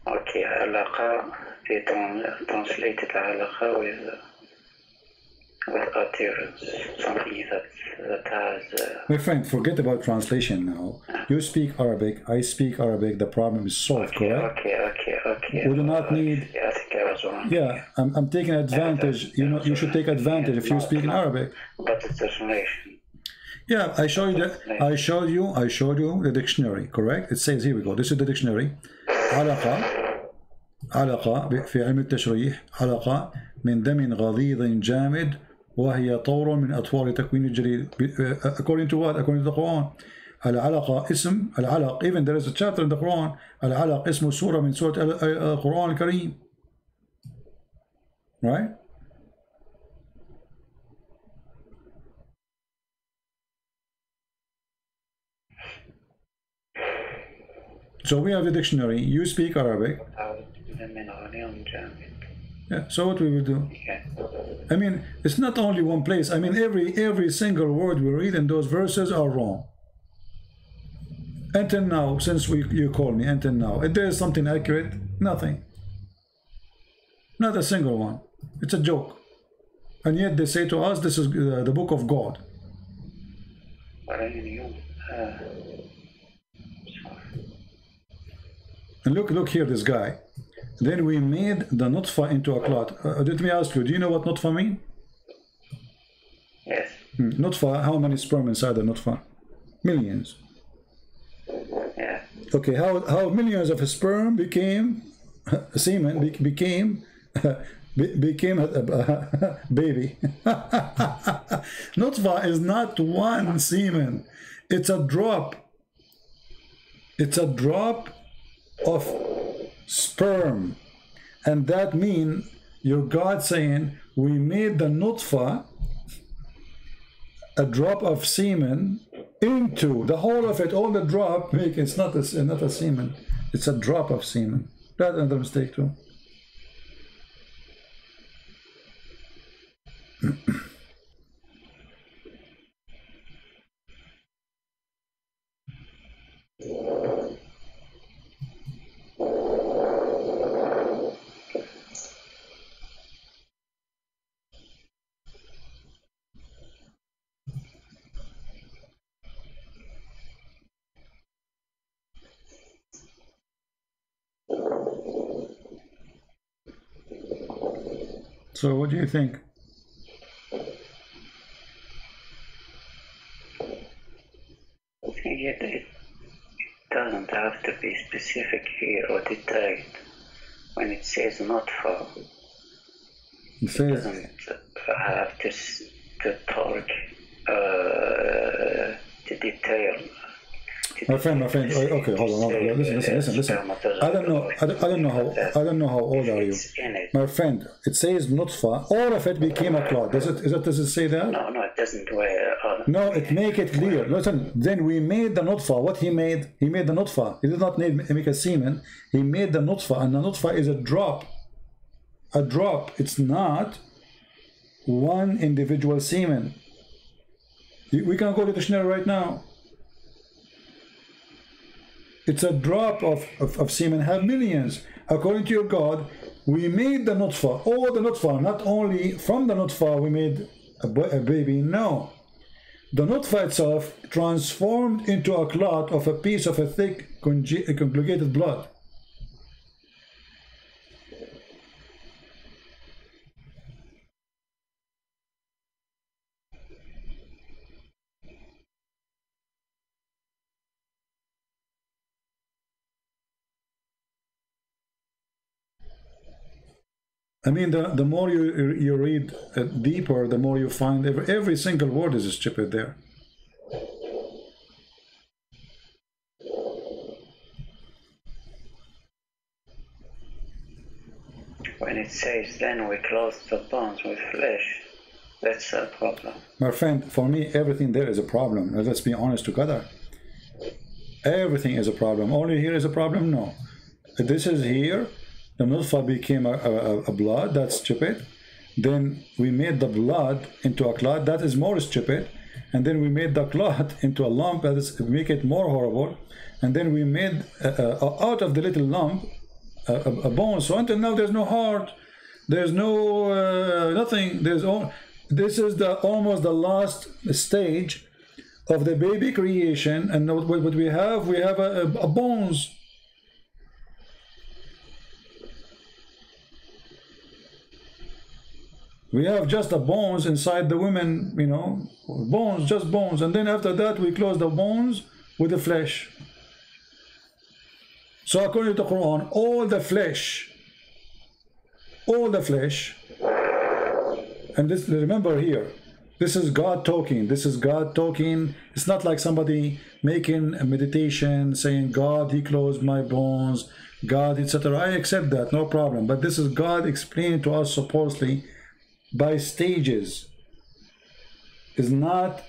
Okay, علاقة, they translated علاقة with utterance, something that has... My friend, forget about translation now. You speak Arabic, I speak Arabic, the problem is solved, correct? Okay. We do not need... I think I was wrong. Yeah, I'm taking advantage. You know, you should take advantage if you speak in Arabic. But the translation. Yeah, I showed you the dictionary, correct? It says, here we go, this is the dictionary. علاقة في علم التشريح علاقة من دم غليظ جامد وهي طور من أطوار تكوين الجليد. According to what? According to the Quran. العلقة اسم العلق, even there is a chapter in the Quran, العلق اسم سورة من سورة القرآن الكريم. Right? So we have the dictionary. You speak Arabic. Yeah, so what we will do? I mean, it's not only one place. I mean, every single word we read in those verses are wrong. Until now, since you call me, until now, if there is something accurate, nothing. Not a single one. It's a joke. And yet they say to us, this is the book of God. And look here, this guy. Then we made the nutfa into a clot. Let me ask you, do you know what nutfa mean? Yes. Nutfa, how many sperm inside the nutfa? Millions. Yeah. Okay, how millions of sperm became semen, became a baby. Nutfa is not one semen. It's a drop. It's a drop of sperm. And that means your God saying, we made the nutfa, a drop of semen, into the whole of it, all the drop, it's not a semen, it's a drop of semen. That's another mistake too. So what do you think? It doesn't have to be specific here or detailed. When it says not for, it doesn't have to talk to detail. My friend. Okay, hold on. Listen. I don't know how old are you, my friend. It says nutfa. All of it became a clot. Does it say that? No, it doesn't. No, it make it clear. Listen. Then we made the nutfa. What he made? He made the nutfa. He did not make a semen. He made the nutfa, and the nutfa is a drop. A drop. It's not one individual semen. We can go to the dictionary right now. It's a drop of semen, have millions. According to your God, we made the nutfa, all the nutfa, not only from the nutfa we made a baby, no. The nutfa itself transformed into a clot of a piece of a thick, conjugated blood. I mean, the more you read deeper, the more you find every single word is stupid there. When it says, then we clothe the bones with flesh, that's a problem. My friend, for me, everything there is a problem. Let's be honest together. Everything is a problem. Only here is a problem? No. This is here. The nutfa became a blood. That's stupid. Then we made the blood into a clot. That is more stupid. And then we made the clot into a lump. That is make it more horrible. And then we made out of the little lump a bone. So until now there's no heart. There's no nothing. This is almost the last stage of the baby creation, and what we have a bones. We have just the bones inside the women, you know, bones, just bones, and then after that we close the bones with the flesh. So according to the Quran, all the flesh, and this, remember here, this is God talking. This is God talking. It's not like somebody making a meditation saying, God, he closed my bones, God, etc. I accept that, no problem. But this is God explaining to us supposedly by stages. It's not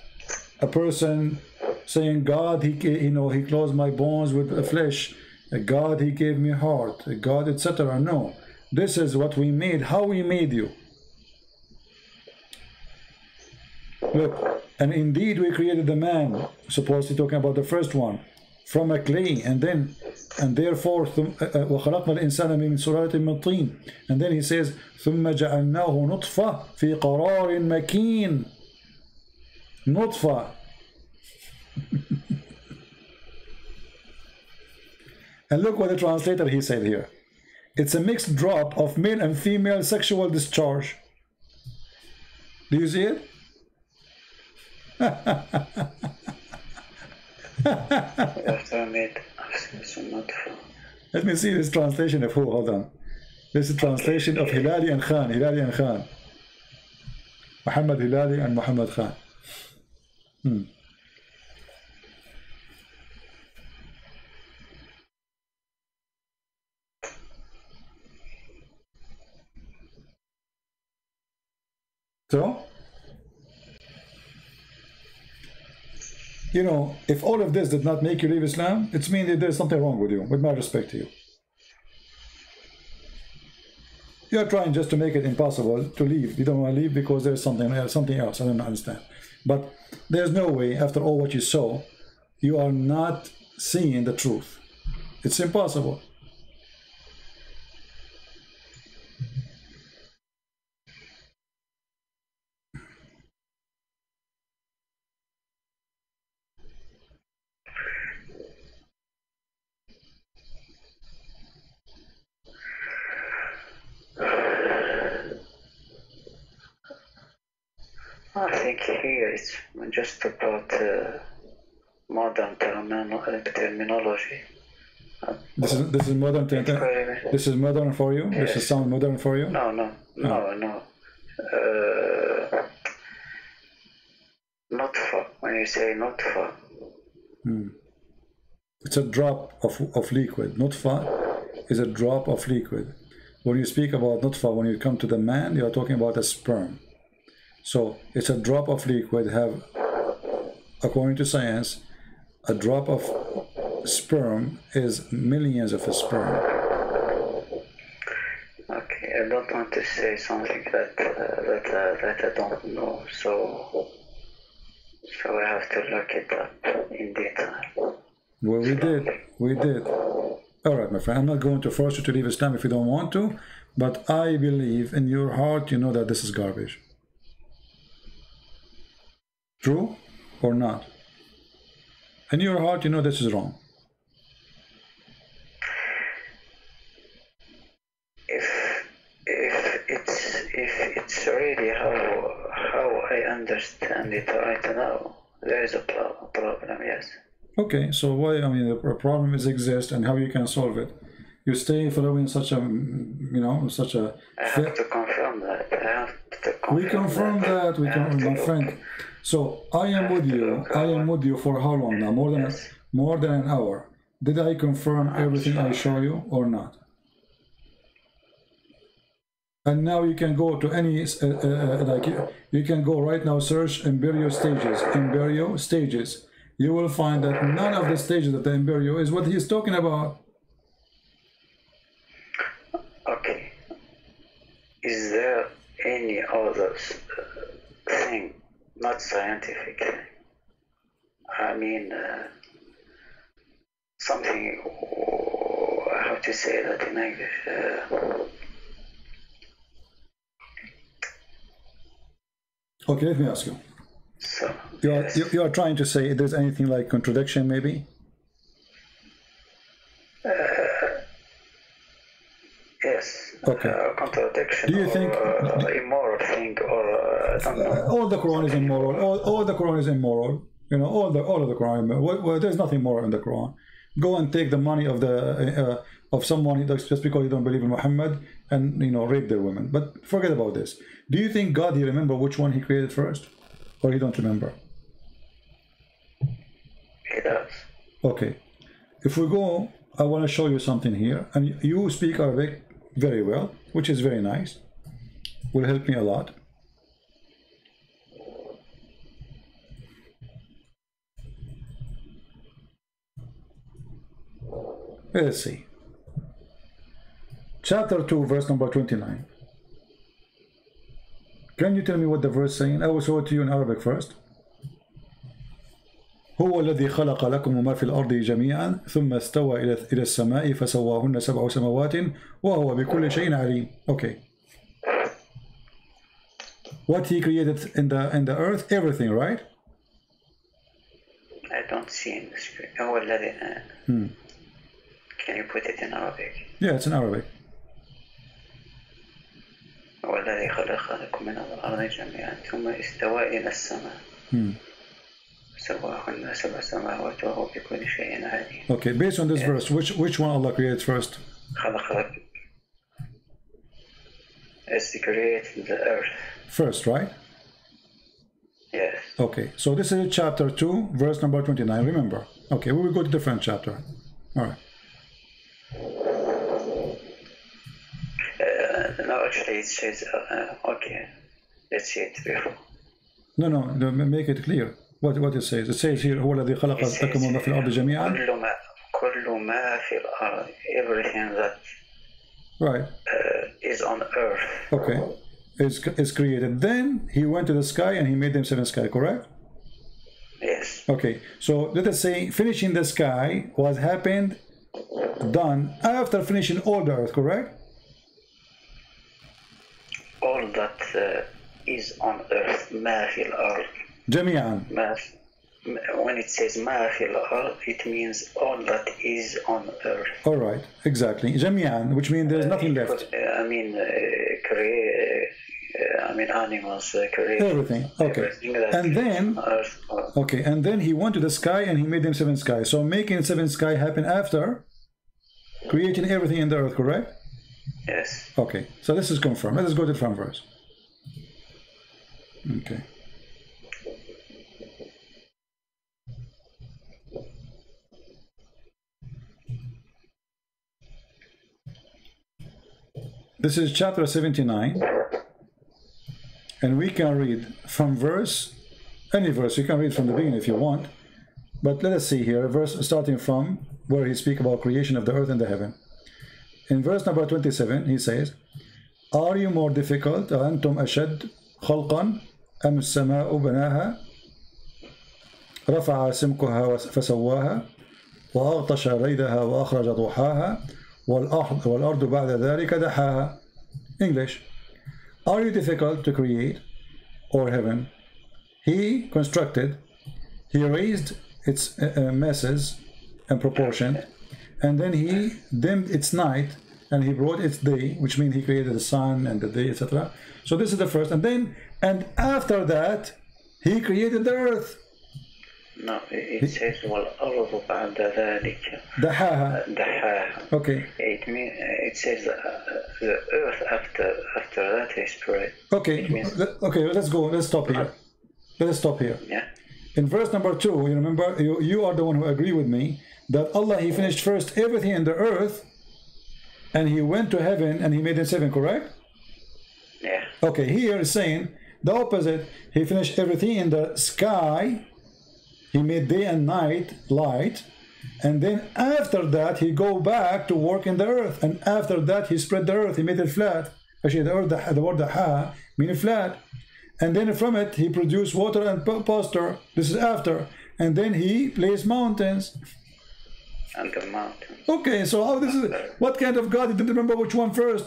a person saying, God, he closed my bones with the flesh. God, he gave me heart. God, etc. No. This is what we made, how we made you. Look, and indeed we created the man, supposedly talking about the first one, from a clay, and therefore وَخَلَقْنَا الْإِنسَانَ مِنْ سُلَالَةٍ مِنْ طِينٍ, and then he says ثُمَّ جَعَلْنَاهُ نُطْفَةً فِي قَرَارٍ مَكِينٍ. Nutfa. And look what the translator he said here. It's a mixed drop of male and female sexual discharge. Do you see it? Let me see this translation of who. Hold on. This is translation of Hilali and Khan. Hilali and Khan. Muhammad Hilali and Muhammad Khan. So, you know, if all of this did not make you leave Islam, it means that there's something wrong with you, with my respect to you. You're trying just to make it impossible to leave. You don't want to leave because there's something else. I don't understand. But there's no way, after all what you saw, you are not seeing the truth. It's impossible. I think here it's just about modern terminology. This is modern. This is modern for you. Yes. This is sound modern for you. No. Nutfa. When you say nutfa, it's a drop of liquid. Nutfa is a drop of liquid. When you speak about nutfa, when you come to the man, you are talking about a sperm. So it's a drop of liquid. Have, according to science, a drop of sperm is millions of sperm. Okay, I don't want to say something that I don't know, so I have to look it up in detail. Well, we did. All right, my friend, I'm not going to force you to leave Islam if you don't want to, but I believe in your heart you know that this is garbage. True or not? In your heart, you know this is wrong. If it's really how I understand it right now, there is a problem. Yes. Okay, so why? I mean, the problem exists, and how you can solve it. You stay following such a, you know, such a... I have to confirm that. We confirm that. We confirm, my friend. So I am with you. I am with you for how long now? More than an hour. Did I confirm everything I show you or not? And now you can go to any like you can go right now, search embryo stages. Embryo stages. You will find that none of the stages of the embryo is what he's talking about. Okay. Is there any other thing, not scientific? I mean, something. How to say that in English? Okay, let me ask you. So You are trying to say if there's anything like contradiction, maybe? Yes. Okay. Contradiction. Do you think immoral thing, or I don't know. all the Quran is immoral? All the Quran is immoral. You know, all of the Quran. Well, there's nothing moral in the Quran. Go and take the money of the of someone just because you don't believe in Muhammad, and you know, rape their women. But forget about this. Do you think God, he remember which one he created first, or he don't remember? He does. Okay. If we go, I want to show you something here, and you speak Arabic very well, which is very nice. Will help me a lot. Let's see. Chapter 2, verse number 29. Can you tell me what the verse saying? I will show it to you in Arabic first. هو الذي خلق لكم ما في الأرض جميعا ثم استوى إلى السماء فسواهن سبع سماوات وهو بكل شيء عليم. Okay. What he created in the earth, everything, right? I don't see in the screen. هو الذي. Can you put it in Arabic? Yeah, it's in Arabic. هو الذي خلق لكم من الأرض جميعا ثم استوى إلى السماء. سواهن سبع سماوات وهو بكل شيء عليم. Okay, based on this verse, which one Allah created first? خلق لك. It's created the earth. First, right? Yes. Okay, so this is chapter 2, verse number 29. Remember. Okay, we will go to different chapter. All right. No, actually it says, okay, let's see it before. No, make it clear. What it says. It says here, هو الذي خلق لكم ما في الأرض جميعا. كل ما في الأرض, everything that right is on earth. Okay, is created. Then he went to the sky and he made them seven sky. Correct? Yes. Okay, so let us say finishing the sky was done after finishing all the earth. Correct? All that is on earth, ما في الأرض. جميعا. When it says ما في الأرض, it means all that is on earth. All right, exactly. جميعا, which means there's nothing left. I mean, animals, everything. Okay. Everything and then, earth. Okay, and then he went to the sky and he made them seven skies. So making seven sky happen after creating everything in the earth, correct? Yes. Okay, so this is confirmed. Let us go to the front verse. Okay. This is chapter 79, and we can read from any verse. You can read from the beginning if you want, but let us see here a verse starting from where he speaks about creation of the earth and the heaven. In verse number 27, he says, "Are you more difficult? أَأَنْتُمْ أَشَدُّ خَلْقًا أَمِ السَّمَاءُ بَنَاهَا رَفَعَ سِمْكَهَا فَسَوَّاهَا وَأَغْطَشَ لَيْلَهَا وَأَخْرَجَ ضُحَاهَا وَالْأَرْضُ بَعْدَ ذَلِكَ دَحَاهَا." English. Are you difficult to create, or heaven? He constructed, he raised its masses and proportion, and then he dimmed its night and he brought its day, which means he created the sun and the day, etc. So this is the first, and after that he created the earth. No, it says والأرض بعد ذلك دحاها. دحاها. Okay. It says the earth after that is spread. Okay. Okay. Let's go. Let's stop here. Let's stop here. Yeah. In verse number 2, you remember, you are the one who agree with me that Allah, He finished first everything in the earth, and He went to heaven and He made it 7, correct? Yeah. Okay, here is saying the opposite. He finished everything in the sky. He made day and night light, and then after that He go back to work in the earth, and after that He spread the earth. He made it flat. Actually, the word ha meaning flat. And then from it, He produced water and pasture. This is after. And then He placed mountains. And the mountains. Okay, so how this is? What kind of God? He didn't remember which one first.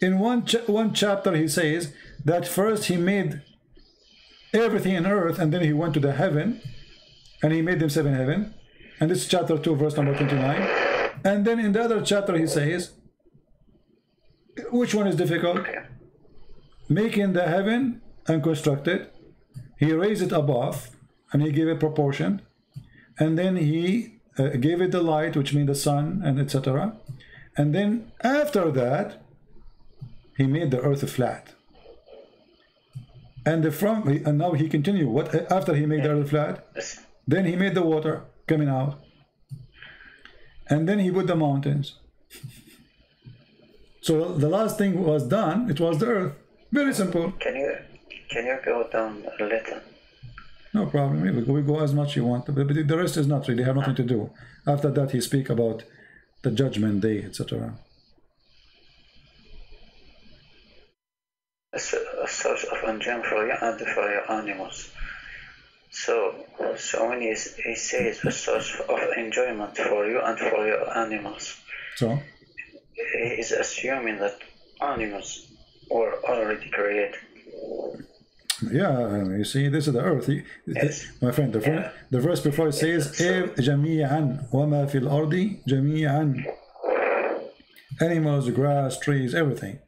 In one chapter, He says that first He made everything in earth, and then He went to the heaven, and He made them 7 heaven. And this is chapter 2, verse number 29. And then in the other chapter, He says, which one is difficult? Okay. Making the heaven and construct it, He raised it above, and He gave it proportion, and then He gave it the light, which means the sun, and etc. And then after that, He made the earth flat. And now He continued. What after He made the earth flat? Then He made the water coming out, and then He put the mountains. So the last thing was done. It was the earth. Very simple. Can you go down a little? No problem. We go as much you want, but the rest is not really. Have nothing to do. After that, He speak about the judgment day, etc. A source of enjoyment for you and for your animals. So when he says a source of enjoyment for you and for your animals, so he is assuming that animals were already created. Yeah, you see, this is the earth. Yes. My friend, the verse before it says, جَمِيعًا وَمَا فِي الْأَرْضِ جَمِيعًا. Animals, grass, trees, everything.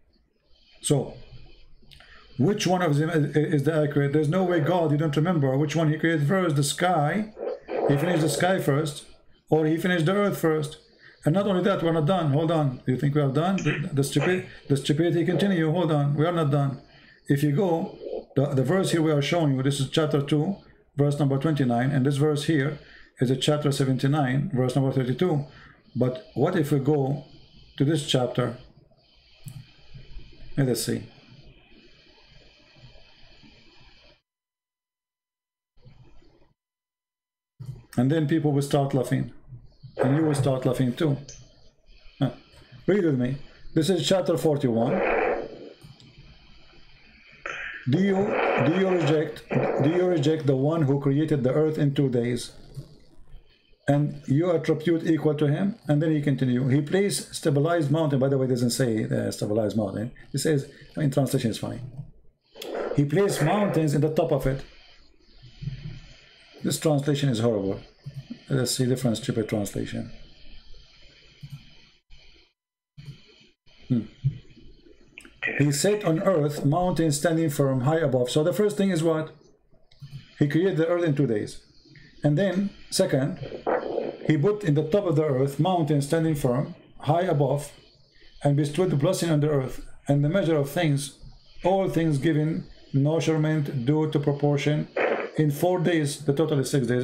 So, which one of them is the accurate? There's no way God, you don't remember which one He created first, the sky. He finished the sky first, or He finished the earth first. And not only that, we're not done. Hold on. You think we are done? The stupidity continue. Hold on. We are not done. If you go, the verse here we are showing you, this is chapter 2, verse number 29, and this verse here is a chapter 79, verse number 32. But what if we go to this chapter? Let us see. And then people will start laughing. And you will start laughing too. Read with me. This is chapter 41. Do you reject the one who created the earth in 2 days? And you attribute equal to Him? And then He continue. He placed stabilized mountain. By the way, it doesn't say stabilized mountain. It says, in translation is funny. He placed mountains in the top of it. This translation is horrible. Let's see different stupid translation. He set on earth mountains standing firm high above. So the first thing is what? He created the earth in 2 days. And then, second, He put in the top of the earth mountains standing firm high above, and bestowed the blessing on the earth, and the measure of things, all things given measurement due to proportion. In 4 days, the total is 6 days.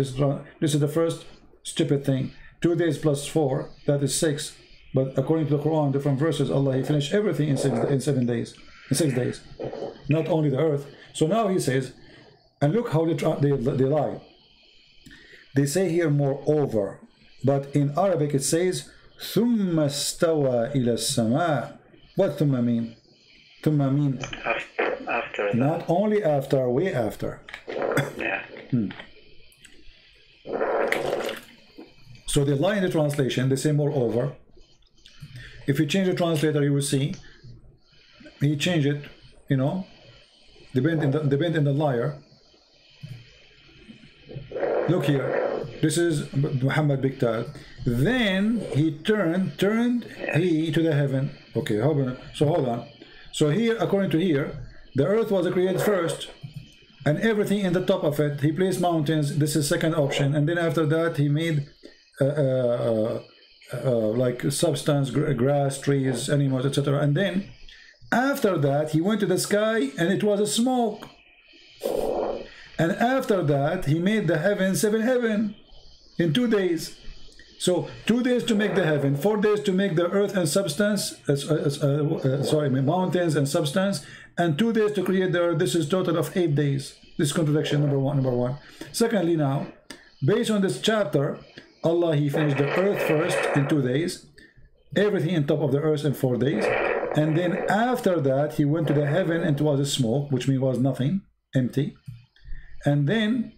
This is the first stupid thing. 2 days plus 4, that is 6. But according to the Quran, different verses, Allah, He finished everything in 7 days. In 6 days. Not only the earth. So now He says, and look how they lie. They say here moreover. But in Arabic it says, ثُمَّ اسْتَوَى إِلَى السَّمَاءِ. What ثُمَّ mean? ثُمَّ mean? After that. Not only after, way after. Yeah. So they lie in the translation, they say moreover. If you change the translator, you will see he changed it, you know, the bend in the liar. Look here, this is Muhammad Biktal. Then he turned he to the heaven. Okay, so hold on. So here, according to here, the earth was created first, and everything in the top of it. He placed mountains. This is second option. And then after that, he made like substance, grass, trees, animals, etc. And then after that, he went to the sky, and it was a smoke. And after that, he made the heaven, 7 heaven in 2 days. So 2 days to make the heaven, 4 days to make the earth and substance, mountains and substance, and 2 days to create the earth. This is total of 8 days. This is contradiction number one. Secondly, now, based on this chapter, Allah, he finished the earth first in 2 days, everything on top of the earth in 4 days, and then after that, he went to the heaven, and it was a smoke, which means was nothing, empty. And then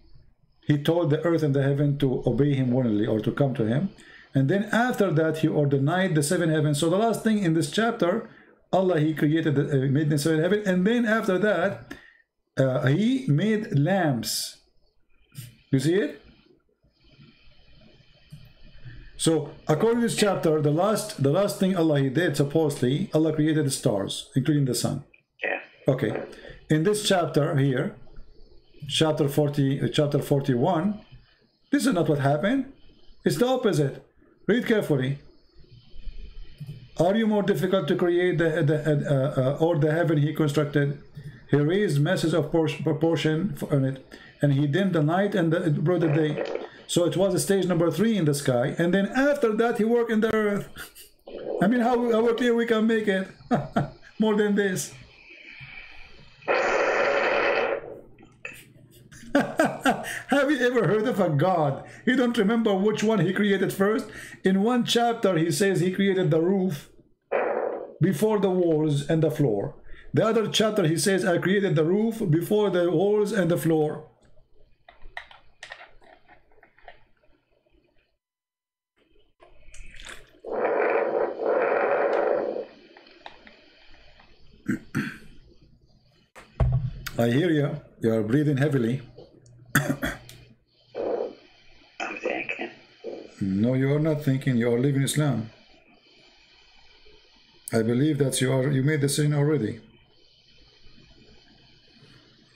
he told the earth and the heaven to obey him willingly, or to come to him. And then after that, he ordained the 7 heavens. So the last thing in this chapter, Allah, he created, made the 7 heavens. And then after that, he made lamps. You see it? So according to this chapter, the last thing Allah, he did, supposedly, Allah created the stars, including the sun. Yeah. Okay. In this chapter here, chapter 41, this is not what happened. It's the opposite. Read carefully. Are you more difficult to create or the heaven he constructed? He raised masses of proportion on it, and he dimmed the night and brought the day. So it was a stage number 3 in the sky, and then after that he worked in the earth. I mean, how clear we can make it? More than this. Have you ever heard of a God? You don't remember which one he created first? In one chapter, he says he created the roof before the walls and the floor. The other chapter, he says, I created the roof before the walls and the floor. I hear you. You are breathing heavily. I'm thinking. No, you are not thinking. You are living Islam. I believe that you made the sin already.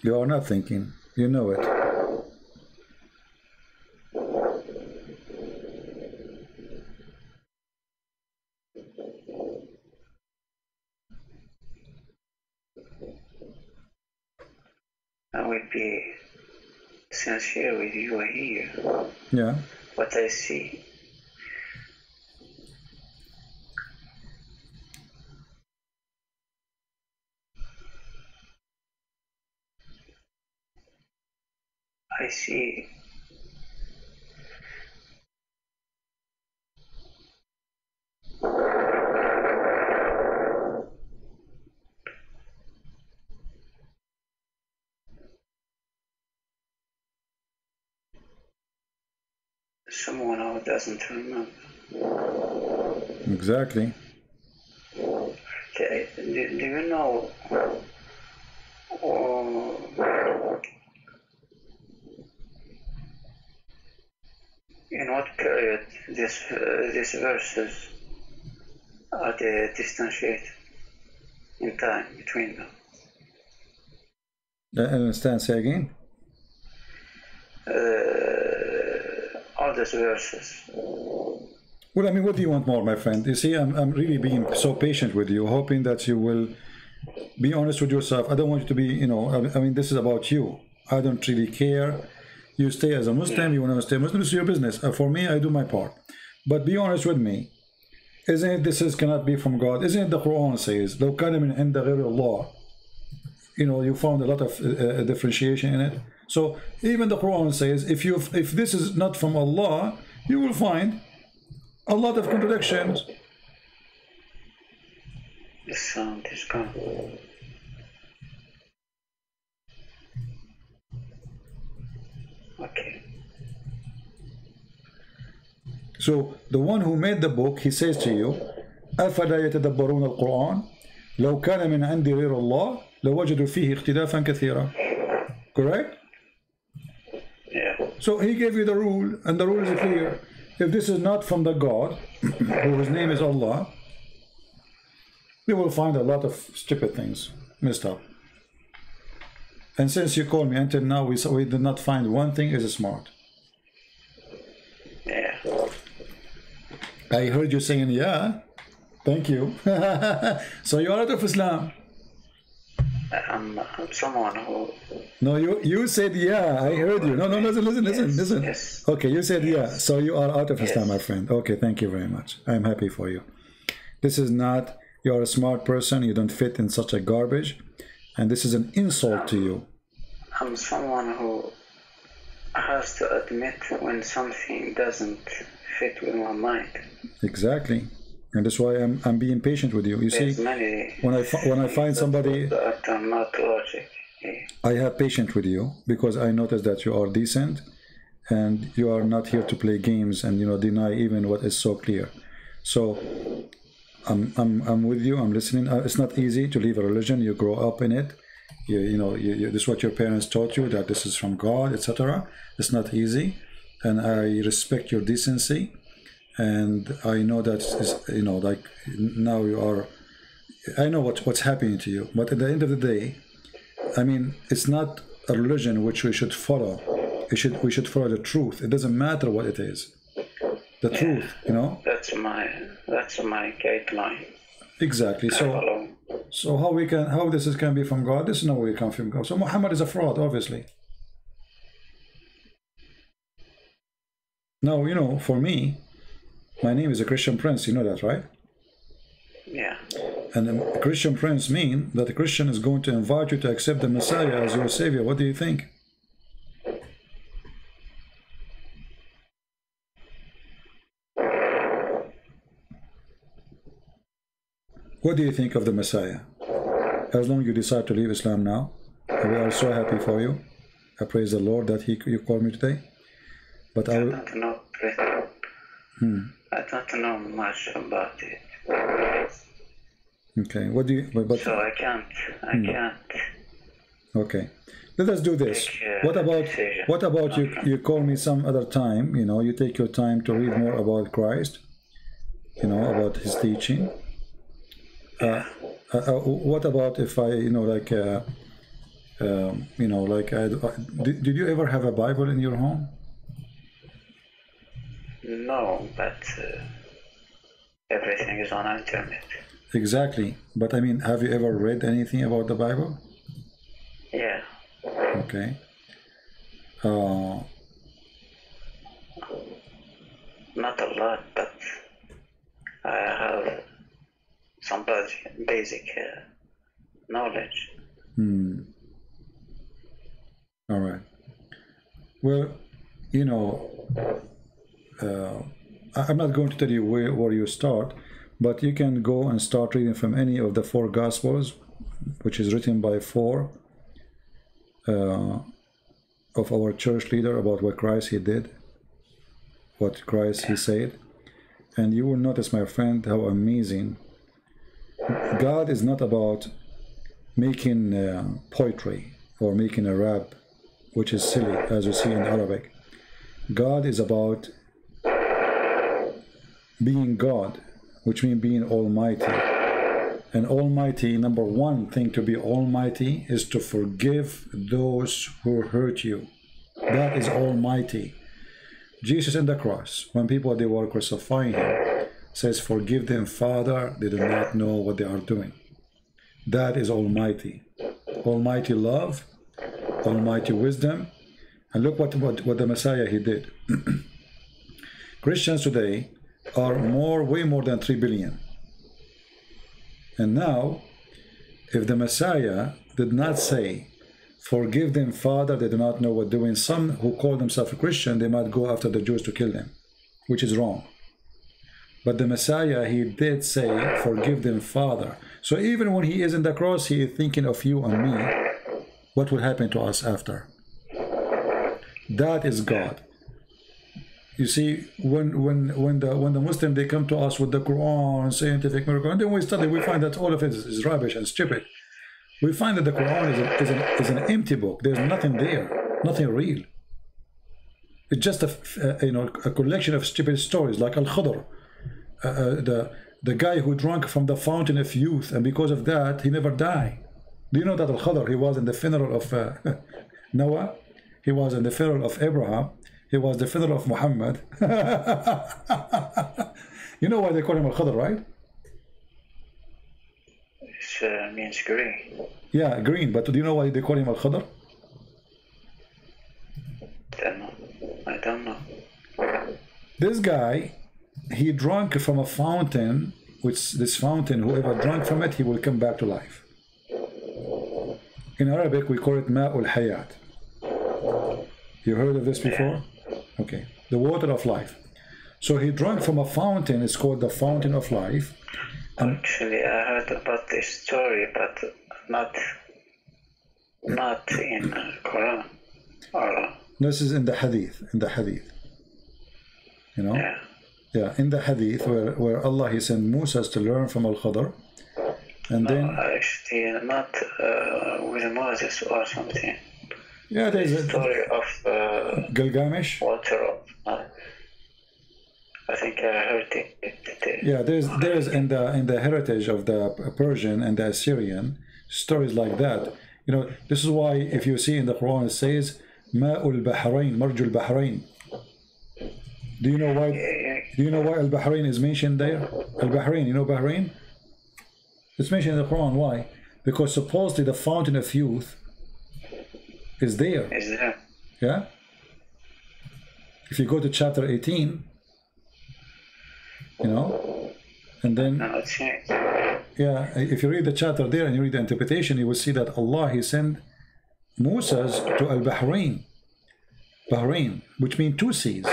You are not thinking. You know it. I will be sincere with you here. Yeah. What I see. I see someone who doesn't remember. Exactly. Okay. Do you know in what period these verses are they distanciated in time between them? I understand. Say again. All these verses. Well, I mean, what do you want more, my friend? You see, I'm really being so patient with you, hoping that you will be honest with yourself. I don't want you to be, you know, I mean, this is about you. I don't really care. You stay as a Muslim, you want to stay Muslim, it's your business. For me, I do my part. But be honest with me. Isn't it this cannot be from God? Isn't it the Quran says, لو كان من عند غير الله? You know, you found a lot of differentiation in it. So even the Quran says, if this is not from Allah, you will find a lot of contradictions. The sound is gone. Okay. So the one who made the book, he says to you, أفلا يتدبرون القرآن لو كان من عند غير الله لوجدوا فيه اختلافا كثيرا. Correct? Yeah. So he gave you the rule, and the rule is clear. If this is not from the God, whose name is Allah, you will find a lot of stupid things messed up. And since you called me until now, we did not find one thing is smart. Yeah. I heard you saying, yeah. Thank you. So you are out of Islam. I'm someone who... No, you said yeah. I heard you. No, listen. Yes. Okay, you said yeah. So you are out of Islam, Yes. my friend. Okay, thank you very much. I'm happy for you. This is not, you are a smart person. You don't fit in such a garbage. And this is an insult to you. I'm someone who has to admit when something doesn't fit with my mind. Exactly. And that's why I'm being patient with you. You There's see, many when I find somebody, that are not logic. Yeah. I have patience with you because I notice that you are decent and you are not here to play games and deny even what is so clear. So I'm with you. I'm listening. It's not easy to leave a religion. You grow up in it. This is what your parents taught you, that this is from God, etc. It's not easy, and I respect your decency. And I know that like now you are. I know what's happening to you, but at the end of the day, I mean, it's not a religion which we should follow. We should follow the truth. It doesn't matter what it is. The truth, That's my guideline. Exactly. So how this can be from God? This is no way it comes from God. So Muhammad is a fraud, obviously. Now, for me, my name is a Christian Prince. You know that, right? Yeah. And a Christian Prince means that a Christian is going to invite you to accept the Messiah as your Savior. What do you think? What do you think of the Messiah? As long as you decide to leave Islam now, we are so happy for you. I praise the Lord that you called me today. But I don't know. I don't know much about it. Okay. What do you? So I can't. Okay. Let us do this. What about you? You call me some other time. You take your time to read more about Christ. About His teaching. What about if I, did you ever have a Bible in your home? No, but everything is on the internet. Exactly. But I mean, have you ever read anything about the Bible? Yeah. Okay. Not a lot, but I have some basic knowledge. All right. Well, I'm not going to tell you where you start, but you can go and start reading from any of the 4 Gospels, which is written by 4 of our church leader about what Christ He did, what Christ He said, and you will notice, my friend, how amazing. God is not about making poetry or making a rap, which is silly, as you see in Arabic. God is about being God, which means being almighty. And almighty, number one thing to be almighty is to forgive those who hurt you. That is almighty. Jesus in the cross, when people they were crucifying Him, says, "Forgive them, Father, they do not know what they are doing." That is almighty. Almighty love, almighty wisdom. And look what the Messiah He did. Christians today are way more than 3 billion. And now, if the Messiah did not say, "Forgive them, Father, they do not know what they're doing," some who call themselves a Christian, they might go after the Jews to kill them, which is wrong. But the Messiah, He did say, "Forgive them, Father." So even when He is in the cross, He is thinking of you and me. What will happen to us after? That is God. You see, when the Muslim they come to us with the Quran, scientific miracle, and then we study, we find that all of it is rubbish and stupid. We find that the Quran is an empty book. There's nothing there, nothing real. It's just a collection of stupid stories, like Al-Khadr, the guy who drank from the fountain of youth, and because of that he never died. Do you know that Al-Khadr, he was in the funeral of Noah? He was in the funeral of Abraham. He was the funeral of Muhammad. You know why they call him Al-Khadr, right? It means green. Yeah, green. But do you know why they call him Al-Khadr? I don't know. This guy, he drank from a fountain, which this fountain, whoever drank from it, he will come back to life. In Arabic, we call it Ma'ul Hayat. You heard of this before? Okay. The water of life. So he drank from a fountain, it's called the Fountain of Life. Actually, I heard about this story, but not in Quran. Or, this is in the Hadith, You know? yeah. Yeah, in the Hadith where Allah, he sent Musa to learn from Al-Khadr. And no, then... actually, not with Moses or something. Yeah, there's a story of Gilgamesh. Water of I think I heard it. Yeah, there's in the heritage of the Persian and the Assyrian stories like that. You know, this is why if you see in the Quran it says Ma'ul Bahrain, Marjul Bahrain. Do you know why? Do you know why Al Bahrain is mentioned there? Al Bahrain, you know Bahrain? It's mentioned in the Quran. Why? Because supposedly the fountain of youth is there. Is there? Yeah. If you go to chapter 18, you know, and then No, it's not. yeah, if you read the chapter there and you read the interpretation, you will see that Allah, he sent Musa's to Al Bahrain, which means two seas,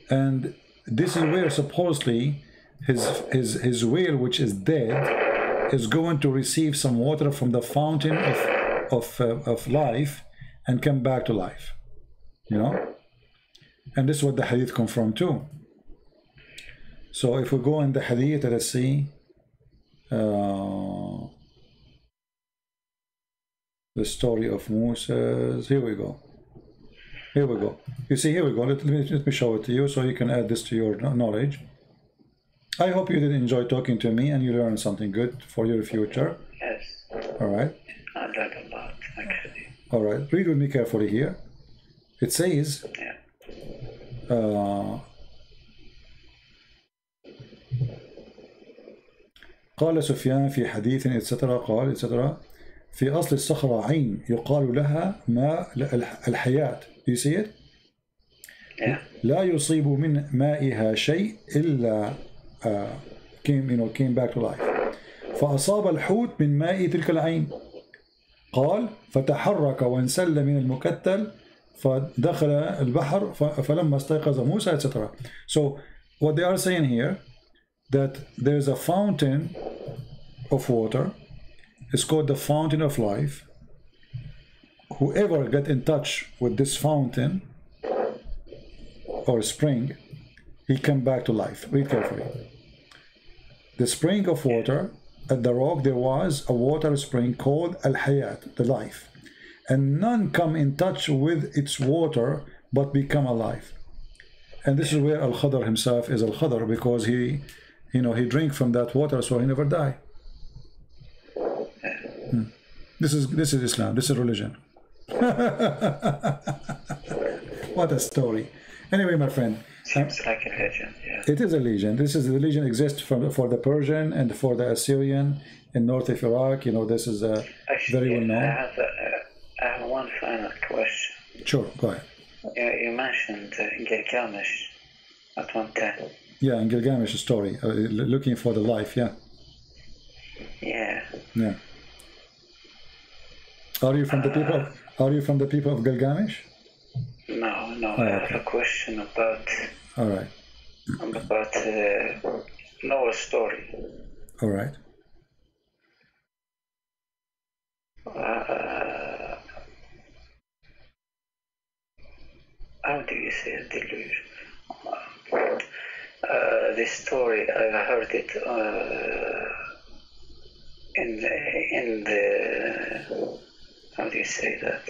and this is where supposedly his whale, which is dead, is going to receive some water from the fountain of life and come back to life, you know. And this is what the hadith come from too. So if we go in the hadith, let's see the story of Moses. Here we go. You see, here we go. Let me show it to you so you can add this to your knowledge. I hope you did enjoy talking to me and you learned something good for your future. Yes. All right. I learned a lot, actually. All right. Read with me carefully here. It says, Yeah. قال سفيان في حديث etc. قال etc. في أصل الصخرة عين يقال لها ماء الحياة. Do you see it? Yeah. لا يصيب من مائها شيء إلا came back to life. فأصاب الحوت من ماء تلك العين. قال فتحرك وانسل من المكتل فدخل البحر فلما استيقظ موسى etc. So what they are saying here, that there's a fountain of water. It's called the fountain of life. Whoever get in touch with this fountain or spring, he come back to life. Read carefully. The spring of water, at the rock there was a water spring called Al-Hayat, the life. And none come in touch with its water but become alive. And this is where Al-Khadr himself is Al-Khadr, because he drink from that water, so he never die. This is Islam. This is religion. What a story. Anyway, my friend. Seems like a legend, yeah. It is a legend. This is the legend exists for the Persian and for the Assyrian in north of Iraq. You know, this is very well known. I have one final question. Sure, go ahead. You mentioned Gilgamesh at one time. Yeah, in Gilgamesh story, looking for the life. Yeah. Yeah. Yeah. Are you from the people? Are you from the people of Gilgamesh? No. Oh, I okay. have a question about. All right. About Noah's story. All right. How do you say it? Delusion? This story, I heard it in the how do you say that?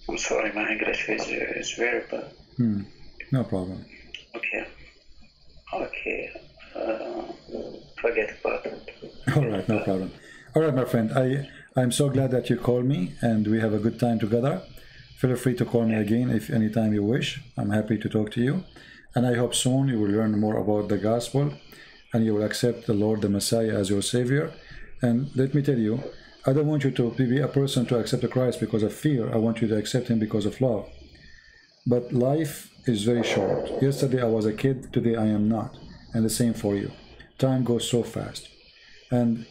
I'm sorry, my English is very bad. No problem. Okay. Forget about it. All right, no problem. All right, my friend. I'm so glad that you called me and we have a good time together. Feel free to call me again if anytime you wish. I'm happy to talk to you. And I hope soon you will learn more about the gospel and you will accept the Lord, the Messiah, as your Savior. And let me tell you, I don't want you to be a person to accept Christ because of fear. I want you to accept Him because of love. But life is very short. Yesterday I was a kid, today I am not. And the same for you. Time goes so fast. And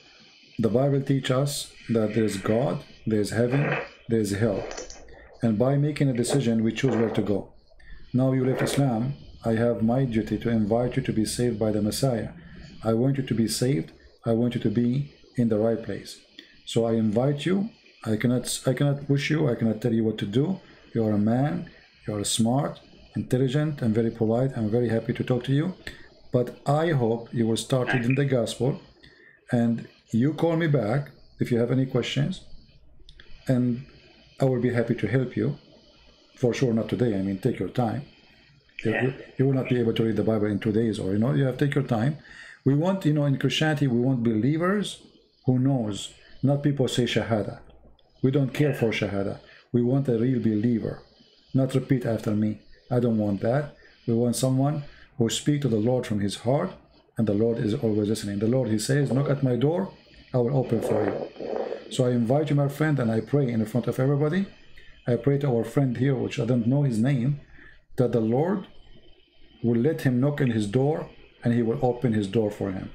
the Bible teaches us that there's God, there's heaven, there's hell. And by making a decision, we choose where to go. Now you left Islam, I have my duty to invite you to be saved by the Messiah. I want you to be saved. I want you to be in the right place. So I invite you. I cannot push you. I cannot tell you what to do. You are a man. You are smart, intelligent, and very polite. I'm very happy to talk to you. But I hope you will start reading the gospel. And you call me back if you have any questions. And I will be happy to help you. For sure, not today. I mean, take your time. Yeah. You will not be able to read the Bible in 2 days, or you have to take your time. We want, in Christianity, we want believers who knows, not people say Shahada. We don't care for Shahada. We want a real believer, not repeat after me. I don't want that. We want someone who speaks to the Lord from his heart, and the Lord is always listening. The Lord, He says, knock at my door, I will open for you. So I invite you, my friend, and I pray in front of everybody. I pray to our friend here, which I don't know his name, that the Lord will let him knock on his door and He will open his door for him.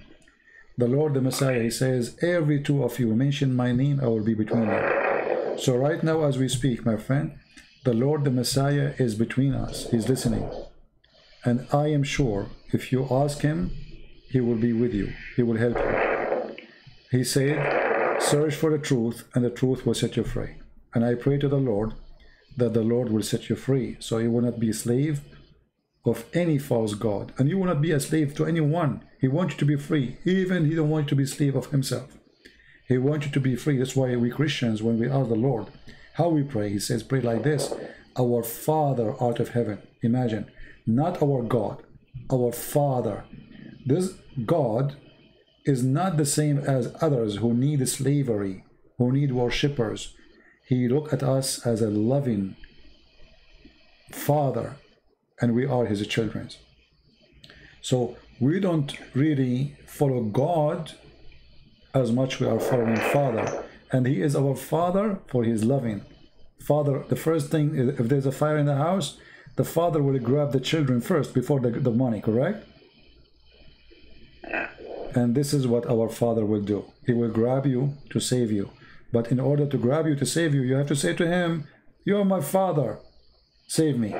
The Lord, the Messiah, He says, every two of you mention my name, I will be between you. So right now as we speak, my friend, the Lord, the Messiah is between us. He's listening. And I am sure if you ask Him, He will be with you. He will help you. He said, search for the truth and the truth will set you free. And I pray to the Lord that the Lord will set you free. So you will not be a slave of any false god, and you will not be a slave to anyone. He wants you to be free. Even He don't want you to be slave of Himself. He wants you to be free. That's why we Christians, when we ask the Lord how we pray, He says, pray like this: our Father art of heaven. Imagine, not our God, our Father. This God is not the same as others who need slavery, who need worshippers. He looks at us as a loving Father, and we are His children. So we don't really follow God as much we are following Father. And He is our Father, for He is loving. Father, the first thing, if there's a fire in the house, the father will grab the children first before the money, correct? Yeah. And this is what our Father will do. He will grab you to save you. But in order to grab you to save you, you have to say to Him, you are my Father, save me.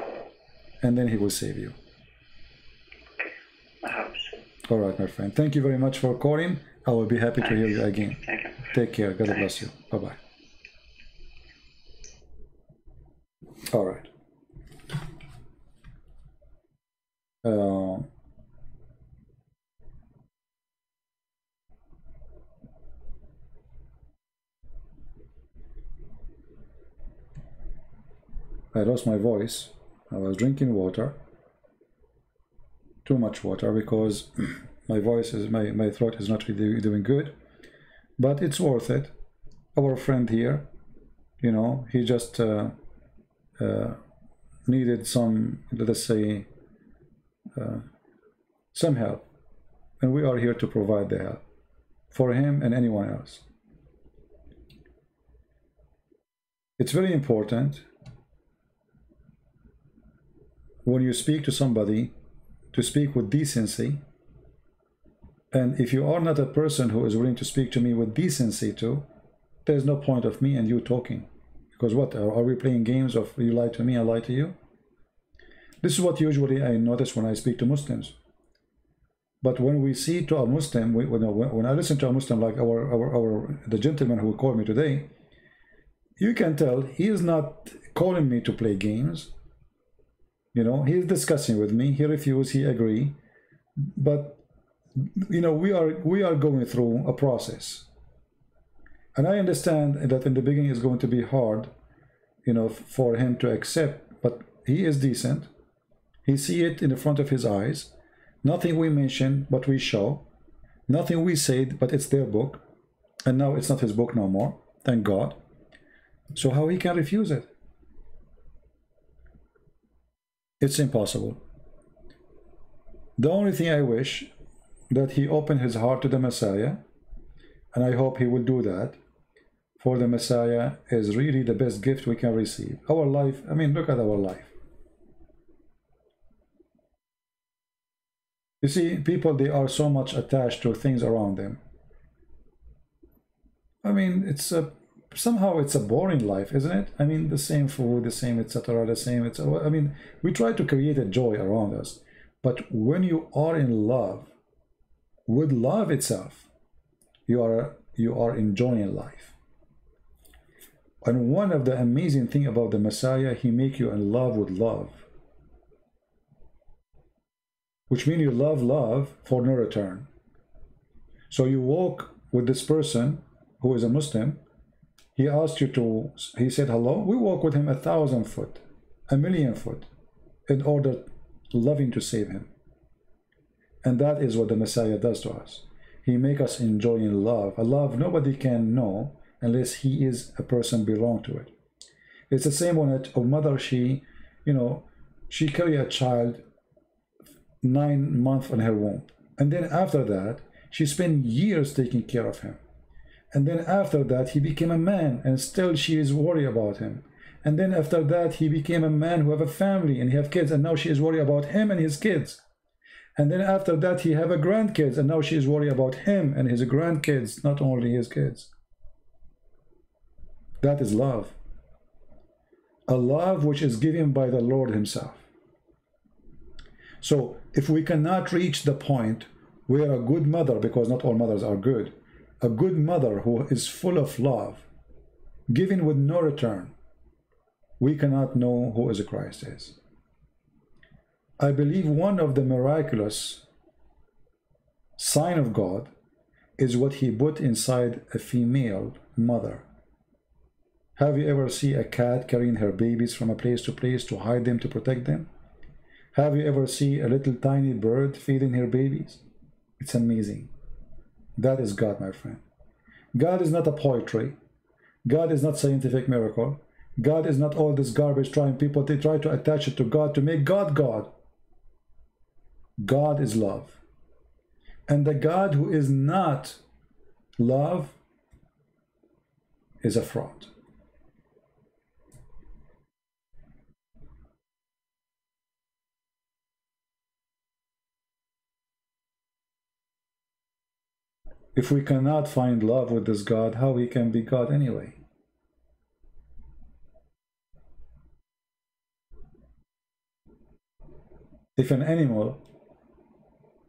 And then He will save you. I hope so. All right, my friend. Thank you very much for calling. I will be happy to hear you again. Thank you. Take care. God bless you. Bye-bye. All right. I lost my voice. I was drinking water, too much water, because my voice is, my throat is not really doing good, but it's worth it. Our friend here, he just needed some, let us say, some help, and we are here to provide the help for him and anyone else. It's very important when you speak to somebody to speak with decency, and if you are not a person who is willing to speak to me with decency too, there's no point of me and you talking, because what, are we playing games of you lie to me, I lie to you? This is what usually I notice when I speak to Muslims. But when we see to a Muslim, when I listen to a Muslim like the gentleman who called me today, you can tell he is not calling me to play games. He is discussing with me. He refuses, he agree. But we are going through a process. And I understand that in the beginning it's going to be hard, for him to accept, but he is decent. He see it in the front of his eyes. Nothing we mention, but we show. Nothing we said, but it's their book. And now it's not his book no more, thank God. So how he can refuse it? It's impossible. The only thing I wish that he opened his heart to the Messiah, and I hope he will do that, for the Messiah is really the best gift we can receive. Our life, I mean, look at our life. You see, people, they are so much attached to things around them. I mean, it's a, somehow it's a boring life, isn't it? I mean, the same food, the same, etc., the same, etc. I mean, we try to create a joy around us. But when you are in love, with love itself, you are enjoying life. And one of the amazing thing about the Messiah, he make you in love with love. Which means you love love for no return. So you walk with this person who is a Muslim. He asked you to, he said hello. We walk with him 1,000 foot, 1,000,000 foot, in order loving to save him. And that is what the Messiah does to us. He make us enjoy in love, a love nobody can know unless he is a person belong to it. It's the same when a mother, she, you know, she carry a child 9 months in her womb, and then after that she spent years taking care of him, and then after that he became a man and still she is worried about him, and then after that he became a man who have a family and he have kids, and now she is worried about him and his kids, and then after that he have a grandkids, and now she is worried about him and his grandkids, not only his kids. That is love, a love which is given by the Lord himself. So if we cannot reach the point where a good mother, because not all mothers are good, a good mother who is full of love, giving with no return, we cannot know who is Christ is. I believe one of the miraculous sign of God is what he put inside a female mother. Have you ever seen a cat carrying her babies from a place to hide them, to protect them? Have you ever seen a little tiny bird feeding her babies? It's amazing. That is God, my friend. God is not a poetry. God is not scientific miracle. God is not all this garbage trying people, they try to attach it to God to make God God. God is love. And the God who is not love is a fraud. If we cannot find love with this God, how he can be God anyway? If an animal,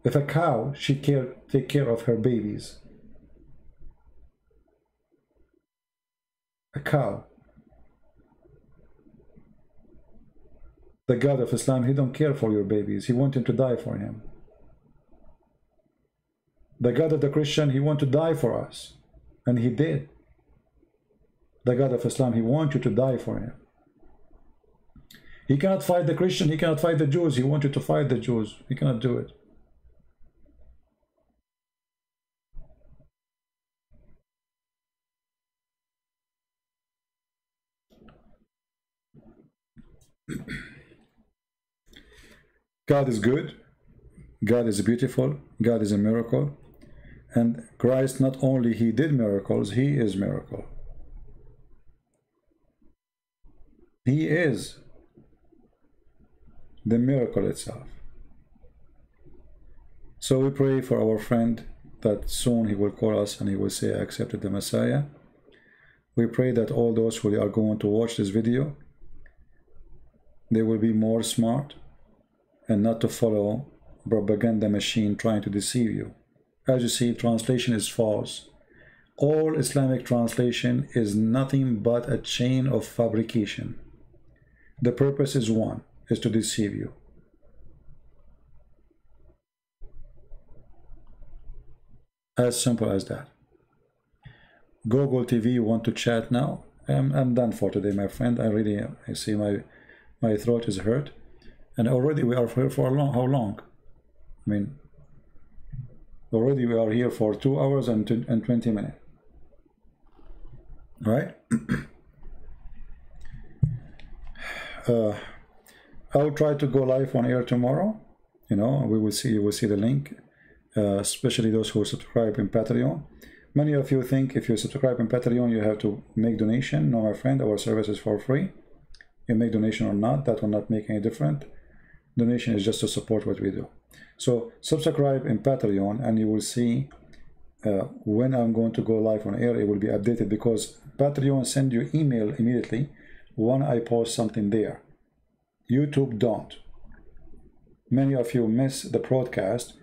if a cow, she take care of her babies. A cow. The God of Islam, he don't care for your babies. He wants him to die for him. The God of the Christian, he wants to die for us. And he did. The God of Islam, he wants you to die for him. He cannot fight the Christian, he cannot fight the Jews. He wants you to fight the Jews. He cannot do it. God is good. God is beautiful. God is a miracle. And Christ, not only he did miracles, he is miracle. He is the miracle itself. So we pray for our friend that soon he will call us and he will say, I accepted the Messiah. We pray that all those who are going to watch this video, they will be more smart and not to follow propaganda machine trying to deceive you. As you see, translation is false. All Islamic translation is nothing but a chain of fabrication. The purpose is one, is to deceive you. As simple as that. Google TV, you want to chat now? I'm done for today, my friend. I see my throat is hurt. And already we are here for how long? I mean, already we are here for 2 hours and 20 minutes. right? I will try to go live on air tomorrow. You know, we will see. You will see the link, especially those who subscribe in Patreon. Many of you think if you subscribe in Patreon, you have to make donation. No, my friend, our service is for free. You make donation or not, that will not make any difference. Donation is just to support what we do. So subscribe in Patreon, and you will see when I'm going to go live on air. It will be updated, because Patreon send you email immediately when I post something there. YouTube don't. Many of you miss the broadcast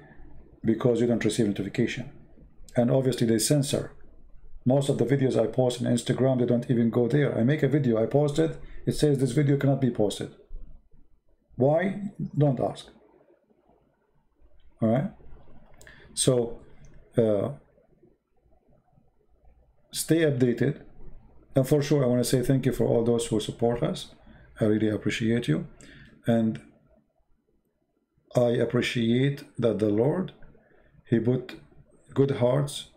because you don't receive notification, and obviously they censor. Most of the videos I post on Instagram, they don't even go there. I make a video, I post it, it says this video cannot be posted. Why? Don't ask. All right? So stay updated. And for sure, I want to say thank you for all those who support us. I really appreciate you. And I appreciate that the Lord, He put good hearts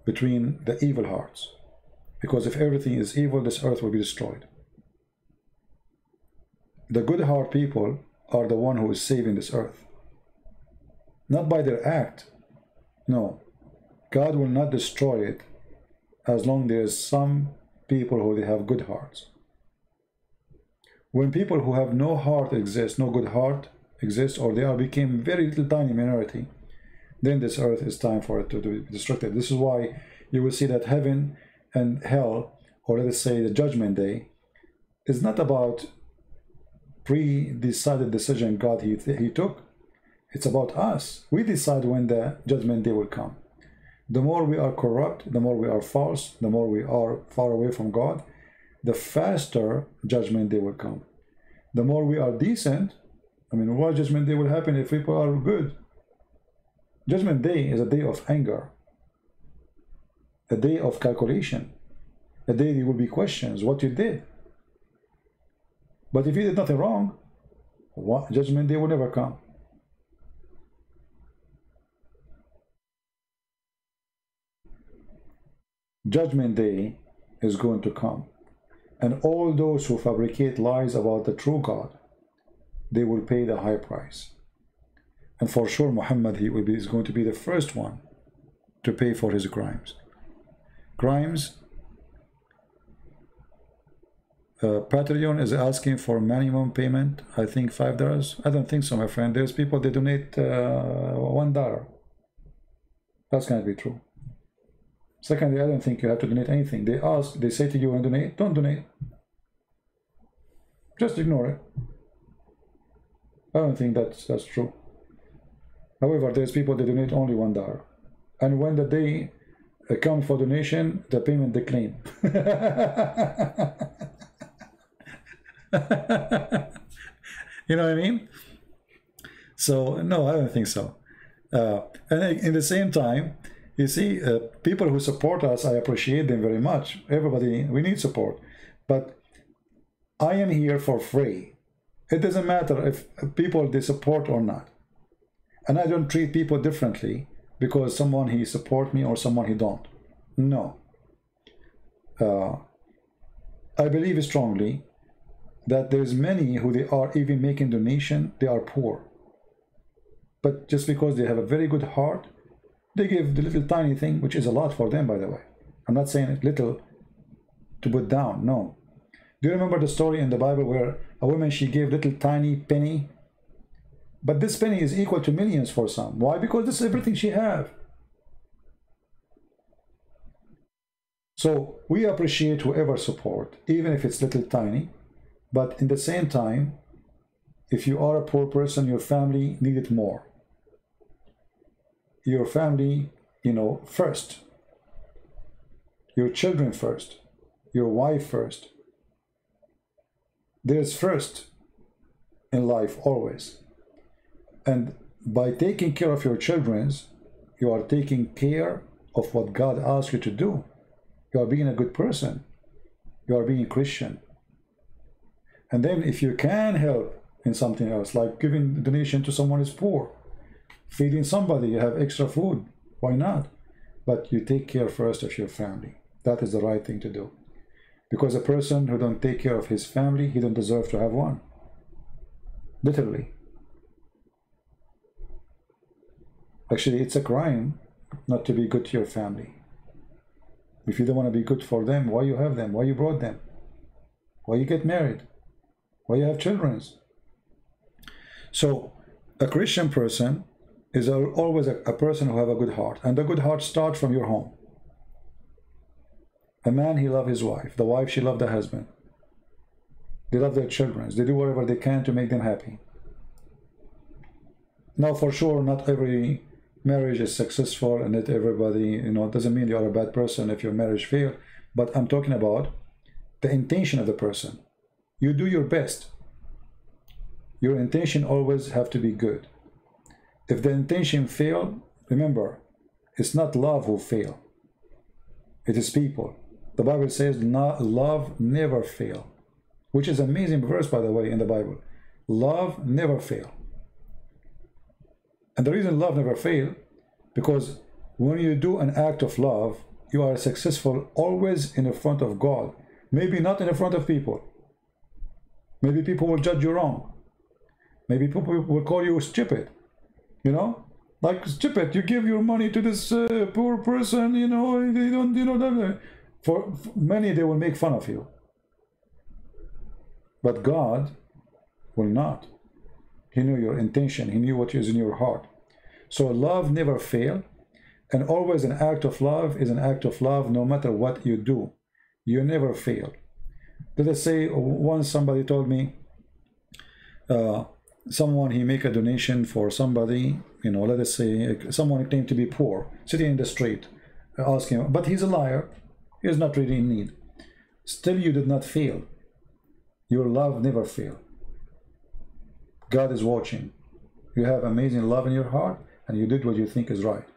between the evil hearts. Because if everything is evil, this earth will be destroyed. The good heart people are the one who is saving this earth. Not by their act. No. God will not destroy it as long as there is some people who they have good hearts. When people who have no heart exist, no good heart exists, or they are became very little tiny minority, then this earth is time for it to be destructed. This is why you will see that heaven and hell, or let us say the judgment day, is not about pre-decided decision God he took. It's about us. We decide when the judgment day will come. The more we are corrupt, the more we are false, the more we are far away from God, the faster judgment day will come. The more we are decent, I mean, what judgment day will happen if people are good? Judgment day is a day of anger, a day of calculation, a day there will be questions, what you did. But if you did nothing wrong, what judgment day will never come. Judgment day is going to come, and all those who fabricate lies about the true God, they will pay the high price. And for sure Muhammad, is going to be the first one to pay for his crimes. Patreon is asking for minimum payment, I think $5. I don't think so, my friend. There's people, they donate $1. That's going to be true. Secondly, I don't think you have to donate anything. They say to you, and donate, don't donate. Just ignore it. I don't think that's true. However, there's people that donate only $1. And when the day comes for donation, the payment decline. You know what I mean? So, no, I don't think so. And in the same time, you see, people who support us, I appreciate them very much. Everybody, we need support. But I am here for free. It doesn't matter if people, they support or not. And I don't treat people differently because someone he support me or someone he don't. No. I believe strongly that there's many who they are even making donation, they are poor. But just because they have a very good heart, they give the little tiny thing, which is a lot for them, by the way. I'm not saying it little to put down, no. Do you remember the story in the Bible where a woman, she gave little tiny penny? But this penny is equal to millions for some. Why? Because this is everything she have. So we appreciate whoever support, even if it's little tiny. But in the same time, if you are a poor person, your family need it more. Your family, you know, first. Your children first. Your wife first. There's first in life always. And by taking care of your children, you are taking care of what God asks you to do. You are being a good person. You are being a Christian. And then if you can help in something else, like giving a donation to someone who is poor, feeding somebody, you have extra food, why not? But you take care first of your family. That is the right thing to do. Because a person who don't take care of his family, he don't deserve to have one. Literally. Actually, it's a crime not to be good to your family. If you don't want to be good for them, why you have them? Why you brought them? Why you get married? Why you have children? So a Christian person is always a person who have a good heart. And the good heart starts from your home. A man, he loves his wife. The wife, she loves the husband. They love their children. They do whatever they can to make them happy. Now, for sure, not every marriage is successful, and not everybody, you know, it doesn't mean you are a bad person if your marriage failed. But I'm talking about the intention of the person. You do your best. Your intention always have to be good. If the intention fail, remember, it's not love who fail. It is people. The Bible says love never fail, which is an amazing verse, by the way, in the Bible. Love never fail. And the reason love never fail, because when you do an act of love, you are successful always in the front of God. Maybe not in the front of people. Maybe people will judge you wrong. Maybe people will call you stupid. You know, like stupid. You give your money to this poor person. You know, they don't. You know, for many they will make fun of you. But God will not. He knew your intention. He knew what is in your heart. So love never fails, and always an act of love is an act of love, no matter what you do. You never fail. Let us say once somebody told me, someone, he make a donation for somebody, you know, let us say someone claimed to be poor, sitting in the street, asking, but he's a liar, he's not really in need. Still, you did not fail. Your love never fail. God is watching. You have amazing love in your heart, and you did what you think is right.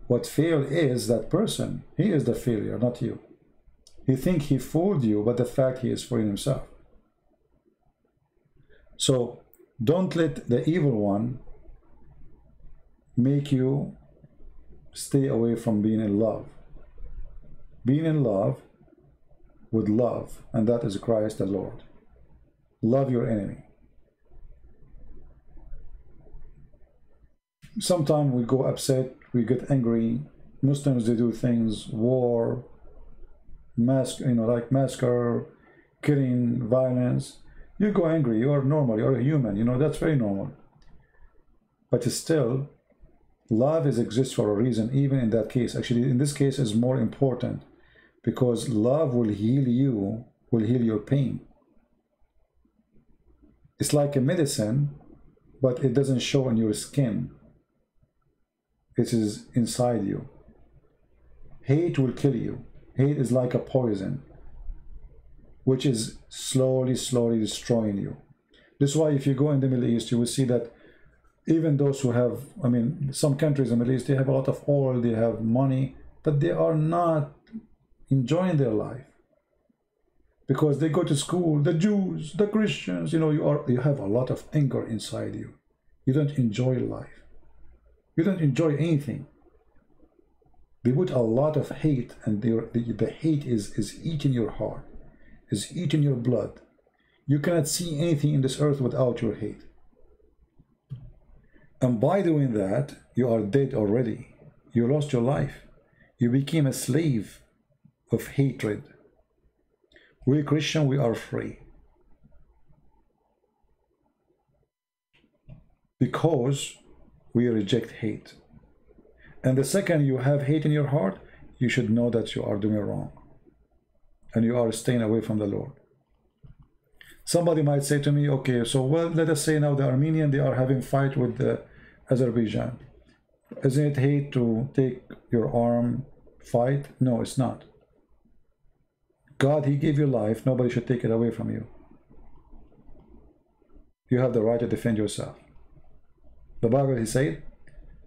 What failed is that person. He is the failure, not you. He think he fooled you, but the fact he is fooling himself. So don't let the evil one make you stay away from being in love. Being in love with love, and that is Christ the Lord. Love your enemy. Sometimes we go upset, we get angry. Muslims, they do things, war, like massacre, killing, violence. You go angry, you are normal, you are a human, you know, that's very normal. But still, love exists for a reason, even in that case. Actually, in this case, is more important, because love will heal you, will heal your pain. It's like a medicine, but it doesn't show on your skin. It is inside you. Hate will kill you. Hate is like a poison, which is slowly destroying you. This is why if you go in the Middle East, you will see that even those who have, I mean, some countries in the Middle East, they have a lot of oil, they have money, but they are not enjoying their life. Because they go to school, the Jews, the Christians, you know, you have a lot of anger inside you. You don't enjoy life. You don't enjoy anything. They put a lot of hate, and the hate is eating your heart, is eating your blood. You cannot see anything in this earth without your hate. And by doing that, you are dead already. You lost your life. You became a slave of hatred. We Christian, we are free. Because we reject hate. And the second you have hate in your heart, you should know that you are doing wrong. And you are staying away from the Lord. Somebody might say to me, okay, so well, let us say now the Armenian, they are having fight with the Azerbaijan. Isn't it hate to take your arm, fight? No, it's not. God, he gave you life. Nobody should take it away from you. You have the right to defend yourself. The Bible, he said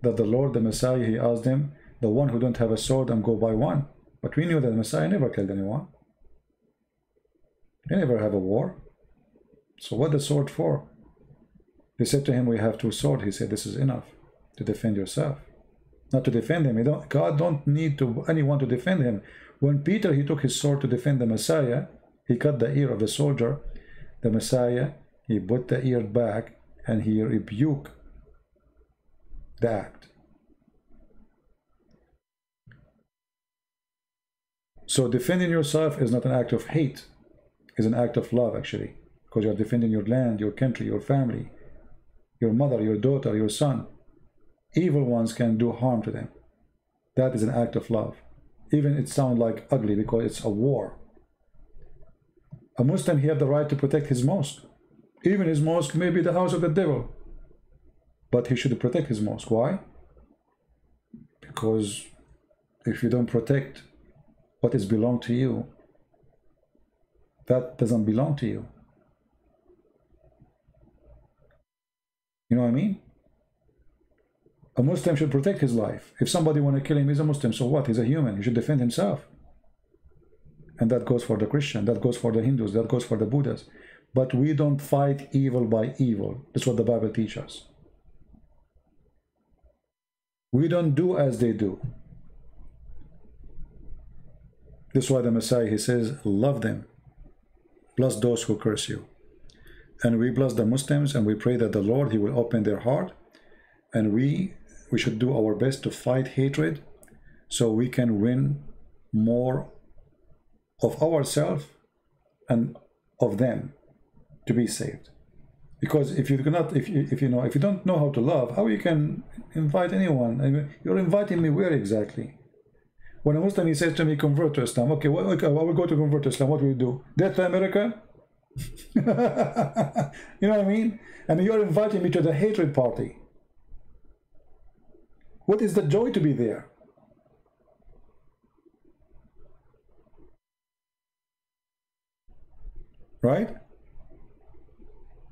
that the Lord, the Messiah, he asked him, the one who don't have a sword and go buy one. But we knew that the Messiah never killed anyone. He never have a war. So what the sword for? They said to him, we have 2 swords. He said, this is enough to defend yourself. not to defend him. God don't need anyone to defend him. When Peter, he took his sword to defend the Messiah, he cut the ear of the soldier. The Messiah, he put the ear back and he rebuked the act. So defending yourself is not an act of hate. It's an act of love, actually, because you're defending your land, your country, your family, your mother, your daughter, your son. Evil ones can do harm to them. That is an act of love. Even it sounds like ugly because it's a war. A Muslim, he has the right to protect his mosque. Even his mosque may be the house of the devil, but he should protect his mosque. Why? Because if you don't protect what is belong to you, that doesn't belong to you. You know what I mean? A Muslim should protect his life. If somebody want to kill him, he's a Muslim, so what? He's a human. He should defend himself. And that goes for the Christian, that goes for the Hindus, that goes for the Buddhas. But we don't fight evil by evil. That's what the Bible teaches us. We don't do as they do. That's why the Messiah, he says, love them. Bless those who curse you. And we bless the Muslims, and we pray that the Lord, he will open their heart. And we should do our best to fight hatred so we can win more of ourselves and of them to be saved. Because if you cannot, if you don't know how to love, how you can invite anyone? I mean, you're inviting me where exactly? When a Muslim, he says to me, convert to Islam. Okay, well, I will go to convert to Islam. What will you do? Death to America? You know what I mean? And you're inviting me to the hatred party. What is the joy to be there? Right?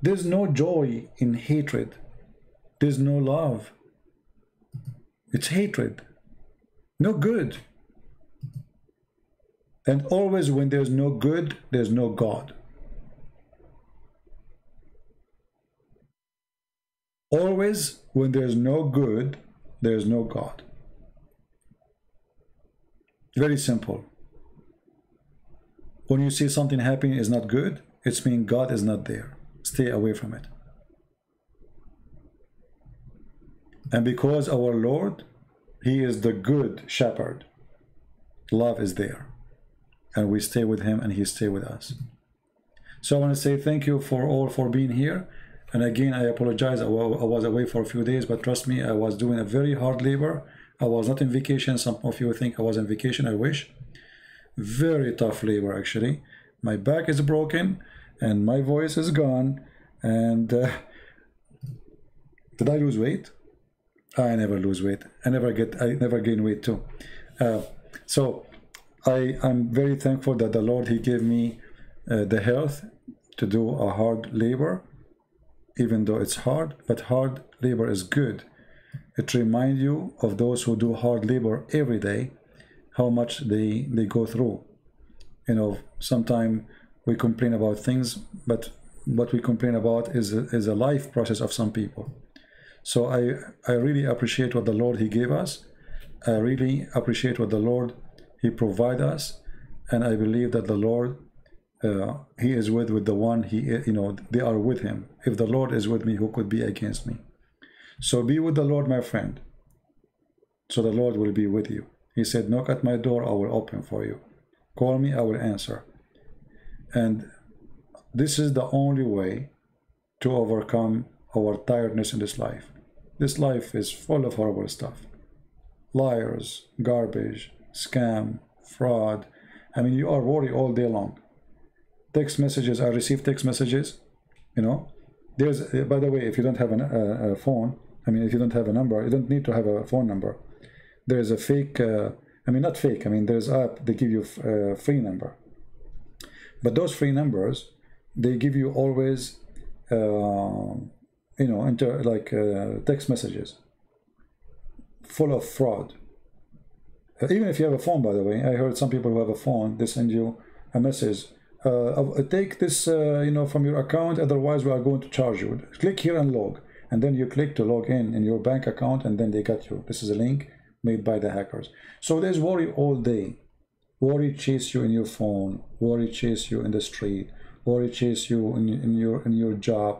There's no joy in hatred. There's no love. It's hatred. No good. And always when there's no good, there's no God. Always when there's no good, there's no God. Very simple. When you see something happening is not good, it's mean God is not there. Stay away from it. And because our Lord, he is the good shepherd, love is there. And we stay with him and he stay with us. So I want to say thank you for being here. And again, I apologize. I was away for a few days, but trust me, I was doing a very hard labor. I was not in vacation. Some of you think I was on vacation. I wish. Very tough labor, actually. My back is broken and my voice is gone. And did I lose weight? I never lose weight. I never gain weight too. So I'm very thankful that the Lord, he gave me the health to do a hard labor, even though it's hard, but hard labor is good. It reminds you of those who do hard labor every day, how much they go through. You know, sometimes we complain about things, but what we complain about is a life process of some people. So I really appreciate what the Lord, he gave us. I really appreciate what the Lord, he provide us. And I believe that the Lord, he is with the one, they are with him. If the Lord is with me, who could be against me? So be with the Lord, my friend. So the Lord will be with you. He said, knock at my door, I will open for you. Call me, I will answer. And this is the only way to overcome our tiredness in this life. This life is full of horrible stuff. Liars, garbage, scam, fraud. I mean, you are worried all day long. Text messages, I receive text messages, you know. There's, by the way, if you don't have a phone, I mean, if you don't have a number, you don't need to have a phone number. There's a fake, not fake, there's app, they give you a free number. But those free numbers, they give you always, text messages full of fraud. Even if you have a phone, by the way, I heard some people who have a phone, they send you a message. Take this, from your account, otherwise we are going to charge you. Click here and log. And then you click to log in your bank account, and then they got you. This is a link made by the hackers. So there's worry all day. Worry chase you in your phone, worry chase you in the street, worry chase you in your job.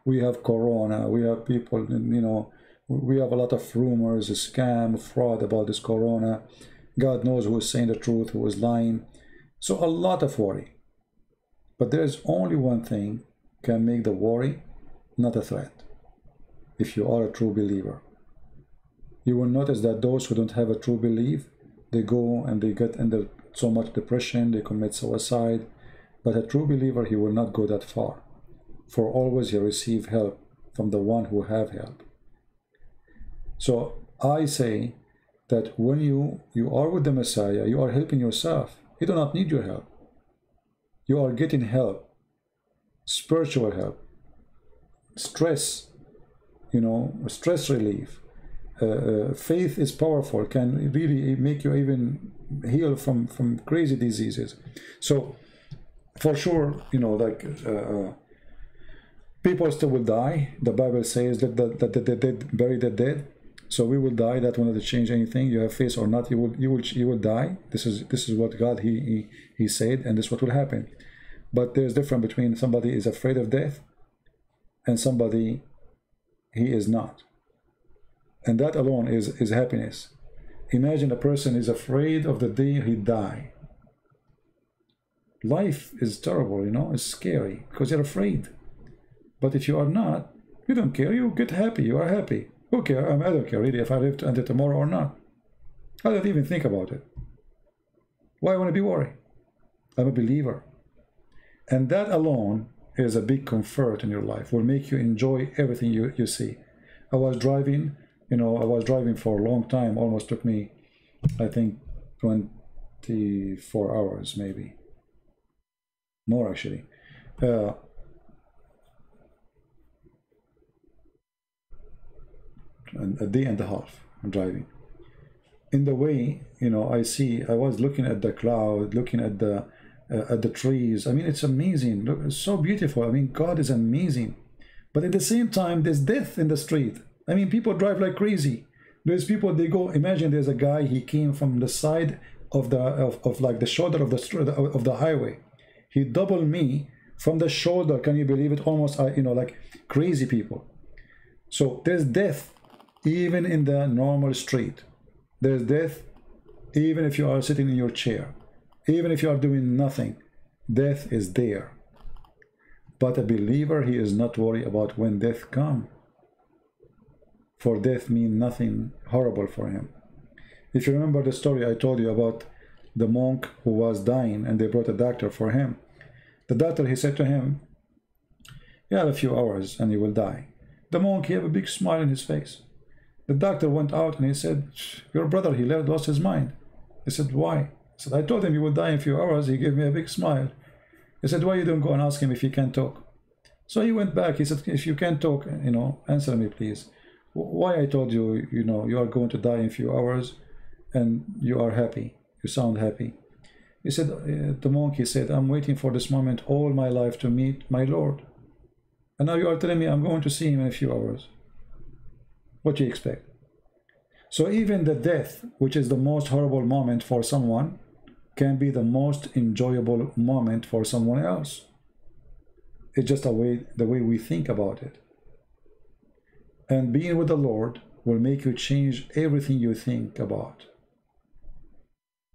We have corona, we have people, you know, we have a lot of rumors, scam, fraud about this corona. God knows who is saying the truth, who is lying. So a lot of worry. But there is only one thing can make the worry not a threat. If you are a true believer, you will notice that those who don't have a true belief, they go and they get under so much depression, they commit suicide. But a true believer, he will not go that far. For always he receive help from the one who have help. So I say that when you are with the Messiah, you are helping yourself. You do not need your help. You are getting help, spiritual help, stress, you know, stress relief. Faith is powerful, can really make you even heal from crazy diseases. So for sure, you know, like people still will die. The Bible says that the dead bury the dead. So we will die. That will not change anything. You have faith or not, you will die. This is what God he said, and this is what will happen. But there's difference between somebody is afraid of death and somebody he is not. And that alone is happiness. Imagine a person is afraid of the day he die. Life is terrible, you know, it's scary because you're afraid. But if you are not, you don't care, you get happy, you are happy. Who cares? I don't care really if I live until tomorrow or not. I don't even think about it. Why would I be worried? I'm a believer. And that alone is a big comfort in your life, will make you enjoy everything you see. I was driving, you know, I was driving for a long time, almost took me, I think, 24 hours maybe. More actually. A day and a half I'm driving. In the way, you know, I was looking at the cloud, looking at the trees. I mean, it's amazing. Look, it's so beautiful. I mean, God is amazing. But at the same time, there's death in the street. I mean, people drive like crazy. There's people, they go, imagine there's a guy, he came from the side of like the shoulder of the highway. He doubled me from the shoulder. Can you believe it? Almost, you know, like crazy people. So there's death even in the normal street. There's death even if you are sitting in your chair. Even if you are doing nothing, death is there. But a believer, he is not worried about when death comes. For death means nothing horrible for him. If you remember the story I told you about the monk who was dying and they brought a doctor for him. The doctor, he said to him, you have a few hours and you will die. The monk, he had a big smile on his face. The doctor went out and he said, your brother, he lost his mind. He said, why? He said, I told him he would die in a few hours. He gave me a big smile. He said, why you don't go and ask him if he can talk? So he went back. He said, if you can talk, you know, answer me, please. Why I told you, you know, you are going to die in a few hours and you are happy. You sound happy. He said, the monk, he said, I'm waiting for this moment all my life to meet my Lord. And now you are telling me I'm going to see him in a few hours. What do you expect? So even the death, which is the most horrible moment for someone, can be the most enjoyable moment for someone else. It's just the way we think about it. And being with the Lord will make you change everything you think about.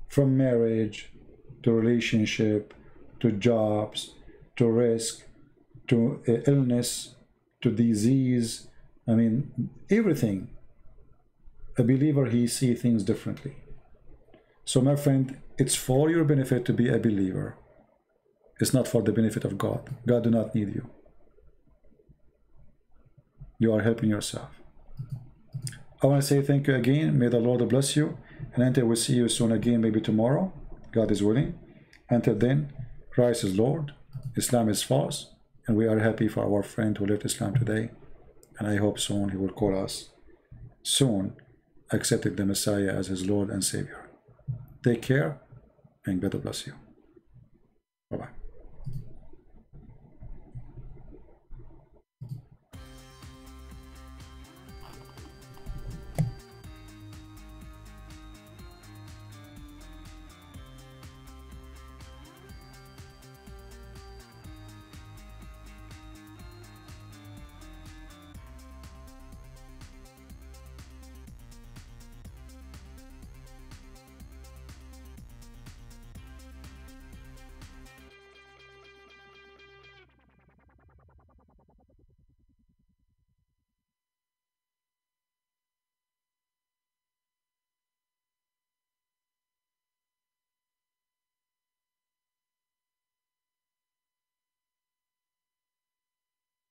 From marriage, to relationship, to jobs, to risk, to illness, to disease. I mean, everything. A believer, he sees things differently. So my friend, it's for your benefit to be a believer. It's not for the benefit of God. God do not need you. You are helping yourself. I want to say thank you again. May the Lord bless you. And until we see you soon again, maybe tomorrow, God is willing. Until then, Christ is Lord, Islam is false, and we are happy for our friend who left Islam today. And I hope soon he will call us soon, accepting the Messiah as his Lord and Savior. Take care, and God bless you. Bye-bye.